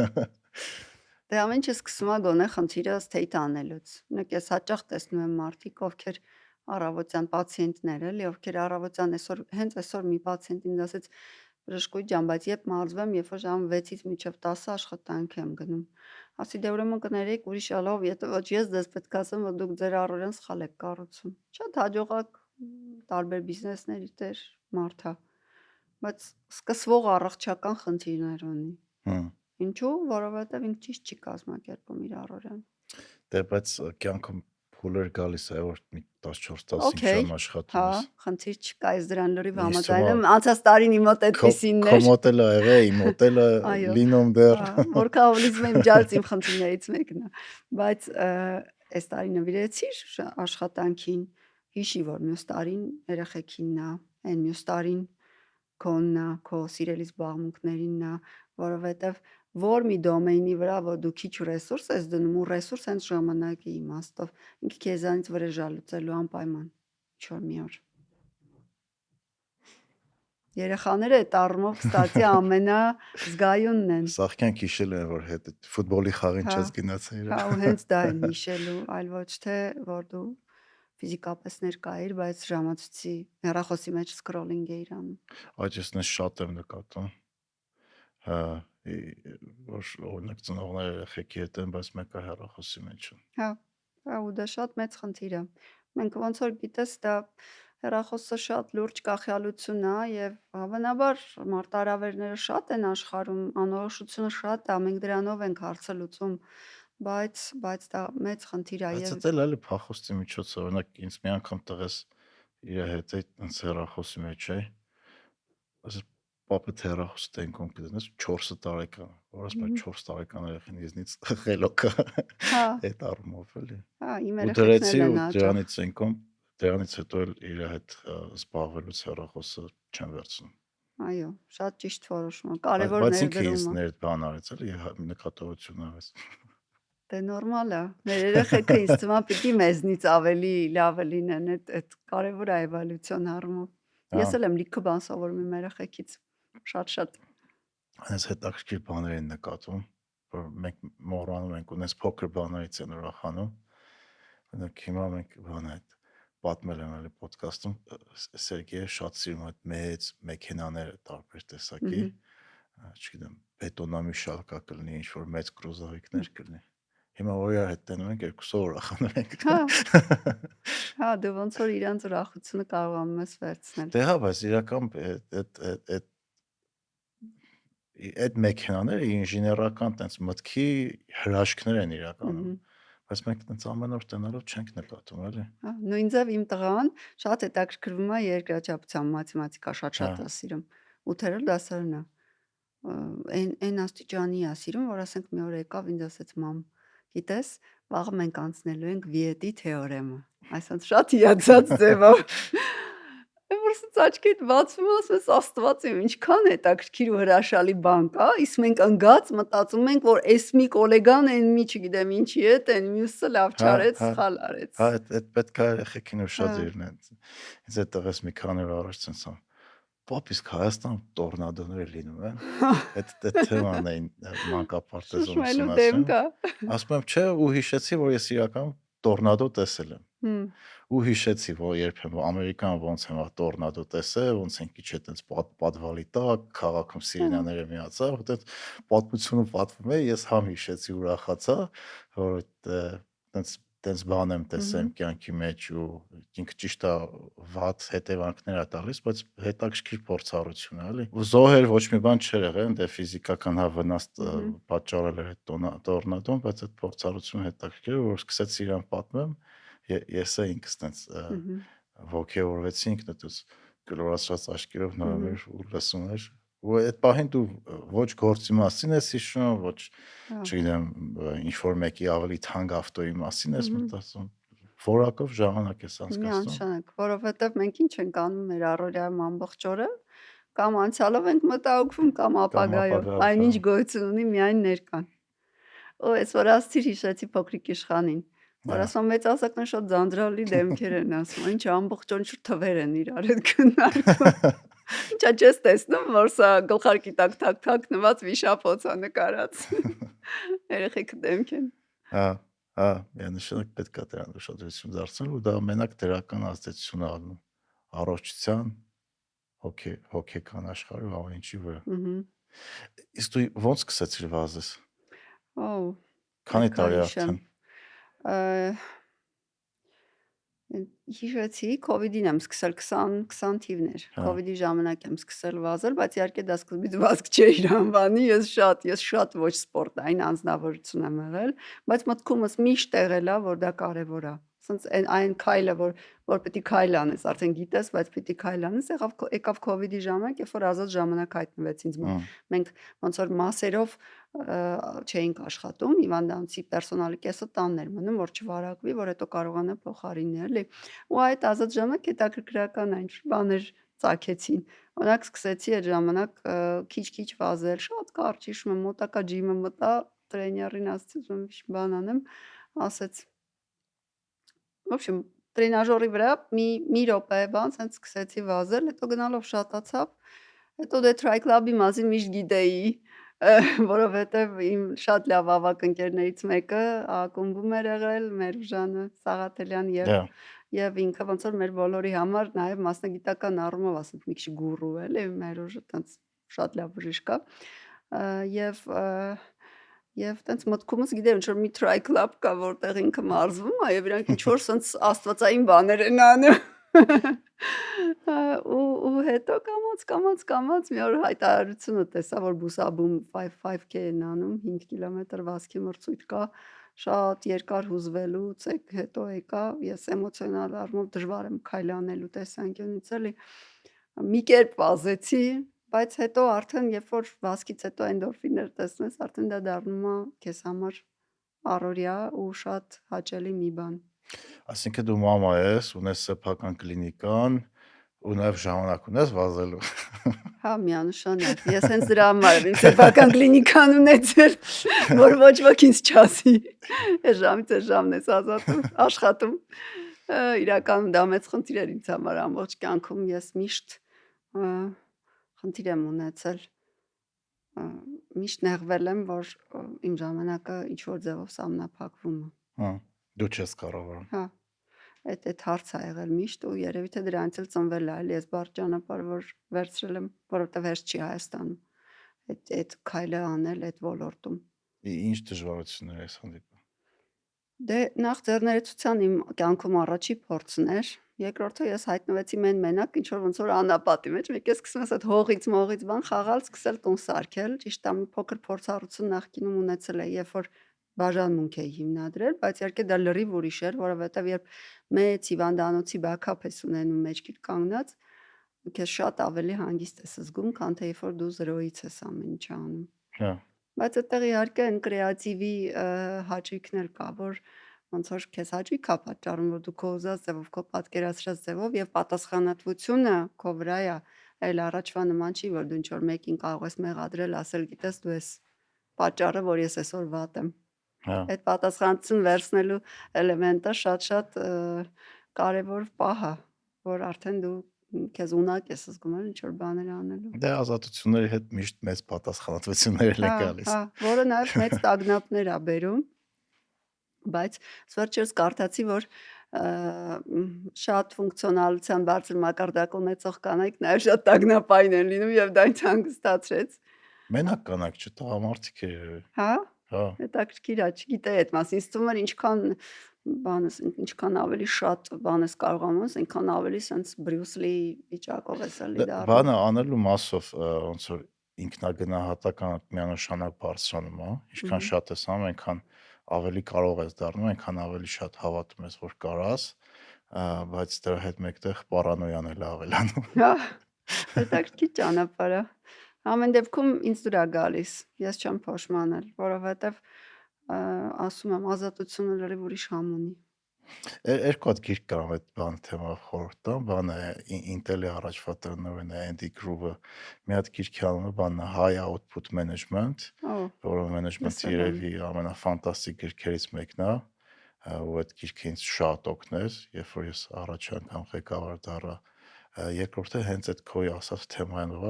Դե ամեն ինչը սկսում է գոնե խնդիրը state անելուց։ Նույնիսկ ես հաճախ տեսնում եմ մարդիկ, ովքեր առավոտյան պացիենտներ էլի, ովքեր առավոտյան այսօր հենց այսօր մի պացիենտ ինձ ասեց բժշկուհի ջան, բայց երբ մարզվեմ, երբ որ ժամը 6-ից մինչև 10 աշխատանք եմ գնում։ Ասի դե ուրեմն կներեք ուրիշ ալով, եթե ոչ ես դες պետք է ասեմ, որ դուք ձեր առօրյան սխալ եք կառուցում։ Շատ հաջողակ տարբեր բիզնեսների տեր մարդ է, բայց սկսվող առողջական խնդիրներ ունի։ Ինչու՞, որովհետև ինքը ճիշտ չի կազմակերպում իր առօրյան։ Դե բայց կյանքում փուլեր գալիս է, որ մի 14-15 ժամ աշխատում ես։ Հա, խնդիր չկա, ես դրան լրիվ համաձայն եմ։ Անցած տարին իմ մոտ այդպեսին էր։ Քո մոտ էլ ա եղել, իմ մոտ էլ է լինում դեռ։ Որքան ավելիզմ եմ ջարց իմ խնդիրներից մեկն է։ Բայց այս տարի նվիրեցիր աշխատանքին, հիշի, որ մյուս տարին երեխեքինն է, այն մյուս տարին քոնն է, քո սիրելի զբաղմունքներինն է, որովհետև որ մի դոմեյնի վրա, որ դու քիչ ռեսուրս ես դնում, ու ռեսուրս հենց ժամանակի իմաստով, ինքը քեզանից վրեժա լուծելու անպայման ինչ-որ մի օր։ Երեխաները այդ առումով ստացի ամենազգայունն են։ Սաղքյանք հիշել են, որ հետ ֆուտբոլի խաղին չես գնացել։ Հա, ու հենց դա են հիշելու, այլ ոչ թե որ դու ֆիզիկապես ներկայիր, բայց ժամացույցի հեռախոսի մեջ սկրոլինգ էիր անում։ Այդ ես նես շատ եմ նկատում։ Հա, որ օրինակ ծնողները երեխեքի հետ են, բայց մեկը հեռախոսի մեջ են։ Հա, ու դա շատ մեծ խնդիր է։ Մենք ոնց որ գիտես, դա հեռախոսը շատ լուրջ կախյալություն է եւ հավանաբար մարտահրավերները շատ են աշխարհում, անորոշությունը շատ է, մենք դրանով ենք հարցը լուծում, բայց դա մեծ խնդիր է Բայց եւ դա էլ փախոստի միջոց է, օրինակ ինձ մի անգամ տղես իր հետ այնց հեռախոսի մեջ է։ Ասես պապը հեռախոս տենքում կդնես 4 տարեկան, որ ասում է 4 տարեկան երեխան իզնից խելոք է։ Հա, Այդ առումով էլի։ հա, իմ Ու դրեցի երեխեքներն ու են հաճախ։ դրանից ենքում, դրանից հետո էլ իր հետ զբաղվելուց հեռախոսը չեմ վերցնում։ Այո, շատ ճիշտ որոշում է։ Կարևոր Բայց ինքը ինձ ներդրում է։ ներ բան արեց էլի նկատողություն արեց։ Դե նորմալ է։ Մեր երեխեքը ինձ թվում է պիտի մեզնից ավելի լավը լինեն, այդ կարևոր է էվոլյուցիոն առումով։ Ես էլ եմ լիքը բան սովորում իմ երեխեքից։ Շատ։ Այս հետաքրքիր բաներ են նկատում, որ մենք մոռանում ենք ու նես փոքր բաներից են ուրախանում։ Օրինակ հիմա մենք բան այդ պատմել եմ էլի ոդկասթում, Սերգեյը շատ սիրում է այդ մեծ մեքենաները տարբեր տեսակի, չգիտեմ, բետոնամիշալ կա կլինի, ինչ որ մեծ կրուզովիկներ կլինի։ Հիմա որ իր հետ տենում ենք երկուսով ուրախանում ենք։ Հա, դու ոնց որ իրանց ուրախությունը կարողանում ես վերցնել։ Դե հա, բայց իրական այդ մեքենաները ինժեներական տենց մտքի հրաշքներ են իրականում։ Բայց մենք տենց ամեն օր տնելով չենք նկատում, էլի։ Հա, նույն ձև իմ տղան շատ հետաքրքրվում է երկրաչափության մաթեմատիկա, շատ է սիրում։ 8-րդ դասարան է։ Այն աստիճանի է սիրում, որ ասենք մի օր եկավ ինձ ասեց մամ, գիտես, վաղը մենք անցնելու ենք Վիետի թեորեմը։ Այսինքն շատ հիացած ձևով։ Որսից աչքիդ բացվում ասես Աստված իմ ինչքան հետաքրքիր ու հրաշալի բան կա, իսկ մենք ընկած մտածում ենք, որ էս մի գոլեգան այն մի չգիտեմ ինչի է, այն մյուսը լավ չարեց, սխալ արեց։ Հա, այդ պետք է երեխեքին ուշադրեն։ Ինձ այդ տղես մի քանի օր առաջ ցնցան։ Պապ, իսկ Հայաստանում տորնադոներ լինում են։ Այդ թեման էին մանկապարտեզում ասում։ Ասում եմ, չէ, ու հիշեցի, որ ես իրական տորնադո տեսել եմ։ Ու հիշեցի, որ երբեմն Ամերիկան ոնց եմ տորնադո տեսել, ոնց են քիչ այտենց պատվալի տակ, քաղաքում սիրենաները միացավ, այտենց պատմությունը պատվում է, ես համ հիշեցի, ուրախացա, որ այտենց բան եմ տեսել կյանքի մեջ ու ինքը ճիշտ է վատ հետևանքներ է տալիս, բայց հետաքրքիր փորձառություն է, էլի։ Ու զոհեր ոչ մի բան չէր եղել, դե ֆիզիկական հա վնաս պատճառել էր այդ տորնադոն, բայց այդ փորձառությունը հետաքրքիր է, որ սկսեցի իրան պատմեմ, ես ինքս այտենց ոգևորվեցի ինքնս կլորացած աչքերով նայում էր ու լսում էր։ Ու այդ պահին դու ոչ գործի մասին ես հիշում, ոչ չգիտեմ, ինչ որ մեկի ավելի թանկ ավտոյի մասին ես մտածում, Որակով ժամանակ ես անցկացնում։ Միանշանակ, որովհետև մենք ինչ ենք անում մեր առօրյայում ամբողջ օրը, կամ անցյալով ենք մտահոգվում, կամ ապագայով, ապագայով, այնինչ հա։ գոյություն ունի միայն ներկան։ Ու այսօր ասցիր հիշեցի փոքրիկ իշխանին, որ Հա։ ասում մեծահասակներն շատ ձանձրալի դեմքեր են, ասում, ինչ ամբողջ օր ինչ թվեր են իրար հետ քննարկում։ Ինչա չես տեսնում, որ սա գլխարկի տակ թակ նված վիշապոց է նկարած։ Երեխեքը դեմք են։ Հա, միանշանակ պետք է դրան ուշադրություն դարձնել ու դա մենակ դրական ազդեցություն է անում առողջության, հոգեկան աշխարհի ու ամեն ինչի վրա։ Իսկ դու ո՞նց սկսեցիր վազես։ Օ, Քանի պետք է տարի հիշեմ։ արդեն։ Հիշեցի, COVID-ին եմ սկսել 20 թիվներ։ Հա։ COVID-ի ժամանակ եմ սկսել վազել, բայց իհարկե դա սկզբից վազք չէ իր անվանի, ես շատ ոչ սպորտային անձնավորություն եմ եղել, բայց մտքումս միշտ եղել է, որ դա կարևոր է։ Սենց այն քայլը, որ պետք է քայլ անես, արդեն գիտես, բայց պետք է քայլ անես, եկավ COVID-ի ժամանակ, երբ որ ազատ ժամանակ հայտնվեց ինձ մոտ։ Մենք ոնց որ մասերով չէինք աշխատում, հիվանդանոցի պերսոնալի կեսը տանն էր մնում, որ չվարակվի, որ հետո կարողանա փոխարինել, էլի։ Ու այդ ազատ ժամանակ հետաքրքրական այն բաներ ծագեցին։ Օրինակ սկսեցի այդ ժամանակ քիչ վազել, շատ կարճ հիշում եմ, մոտակա ջիմը մտա, տրեյներին ասացի, որ ինչ բան անեմ, ասեց В общем, տրենաժորի վրա մի րոպե բան, սենց սկսեցի վազել, հետո գնալով շատացավ, հետո դե Try Club-ի մասին միշտ գիտեի, որովհետև իմ շատ լավ ավագ ընկերներից մեկը ակումբում էր եղել, Մերուժանը Սաղաթելյան եւ ինքը ոնց որ մեր բոլորի համար նաեւ մասնագիտական առումով ասենք մի քիչ գուրու էլի, Մերուժը տենց շատ լավ բժիշկ է, եւ տենց մտքումս գիտեմ ինչ որ մի Try Club կա, որտեղ ինքը մարզվում է եւ իրանք ինչ որ սենց աստվածային բաներ են անում։ Ու հետո կամաց մի օր հայտարարությունը տեսա, որ Բուսաբում 5K են անում, 5 կիլոմետր վազքի մրցույթ կա, շատ երկար հուզվելուց հետո եկա, ես էմոցիոնալ առումով դժվար եմ քայլ անելու տեսանկյունից էլի, մի կերպ վազեցի, բայց հետո արդեն երբ որ վազքից հետո էնդորֆիններ տեսնես, արդեն դա դառնում է քեզ համար առօրյա ու շատ հաճելի մի բան։ Այսինքն դու մամա ես, ունես սեփական կլինիկան ու նաև ժամանակ ունես վազելու։ Հա, միանշանակ։ Ես հենց դրա համար եմ սեփական կլինիկան ունեցել, որ ոչ ոք ինձ չասի։ Այս ժամից այս ժամն ես աշխատում։ Իրականում դա մեծ խնդիր էր ինձ համար ամբողջ կյանքում, ես միշտ խնդիր եմ ունեցել, միշտ նեղվել եմ, որ իմ ժամանակը ինչ որ ձևով սահմանափակվում է։ Հա, դու չես կարողանում։ Հա, այդ հարցը ա եղել միշտ ու երևի թե դրանից էլ ծնվել է, էլի ես բարդ ճանապարհ որ վերցրել եմ, որովհետև հեշտ չի Հայաստանում այդ քայլը անել այդ ոլորտում։ Ինչ դժվարություններ ես հանդիպում։ Դե նախ ձեռներեցության իմ կյանքում առաջի փորձն էր, երկրորդը ես հայտնվեցի մենակ ինչ որ ոնց որ անապատի մեջ, մեկ ես սկսում ես այդ հողից մողից բան խաղալ, սկսել տուն սարքել, ճիշտ է մի փոքր փորձառություն նախկինում ունեցել էի, երբ որ բաժանմունք էի հիմնադրել, բայց իհարկե դա լրիվ ուրիշ էր, որովհետև երբ մեծ հիվանդանոցի բակափ ես ունենում մեջքիդ կանգնած, քեզ շատ ավելի հանգիստ ես զգում, քան թե երբ որ դու զրոյից ես ամեն ինչ անում։ Հա։ Բայց այդտեղ իհարկե այն կրեատիվի հաճույքն էլ կա, որ ոնց որ քեզ հաճույք է պատճառում, որ դու քո ուզած ձևով, քո պատկերացրած ձևով եւ պատասխանատվությունը քո վրա է, այլ առաջվա նման չի, որ դու ինչ որ մեկին կարող ես մեղադրել, ասել գիտես դու ես պատճառը, որ ես այսօր վատ եմ։ Հա։ Այդ պատասխանատվություն վերցնելու էլեմենտը շատ կարևոր պահ է, որ արդեն դու քեզ ունակ ես զգում ինչ որ բաներ անելու։ Դե ազատությունների հետ միշտ մեծ պատասխանատվություններ էլ է գալիս։ Հա, որը նաև մեծ տագնապներ ա բերում, բայց վերջերս կարդացի, որ շատ ֆունկցիոնալության բարձր մակարդակ ունեցող կանայք նաև շատ տագնապային են լինում եւ դա ինձ հանգստացրեց։ Մենակ կանայք չէ, տղամարդիկ է երևի։ Հա։ Հա։ Հետաքրքիր է, չգիտեի այդ մասին, ինձ թվում էր ինչքան ավելի շատ բան ես կարողանում ես, այնքան ավելի sense Bruce Lee վիճակով ես էլի դառնում։ Բանը անելու մասով ոնց որ ինքնագնահատական միանշանակ բարձրանում է, ինչքան շատ ես անում, այնքան ավելի կարող ես դառնում, այնքան ավելի շատ հավատում ես, որ կարաս, բայց դրա հետ մեկտեղ պարանոյան էլ ավելանում։ Հա, հետաքրքիր ճանապարհ է։ Ամեն դեպքում ինձ դուր է գալիս, ես չեմ փոշմանել, որովհետև ասում եմ ազատությունը լրիվ ուրիշ համ ունի։ Երկու հատ գիրք կան այդ բան թեմայով խորհուրդ տամ, բանը Intel-ի առաջվա տնօրենը Andy Grove-ը մի հատ գիրքի անունը բանն է High Output Management, Օ, որը մենեջմենթի լսել եմ։ երևի ամենաֆանտաստիկ գրքերից մեկն է, ու այդ գիրքը ինձ շատ օգներ, երբ որ ես առաջ անգամ ղեկավար դառա, երկրորդը հենց այդ քոյ ասած թեմայով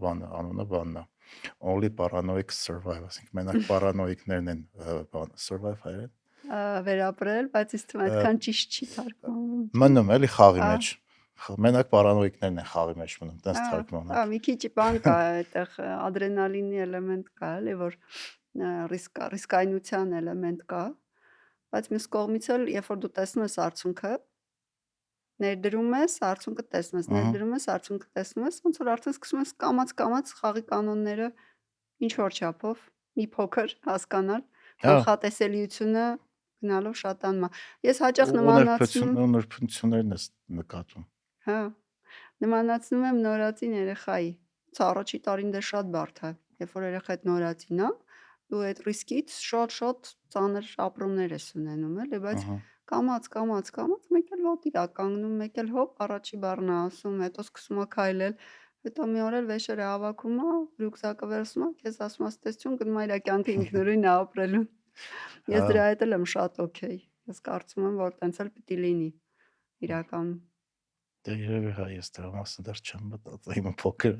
բանը անունը բանն է Only Paranoics Survive, ասենք մենակ պարանոիկներն են բան survive հայերեն Վերապրել, բայց ինձ թվում է այդքան ճիշտ չի թարգմանվում։ մնում էլի խաղի Ա, մեջ մենակ պարանոիկներն են խաղի մեջ մնում տենց ա, թարգմանել մի քիչ բան կա այդտեղ ադրենալինի էլեմենտ կա, էլի որ ռիսկայնության էլեմենտ կա, բայց մյուս կողմից էլ երբ որ դու տեսնում ես արդյունքը, ներդրում ես, արդյունքը տեսնում ես, ըհը ներդրում ես, արդյունքը տեսնում ես, ոնց որ արդեն սկսում ես կամաց խաղի կանոնները ինչ որ չափով մի փոքր հասկանալ, հա կանխատեսելիությունը գնալով շատանում է։ Ես հաճախ ու նմանացնում, նրբություններն ես նկատում հա, նմանացնում եմ նորածին երեխայի։ Ոնց առաջի տարին դե շատ բարդ է, երբ որ երեխայդ նորածին է, դու այդ ռիսկից շատ ծանր ապրումներ ես ունենում, էլի, բայց ըհը կամաց մեկ էլ ոտիր ա կանգնում, մեկ էլ հոп առաջի բառն ա ասում, հետո սկսում ա քայլել, հետո մի օր էլ վեշերը հավաքում ա, ռյուքզակը վերցնում ա, քեզ ասում ա ստեսություն գնում ա իր կյանքը ինքնուրույն ա ապրելու։ հա Ես դրա հետ էլ եմ շատ օքեյ։ Ես կարծում եմ, որ տենց էլ պիտի լինի իրականում։ դե երևի հա ես դրա մասին դեռ չեմ մտածել իմ փոքր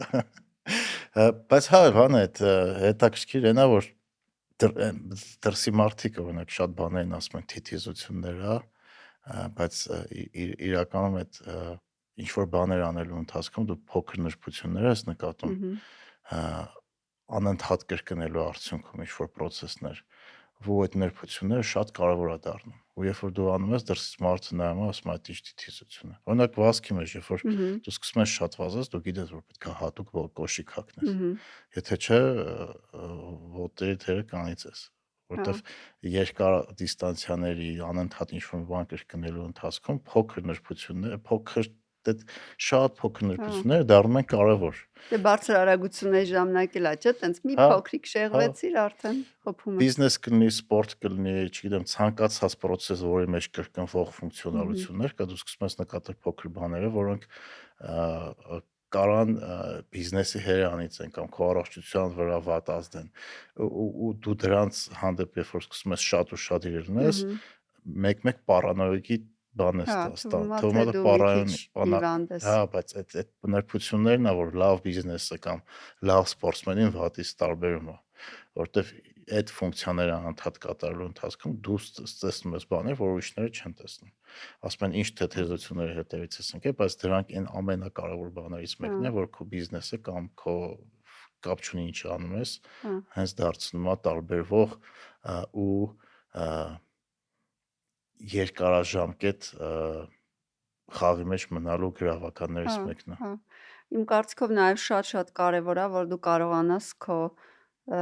բայց հա բան է այդ հետաքրքիր է նա որ դրսի մարդիկ օրինակ շատ բաներ են ասում են թիթիզություններ հա բայց իրականում այդ ինչ որ բաներ անելու ընթացքում դու փոքր նրբություններ ես նկատում Ահա, ա, անընդհատ կրկնելու արդյունքում ինչ որ process-ներ ու այդ նրբությունները շատ կարևոր է դառնում ու երբ որ դու անում ես դրսից մարդը նայում է ասում է այդ ինչ թիթիզություն է օրինակ վազքի մեջ երբ որ ահա, դու սկսում ես շատ վազես դու գիտես որ պետք է հատուկ կոշիկ հագնես ահա, եթե չէ ոտերի թերը կանիծես հա, որտեվ երկար դիստանցիաների անընդհատ ինչ-որ բան կրկնելու ընթացքում փոքր նրբությունները, այդ շատ փոքր հա։ նրբությունները դառնում են կարևոր։ Դե բարձր արագությունների ժամանակ էլ ա, չէ՞, տենց մի Հա, փոքրիկ հա, շեղվեցիր արդեն խփում ես։ բիզնես կլինի, սպորտ կլինի, չգիտեմ, ցանկացած process, որի մեջ կրկնվող Ահա, ֆունկցիոնալություններ կա, դու սկսում ես նկատել փոքր բաները, որոնք կարան բիզնեսի հերանից են կամ քո առողջության վրա վատ ազդեն ու դու դրանց հանդեպ երբ որ սկսում ես շատ ու շատ իրելնես ահա, մեկ-մեկ պարանոիկի բան ես հա, ստան թվում ա թվում թե է դու մի քիչ պարան հիվանդ ես։ հա բայց այդ բնարբություններն ա որ լավ բիզնեսը կամ լավ սպորտսմենին վատից տարբերում է որտեվ այդ ֆունկցիաները անընդհատ կատարելու ընթացքում դու տեսնում ես բաներ, որ ուրիշները չեն տեսնում։ Ասում են ինչ թեթևությունների հետևից ես ընկել, բայց դրանք այն ամենակարևոր բաներից Հա, մեկն է, որ քո բիզնեսը կամ քո կապ չունի ինչ անում ես, հա, հենց դարձնում է տարբերվող ու ա, երկարաժամկետ խաղի մեջ մնալու գրավականներից հա, մեկն է։ հա։ Իմ կարծիքով նաև շատ կարևոր է, որ դու կարողանաս քո ը,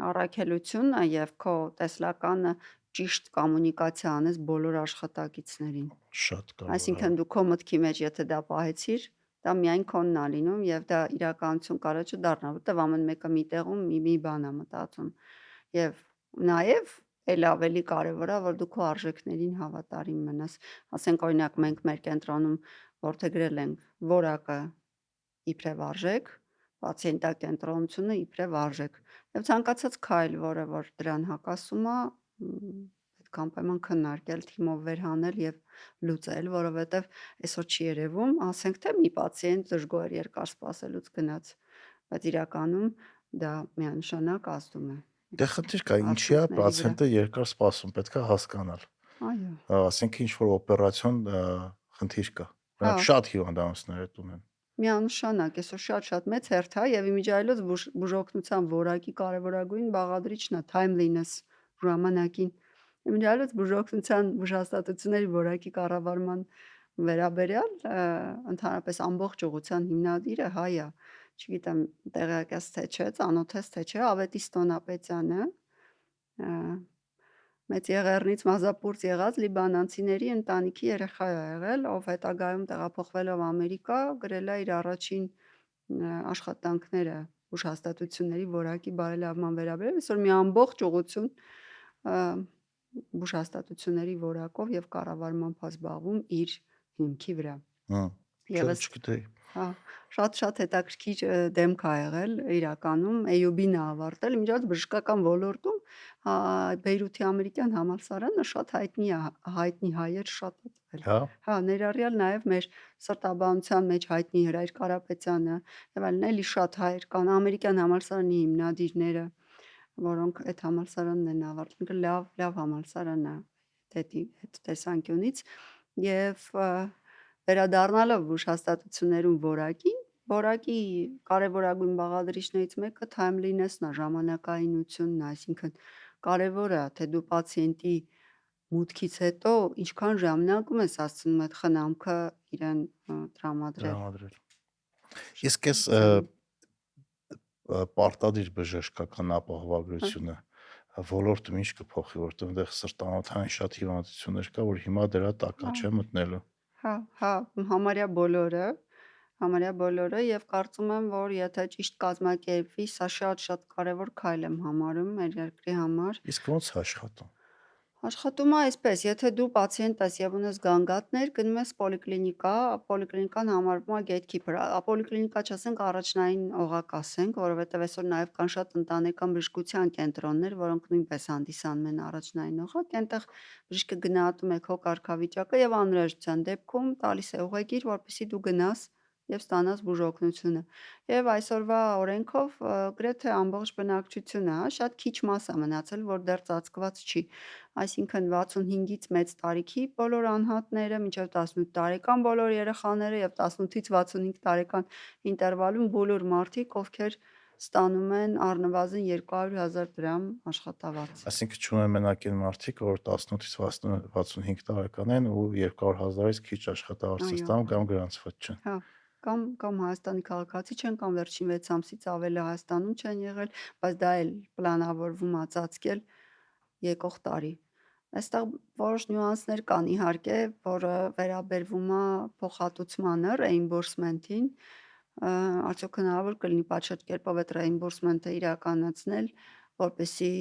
առաքելությունը եւ քո տեսլականը ճիշտ կոմունիկացիա անես բոլոր աշխատակիցներին։ Շատ կարևոր է։ Այսինքն դու քո մտքի մեջ եթե դա պահեցիր, դա միայն քոնն ա լինում եւ դա իրականություն կարա չդառնա, որտեվ ամեն մեկը մի տեղում մի բան ա մտածում։ Եվ նաեւ էլ ավելի կարևոր է, որ դու քո արժեքներին հավատարիմ մնաս։ Ասենք օրինակ մենք մեր կենտրոնում որդեգրել ենք որակը իբրև արժեք, պացիենտակենտրոնությունը իբրև արժեք։ Եվ ցանկացած քայլ, որը որ դրան հակասում է, պետք է անպայման քննարկել, թիմով վերհանել եւ լուծել, որովհետեւ այսօր չի երևում, ասենք թե մի պացիենտ դժգոհ էր երկար սպասելուց գնաց, բայց իրականում դա միանշանակ ազդում է Դե խնդիր կա, ինչի է արդյունքների վրա։ պացիենտը երկար սպասում, պետք է հասկանալ։ Այո։ Ասենք ինչ որ օպերացիոն խնդիր կա։ Հա, Օրինակ շատ հիվանդանոցներ այդ ունեն։ միանշանակ այսօր շատ մեծ հերթ է եւ իմիջիայլոց բուժօգնության որակի կարևորագույն բաղադրիչն է timeliness ժամանակին։ Իմիջիայլոց բուժօգնության բուժհաստատությունների որակի կառավարման վերաբերյալ ընդհանրապես ամբողջ ուղղության հիմնադիրը հայ է։ Չգիտեմ տեղյակ ես թե չէ, ծանոթ ես թե չէ, Ավետիս Տոնապետյանը ա, Մեծ Եղեռնից Մազապուրց եղած լիբանանցիների ընտանիքի երեխա է եղել, ով հետագայում տեղափոխվելով Ամերիկա գրել է իր առաջին աշխատանքները բուժհաստատությունների որակի բարելավման վերաբերյալ, այսօր մի ամբողջ ուղղություն ա, բուժհաստատությունների որակով եւ կառավարմամբ զբաղվում իր հիմքի վրա։ Եվս չգիտեի։ Հա, շատ հետաքրքիր դեմք ա եղել իրականում, Էյուբին ա ավարտել, միջած բժշկական ոլորտում Բեյրութի ամերիկյան համալսարանը շատ հայտնի հայեր շատ ա տվել։ Հա, Հա, ներառյալ նաև մեր սրտաբանության մեջ հայտնի Հրայր Կարապետյանը եւ այլն էլի շատ հայեր կան, ամերիկյան համալսարանի հիմնադիրները, որոնք այդ համալսարանն են ավարտել, լավ համալսարան է այդ տեսանկյունից եւ վերադառնալով բուժհաստատություններում որակի կարևորագույն բաղադրիչներից մեկը timeliness-ն է, ժամանակայինությունն է, այսինքն կարևոր է, թե դու պացիենտի մուտքից հետո ինչքան ժամանակում ես հասցնում այդ խնամքը իրեն տրամադրել։ տրամադրել։ Իսկ ես պարտադիր բժշկական ապահովագրությունը ոլորտում ինչ կփոխի, որտեղ այնտեղ սրտանոթային շատ հիվանդություններ կա, որ հիմա դրա տակա չէ մտնելու։ Հա, համարյա բոլորը եւ կարծում եմ, որ եթե ճիշտ կազմակերպվի, սա շատ կարևոր քայլ եմ համարում մեր երկրի համար։ Իսկ ո՞նց է աշխատում։ Աշխատում է այսպես, եթե դու պացիենտ ես եւ ունես գանգատներ, գնում ես պոլիկլինիկան համարվում է gatekeeper, պոլիկլինիկա չասենք առաջնային օղակ ասենք, որովհետեւ այսօր նաեւ կան շատ ընտանեկան բժշկության կենտրոններ, որոնք նույնպես հանդիսանում են առաջնային օղակ, այնտեղ բժիշկը գնահատում է քո կարգավիճակը եւ անհրաժեշտության դեպքում տալիս է ուղեգիր, որպեսզի դու գնաս եւ ստանաս բուժօգնությունը։ Եվ այսօրվա օրենքով գրեթե ամբողջ բնակչությունը, շատ քիչ մաս է մնացել, որ դեռ ծածկված չի։ Այսինքն 65-ից մեծ տարիքի բոլոր անհատները, մինչև 18 տարեկան բոլոր երեխաները եւ 18-ից 65 տարեկան ինտերվալում բոլոր մարդիկ, ովքեր ստանում են առնվազն 200,000 դրամ աշխատավարձ։ Այսինքն չունեն մենակ այն մարդիկ, որ 18-ից 65 տարեկան են ու 200,000-ից քիչ աշխատավարձ են ստանում կամ գրանցված չեն։ Հա, կամ Հայաստանի քաղաքացի չեն, կամ վերջին 6 ամսից ավել Հայաստանում չեն եղել, բայց դա էլ պլանավորվում է ծածկել եկող տարի։ Այստեղ որոշ նյուանսներ կան իհարկե, որը վերաբերվում է փոխհատուցմանը, reimbursement-ին, արդյոք հնարավոր կլինի պատշաճ կերպով այդ reimbursement-ը իրականացնել, որպեսզի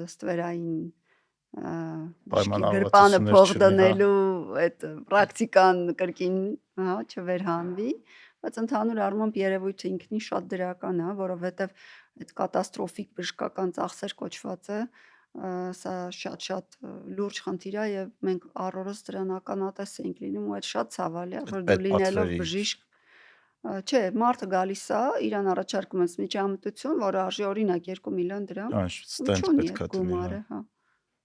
ստվերային գրպանը փող դնելու այդ պրակտիկան կրկին, հա, չվերհանվի, բայց ընդհանուր առմամբ երևույթը ինքնին շատ դրական է, որովհետև այդ կատաստրոֆիկ բժշկական ծախսեր կոչվածը սա շատ լուրջ խնդիր է եւ մենք առօրս դրան ականատես ենք լինում ու այդ շատ ցավալի է, որ դու լինելով բժիշկ չէ, մարդը գալիս է, իրան առաջարկում ես միջամտություն, որը արժի օրինակ 2 միլիոն դրամ, ստենտ պետք է գումարը, հա։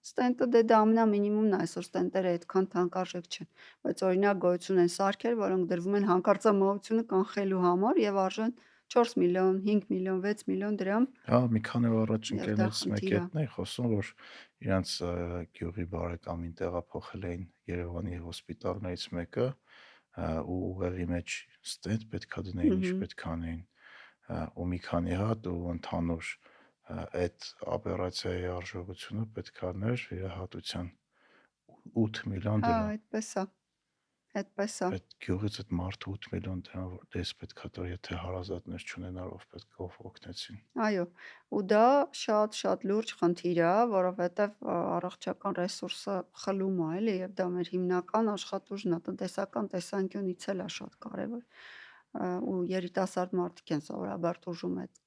Ստենտը դա ամենամինիմումն է, այսօր ստենտերը այդքան թանկարժեք չեն, բայց օրինակ գոյություն են սարքեր, որոնք դրվում են հանկարծամահությունը կանխելու համար եւ արժեն 4 միլիոն, 5 միլիոն, 6 միլիոն դրամ։ Հա, մի քանի օր առաջ ընկերներից մեկի հետ էի խոսում, որ իրանց գյուղի բարեկամին տեղափոխել էին Երևանի հոսպիտալներից մեկը ու ուղեղի մեջ ստենտ պետքա դնեին, ինչ պետք անեին ու մի քանի հատ ու ընդհանուր այդ օպերացիայի արժողությունը պետք է ներ իր հատության 8 միլիոն դրամ։ Հա, այդպես է։ Այդ գյուղից այդ մարդը 8 միլիոն դրամ դես պետք է տար, եթե հարազատներ չունենար, ով պետք է օգնեցին։ Այո, ու դա շատ լուրջ խնդիր է, որովհետև առողջական ռեսուրսը խլում է, էլի, եւ դա մեր հիմնական աշխատուժն է, տնտեսական տեսանկյունից էլ է շատ կարևոր։ Ու երիտասարդ մարդիկ են սովորաբար տուժում այդ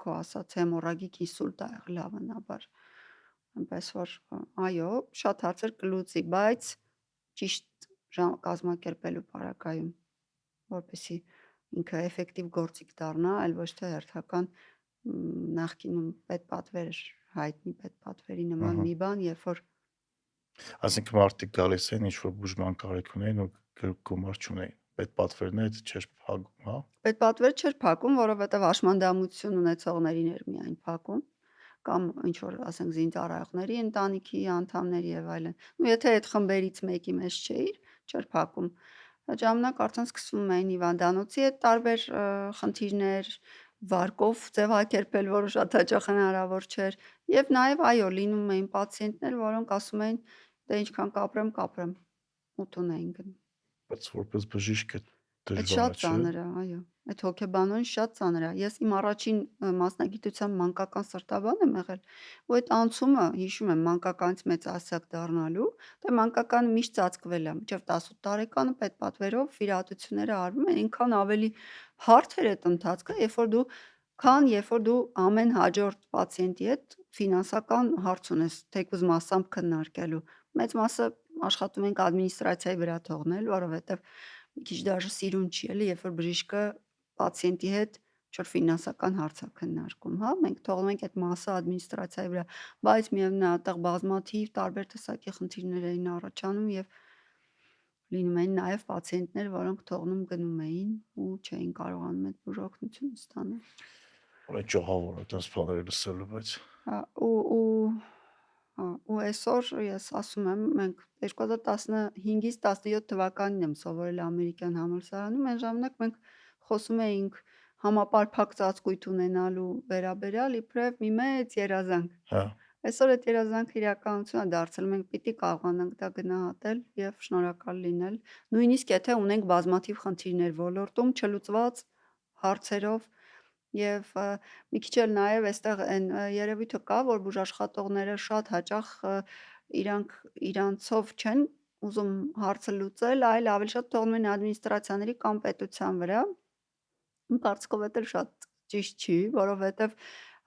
քո ասած հեմոռագիկ ինսուլտ ա եղել հավանաբար։ Այնպես որ այո, շատ հարցեր կլուծի, բայց ճիշտ կազմակերպելու պարագայում, որպեսզի ինքը էֆեկտիվ գործիք դառնա, այլ ոչ թե հերթական նախկինում պետպատվեր հայտնի պետպատվերի նման մի բան, երբ որ այսինքն մարդիկ գալիս են ինչ որ բուժման կարիք ունեն ու գումար չունեն։ Պետպատվերն այդ չէր փակում, հա։ Պետպատվեր չէր փակում, որովհետև հաշմանդամություն ունեցողներին էր միայն փակում կամ ինչ որ ասենք զինծառայողների ընտանիքի անդամների եւ այլն։ Ու եթե այդ խմբերից մեկի մեջ չէր փակում։ Այդ ժամանակ արդեն սկսվում էին հիվանդանոցի այդ տարբեր խնդիրներ, վարկով ձևակերպել, որը շատ հաճախ հնարավոր չէր, եւ նաեւ այո, լինում էին պացիենտներ, որոնք ասում էին, դե ինչքան կապրեմ, ուտուն էին գնում։ Բայց որպես բժիշկ Այդ Դժվար շատ է, չէ՞։ ծանր է, այո։ Այդ հոգեբանորեն շատ ծանր է։ Ես իմ առաջին մասնագիտության մանկական սրտաբան եմ եղել, ու այդ անցումը, հիշում եմ, մանկականից մեծ ասակ դառնալու, դե մանկականը միշտ ծածկվել է, մինչև 18 տարեկանը պետպատվերով վիրահատությունները արվում են, այնքան ավելի հարթ էր այդ ընթացքը, երբ որ դու ամեն հաջորդ պացիենտի հետ ֆինանսական հարց ունես, թեկուզ մասամբ քննարկելու։ Մեծ մասը աշխատում ենք ադմինիստրացիայի վրա թողնել, որովհետև մի քիչ դաժե սիրուն չի էլի, երբ որ բժիշկը պացիենտի հետ ինչ-որ ֆինանսական հարց է քննարկում, հա, մենք թողնում ենք այդ մասը ադմինիստրացիայի վրա, բայց միևնույն է, այդտեղ բազմաթիվ տարբեր տեսակի խնդիրներ էին առաջանում եւ լինում էին նաեւ պացիենտներ, որոնք թողնում գնում էին ու չէին կարողանում այդ բուժօգնությունը ստանալ։ Որ ճողավոր է դες բաները լսելու, բայց Հա, ու այսօր ես ասում եմ, մենք 2015-ից 17 թվականին եմ սովորել ամերիկյան համալսարանում, այն ժամանակ մենք խոսում էինք համապարփակ ծածկույթ ունենալու վերաբերյալ իբրև մի մեծ երազանք։ հա, Այսօր այդ երազանքը իրականություն է դարձել, մենք պիտի կարողանանք դա գնահատել եւ շնորհակալ լինել, նույնիսկ եթե ունենք բազմաթիվ խնդիրներ ոլորտում, չլուծված հարցերով եւ մի քիչ էլ նաեւ այստեղ այն երևույթը կա, որ բուժաշխատողները շատ հաճախ իրանցով չեն ուզում հարցը լուծել, այլ ավելի շատ թողնում են ադմինիստրացիաների կամ պետության վրա։ Իմ կարծիքով էդ էլ շատ ճիշտ չի, որովհետև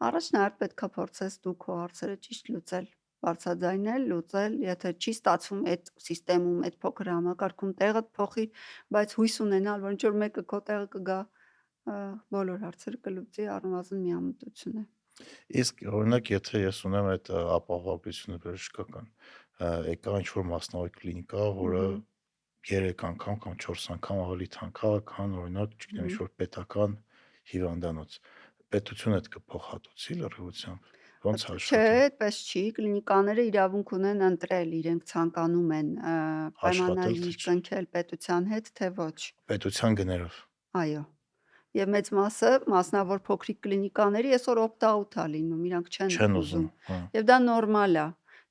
առաջնահերթ պետքա փորձես դու քո հարցերը ճիշտ լուծել, բարձրաձայնել, լուծել, եթե չի ստացվում այդ սիստեմում, այդ փոքր համակարգում տեղդ փոխի, բայց հույս ունենալ, որ ինչ-որ մեկը քո տեղը կգա, բոլոր հարցերը կլուծի, առնվազն միամտություն է։ իսկ օրինակ եթե ես ունեմ այդ ապահովությունը բժշկական, եկա ինչ-որ մասնավոր կլինիկա, որը 3 անգամ կամ 4 անգամ ավելի թանկ է, քան օրինակ, չգիտեմ, ինչ-որ պետական հիվանդանոց, պետությունը այդ կփոխհատուցի լրիվությամբ, ոնց է Չէ, աշխատում այդպես չի, կլինիկաները իրավունք ունեն ընտրել, իրենք ցանկանում են աշխատել, թե պայմանագիր չէ, կնքել պետության հետ, թե ոչ։ պետության գներով, Այո։ Եվ մեծ մասը մասնավոր փոքրիկ կլինիկաների այսօր opt-out է լինում, իրանք չեն չեն ուզում։ ուզում, հա, Եվ դա նորմալ է։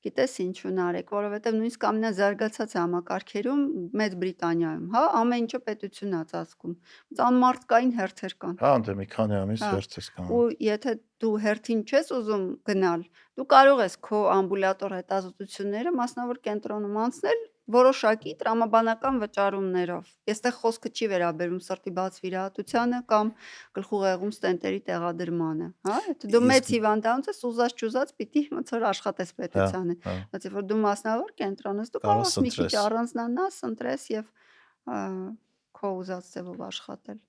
Գիտես ինչու նարեկ, որովհետև նույնիսկ ամենազարգացած համակարգերում Մեծ Բրիտանիայում, հա, ամեն ինչը պետությունն է ծածկում։ Բայց անմարդկային հերթեր կան։ հա, դե մի քանի ամիս Հա, հերթ ես կանում, ու եթե դու հերթին չես ուզում գնալ, դու կարող ես քո ամբուլատոր հետազոտությունները մասնավոր կենտրոնում անցնել որոշակի տրամաբանական վճարումներով։ Այստեղ խոսքը չի վերաբերում սրտի բաց վիրահատությանը կամ գլխուղեղում ստենտերի տեղադրմանը, հա, եթե դու մեծ իսկ հիվանդանոց ես ուզած չուզած պիտի ոնց որ աշխատես հա, պետության հետ, հա, բայց երբ որ դու մասնավոր կենտրոն ես, դու կարող կարող ես ես մի քիչ ընտրես, առանձնանաս, ընտրես եւ քո ուզած ձևով աշխատել։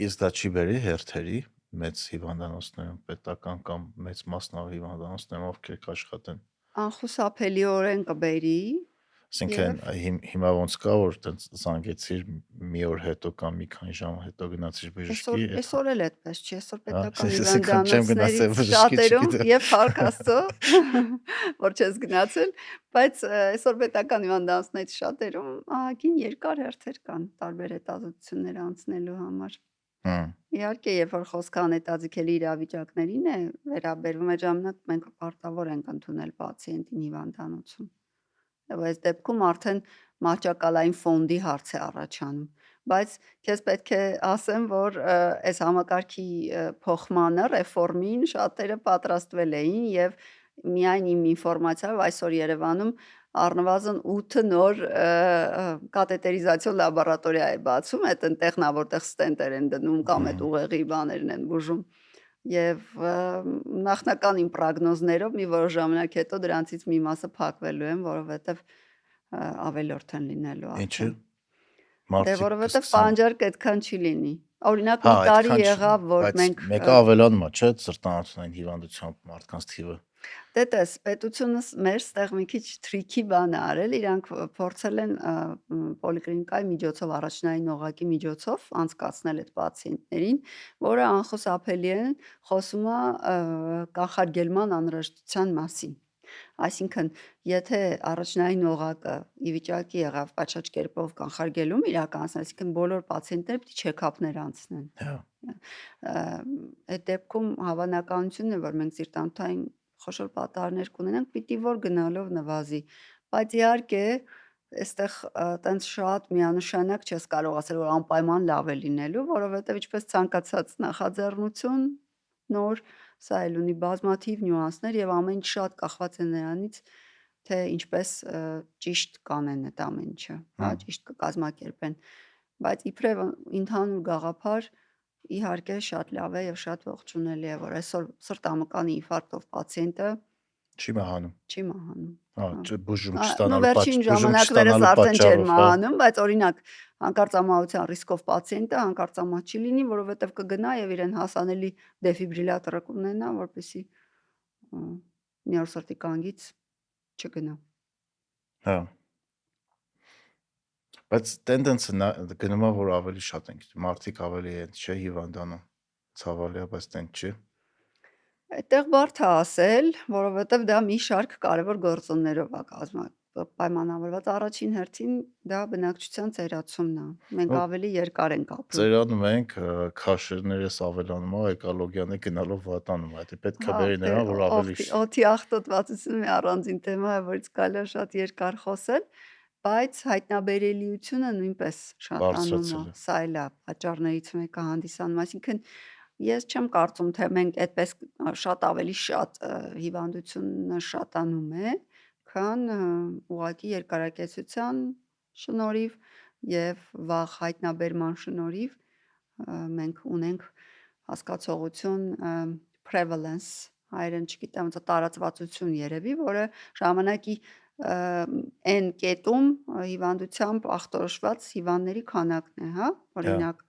իսկ դա չի բերի հերթերի մեծ հիվանդանոցներում, պետական կամ մեծ մասնավոր հիվանդանոցներում, ովքեր կաշխատեն, Անխուսափելիորեն կբերի ասենքն եւ հիմա ոնց կա, որ տենց զանգեցիր մի օր հետո կամ մի քանի ժամ հետո գնացիր բժշկի, այդ այսօր էլ այդպես չի, այսօր հա, պետական ասենքն չեմ գնացել հիվանդանոցներից բժշկի, շատերում չգիտեմ, եւ Փառք Աստծո, որ չես գնացել, բայց այսօր պետական հիվանդանոցներից շատերում ահագին երկար հերթեր կան տարբեր հետազոտություններ անցնելու համար։ հմ, Իհարկե, երբ որ խոսքը անհետաձգելի իրավիճակներին է վերաբերվում, այդ ժամանակ մենք պարտավոր ենք ընդունել պացիենտին հիվանդանոցում։ Եվ այս դեպքում արդեն մահճակալային ֆոնդի հարց է առաջանում, բայց քեզ պետք է ասեմ, որ այս համակարգի փոխմանը, ռեֆորմին շատերը պատրաստվել էին եւ միայն իմ ինֆորմացիայով այսօր Երևանում առնվազն 8 նոր կաթետերիզացիոն լաբորատորիա է բացում, այդ այնտեղն է, որտեղ ստենտեր են դնում կամ այդ ուղեղի բաներն են բուժում։ Եվ նախնական իմ պրոգնոզներով մի որոշ ժամանակ հետո դրանցից մի մասը փակվելու են, որովհետև ավելորդ են լինելու ինչը արդեն։ Դե մարդիկ որովհետև կսկսեն, պանջարկ այդքան չի լինի։ Օրինակ հա, մի տարի այդքան չի, եղավ, որ բայց մենք մեկը ավելանում է, չէ, սրտանոթային հիվանդությամբ մարդկանց թիվը, Դե տես, պետությունս մեր ստեղ մի քիչ թրիքի բան է արել, իրանք փորձել են պոլիկլինիկայի միջոցով, առաջնային օղակի միջոցով անցկացնել այդ պացիենտներին, որը անխուսափելի է խոսում է կանխարգելման անհրաժեշտության մասին։ Այսինքն, եթե առաջնային օղակը ի վիճակի եղավ պատշաճ կերպով կանխարգելում իրականացնել, այսինքն բոլոր պացիենտները պիտի չեքափներ անցնեն։ հա, Այդ դեպքում հավանականությունն է, որ մենք սիրտանոթային խոշոր պատահարներ կունենանք, պիտի որ գնալով նվազի։ Բայց իհարկե այստեղ տենց շատ միանշանակ չես կարող ասել, որ անպայման լավ է լինելու, որովհետև ինչպես ցանկացած նախաձեռնություն նոր, սա էլ ունի բազմաթիվ նյուանսներ եւ ամեն ինչ շատ կախված է նրանից, թե ինչպես ճիշտ կանեն այդ ամեն ինչը, հա, ճիշտ կկազմակերպեն, բայց իբրև ընդհանուր գաղափար իհարկե շատ լավ է եւ շատ ողջունելի է, որ այսօր սրտամկանի ինֆարկտով պացիենտը Չի մահանում։ չի մահանում։ Բուժում Նու չստանալու վերջին բուժում ժամանակներս չստանալու արդեն չէր պատճառով, հա։ մահանում, բայց օրինակ հանկարծամահության ռիսկով պացիենտը հանկարծամահ չի լինի, որովհետև կգնա եւ իրեն հասանելի դեֆիբրիլյատորը կունենա, որպեսզի մի օր սրտի կանգից չգնա։ Հա։ Բայց տենդենսը գնում է, որ ավելի շատ են, մարդիկ ավելի են, չէ, հիվանդանում։ Ցավալի է, բայց տենց չի։ Այդտեղ բարդ է ասել, որովհետև դա մի շարք կարևոր գործոններով է պայմանավորված։ Առաջին հերթին դա բնակչության ծերացումն է։ Մենք ավելի երկար ենք ապրում։ Ծերանում ենք, քաշերներս ավելանում է, էկոլոգիան է գնալով վատանում է։ Դա պետք է բերի նրան, որ ավելի օդի աղտոտվածությունը մի առանձին թեմա է, որից կարելի է շատ երկար խոսել, բայց հայտնաբերելիությունը նույնպես շատանում է։ Սա էլ է պատճառներից մեկը հանդիսանում, այսինքն ես չեմ կարծում, թե մենք այդպես շատ ավելի շատ հիվանդությունը շատանում է, քան ուղղակի երկարակեցության շնորհիվ եւ վաղ հայտնաբերման շնորհիվ մենք ունենք հասկացողություն prevalence, հայերեն չգիտեմ, ոնց է տարածվածություն երևի, որը ժամանակի n կետում հիվանդությամբ ախտորոշված հիվանդների քանակն է, հա, օրինակ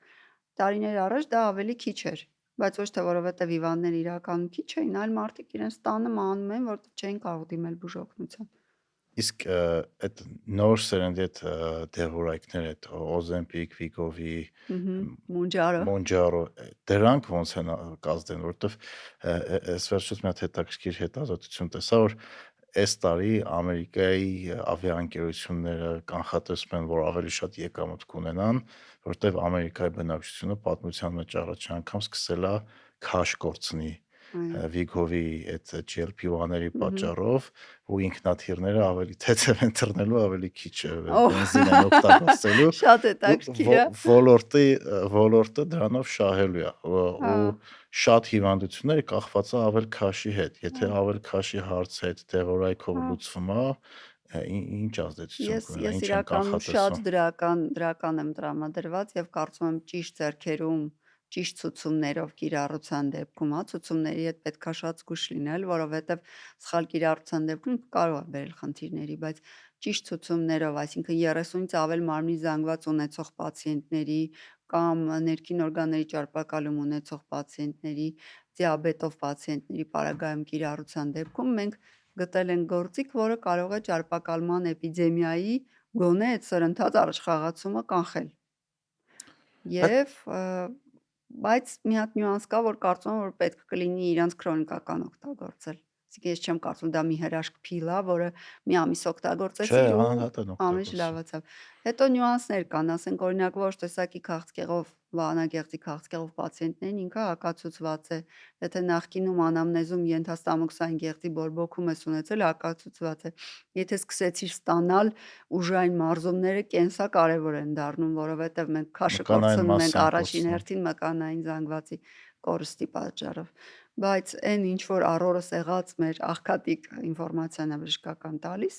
տարիներ առաջ դա ավելի քիչ էր, բայց ոչ թե որովհետև հիվանդները իրականում քիչ էին, այլ մարդիկ իրենց տանը մահանում էին, որովհետև չէին կարող դիմել բուժօգնության։ Իսկ այդ նոր սերնդի այդ դեղորայքները, այդ Օզեմպիկ, Վիգովի, Մոնջարո, դրանք ոնց են կազդեն, որովհետև այս վերջից մի հատ հետաքրքիր հետազոտություն տեսա, որ այս տարի Ամերիկայի ավիաընկերությունները կանխատեսում են, որ ավելի շատ եկամուտ կունենան, որովհետև Ամերիկայի բնակչությունը պատմության մեջ առաջին անգամ սկսել է քաշ կորցնի Վիգովի այդ GLP-1-ների պատճառով, ու ինքնաթիռները ավելի թեթև են թռնելու, ավելի քիչ բենզին են օգտագործելու։ Շատ հետաքրքիր է։ Ոլորտը դրանով շահելու է, ու շատ հիվանդություններ կախված է ավել քաշի հետ։ Եթե ավել քաշի հարցը այդ դեղորայքով լուծվում է, ինչ ազդեցություն կունենա, ինչ են կանխատեսում։ Ես իրականում շատ դրական եմ տրամադրված եւ կարծում եմ ճիշտ ձեռքերում ճիշտ ցուցումներով կիրառության դեպքում, հա, ցուցումների հետ պետքա շատ զգույշ լինել, որովհետև սխալ կիրառության դեպքում կարող է բերել խնդիրների, բայց ճիշտ ցուցումներով, այսինքն 30-ից ավել մարմնի զանգված ունեցող պացիենտների կամ ներքին օրգանների ճարպակալում ունեցող պացիենտների, դիաբետով պացիենտների պարագայում կիրառության դեպքում մենք գտել ենք գործիք, որը կարող է ճարպակալման էպիդեմիայի գոնե այդ սրընթաց առաջխաղացումը կանխել։ Եվ բայց մի հատ նյուանս կա, որ կարծում եմ, որ պետք կլինի իրանց քրոնիկական օգտագործել։ Այսինքն ես չեմ կարծում դա մի հրաշք փիլ է, որը մի ամիս օգտագործեցի ու ամեն ինչ լավացավ։ Հետո նյուանսներ կան, ասենք օրինակ ոչ տեսակի քաղցկեղով, վահանագեղձի քաղցկեղով պացիենտներին ինքը հակացուցված է։ Եթե նախկինում անամնեզում ենթաստամոքսային գեղձի բորբոքում ես ունեցել, հակացուցված է։ Եթե սկսեցիր ստանալ ուժային մարզումները կենսակարևոր են դառնում, որովհետև մենք քաշը կորցնում ենք առաջին հերթին մկանային զանգվածի կորստի պատճառով։ Բայց այն ինչ որ առօրս եղած մեր աղքատիկ ինֆորմացիան է բժշկական տալիս,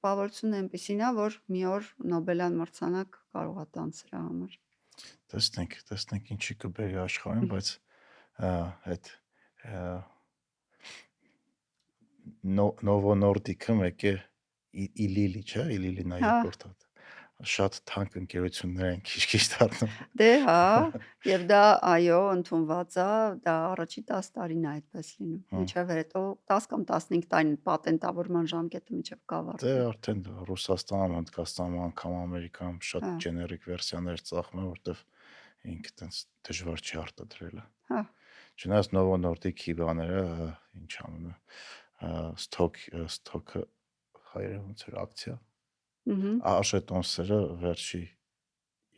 տպավորությունն այնպեսին է, որ մի օր Նոբելյան մրցանակ կարող է տան սրա համար։ Տեսնենք ինչի կբերի աշխարհում, բայց այդ Novo Nordic-ը մեկ է Eli Lilly, չէ, Eli Lilly-ն է երկրորդը։ Շատ թանկ ընկերություններ են քիչ դառնում։ Դե հա, եւ դա այո, ընդունված է, դա առաջի 10 տարին է այդպես լինում։ Մինչեւ հետո 10 կամ 15 տարին պատենտավորման ժամկետը մինչեւ կավարտվի։ Դե արդեն Ռուսաստանում, Հնդկաստանում, անգամ Ամերիկայում շատ ջեներիկ վերսիաներ ծախում են, որտեվ ինքը տենց դժվար չի արտադրելը։ Հա։ Չնայած Novo Nordic-ի բաները, ինչ անունը, stock հայերեն ոնց էր ակցիա։ Աշետոնսերը վերջի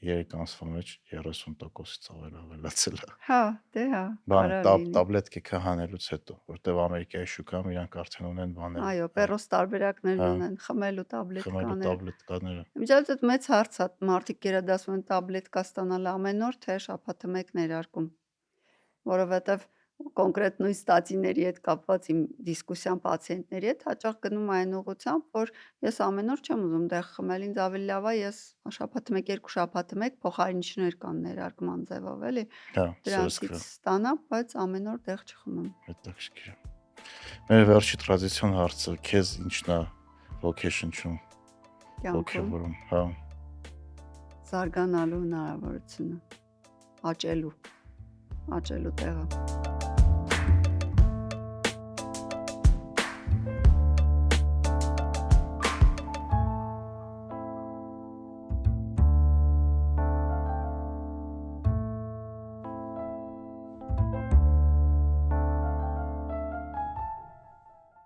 3 ամսվա մեջ 30%-ից ավել ավելացել է։ Հա, դե հա, Բան կարա լինի։ տաբլետքը հանելուց հետո, որտեվ Ամերիկայի շուկայում իրանք արդեն ունեն բաներ։ Այո, պերոս տարբերակներ Հա, ունեն, խմելու խմելու տաբլետկաներ։ տաբլետկաները։ Միջազգ այդ մեծ հարց է, մարդիկ գերադասում են տաբլետկա ստանալ ամեն օր, թե շաբաթը մեկ ներարկում։ Որովհետև կոնկրետ նույն ստատիների հետ կապված իմ դիսկուսիան պացիենտների հետ հաճախ գնում այն ուղղությամբ, որ ես ամեն օր չեմ ուզում դեղ խմել, ինձ ավելի լավ է ես շաբաթը մեկ, երկու շաբաթը մեկ փոխարինիչներ կան ներարկման ձևով, էլի, Հա, դրանցից ստանամ, բայց ամեն օր դեղ չխմեմ։ հետաքրքիր է։ Մեր վերջի տրադիցիոն հարցը, քեզ ինչն է location-ում, Կյանքում ոգևորում, հա։ զարգանալու հնարավորությունը, աճելու տեղը։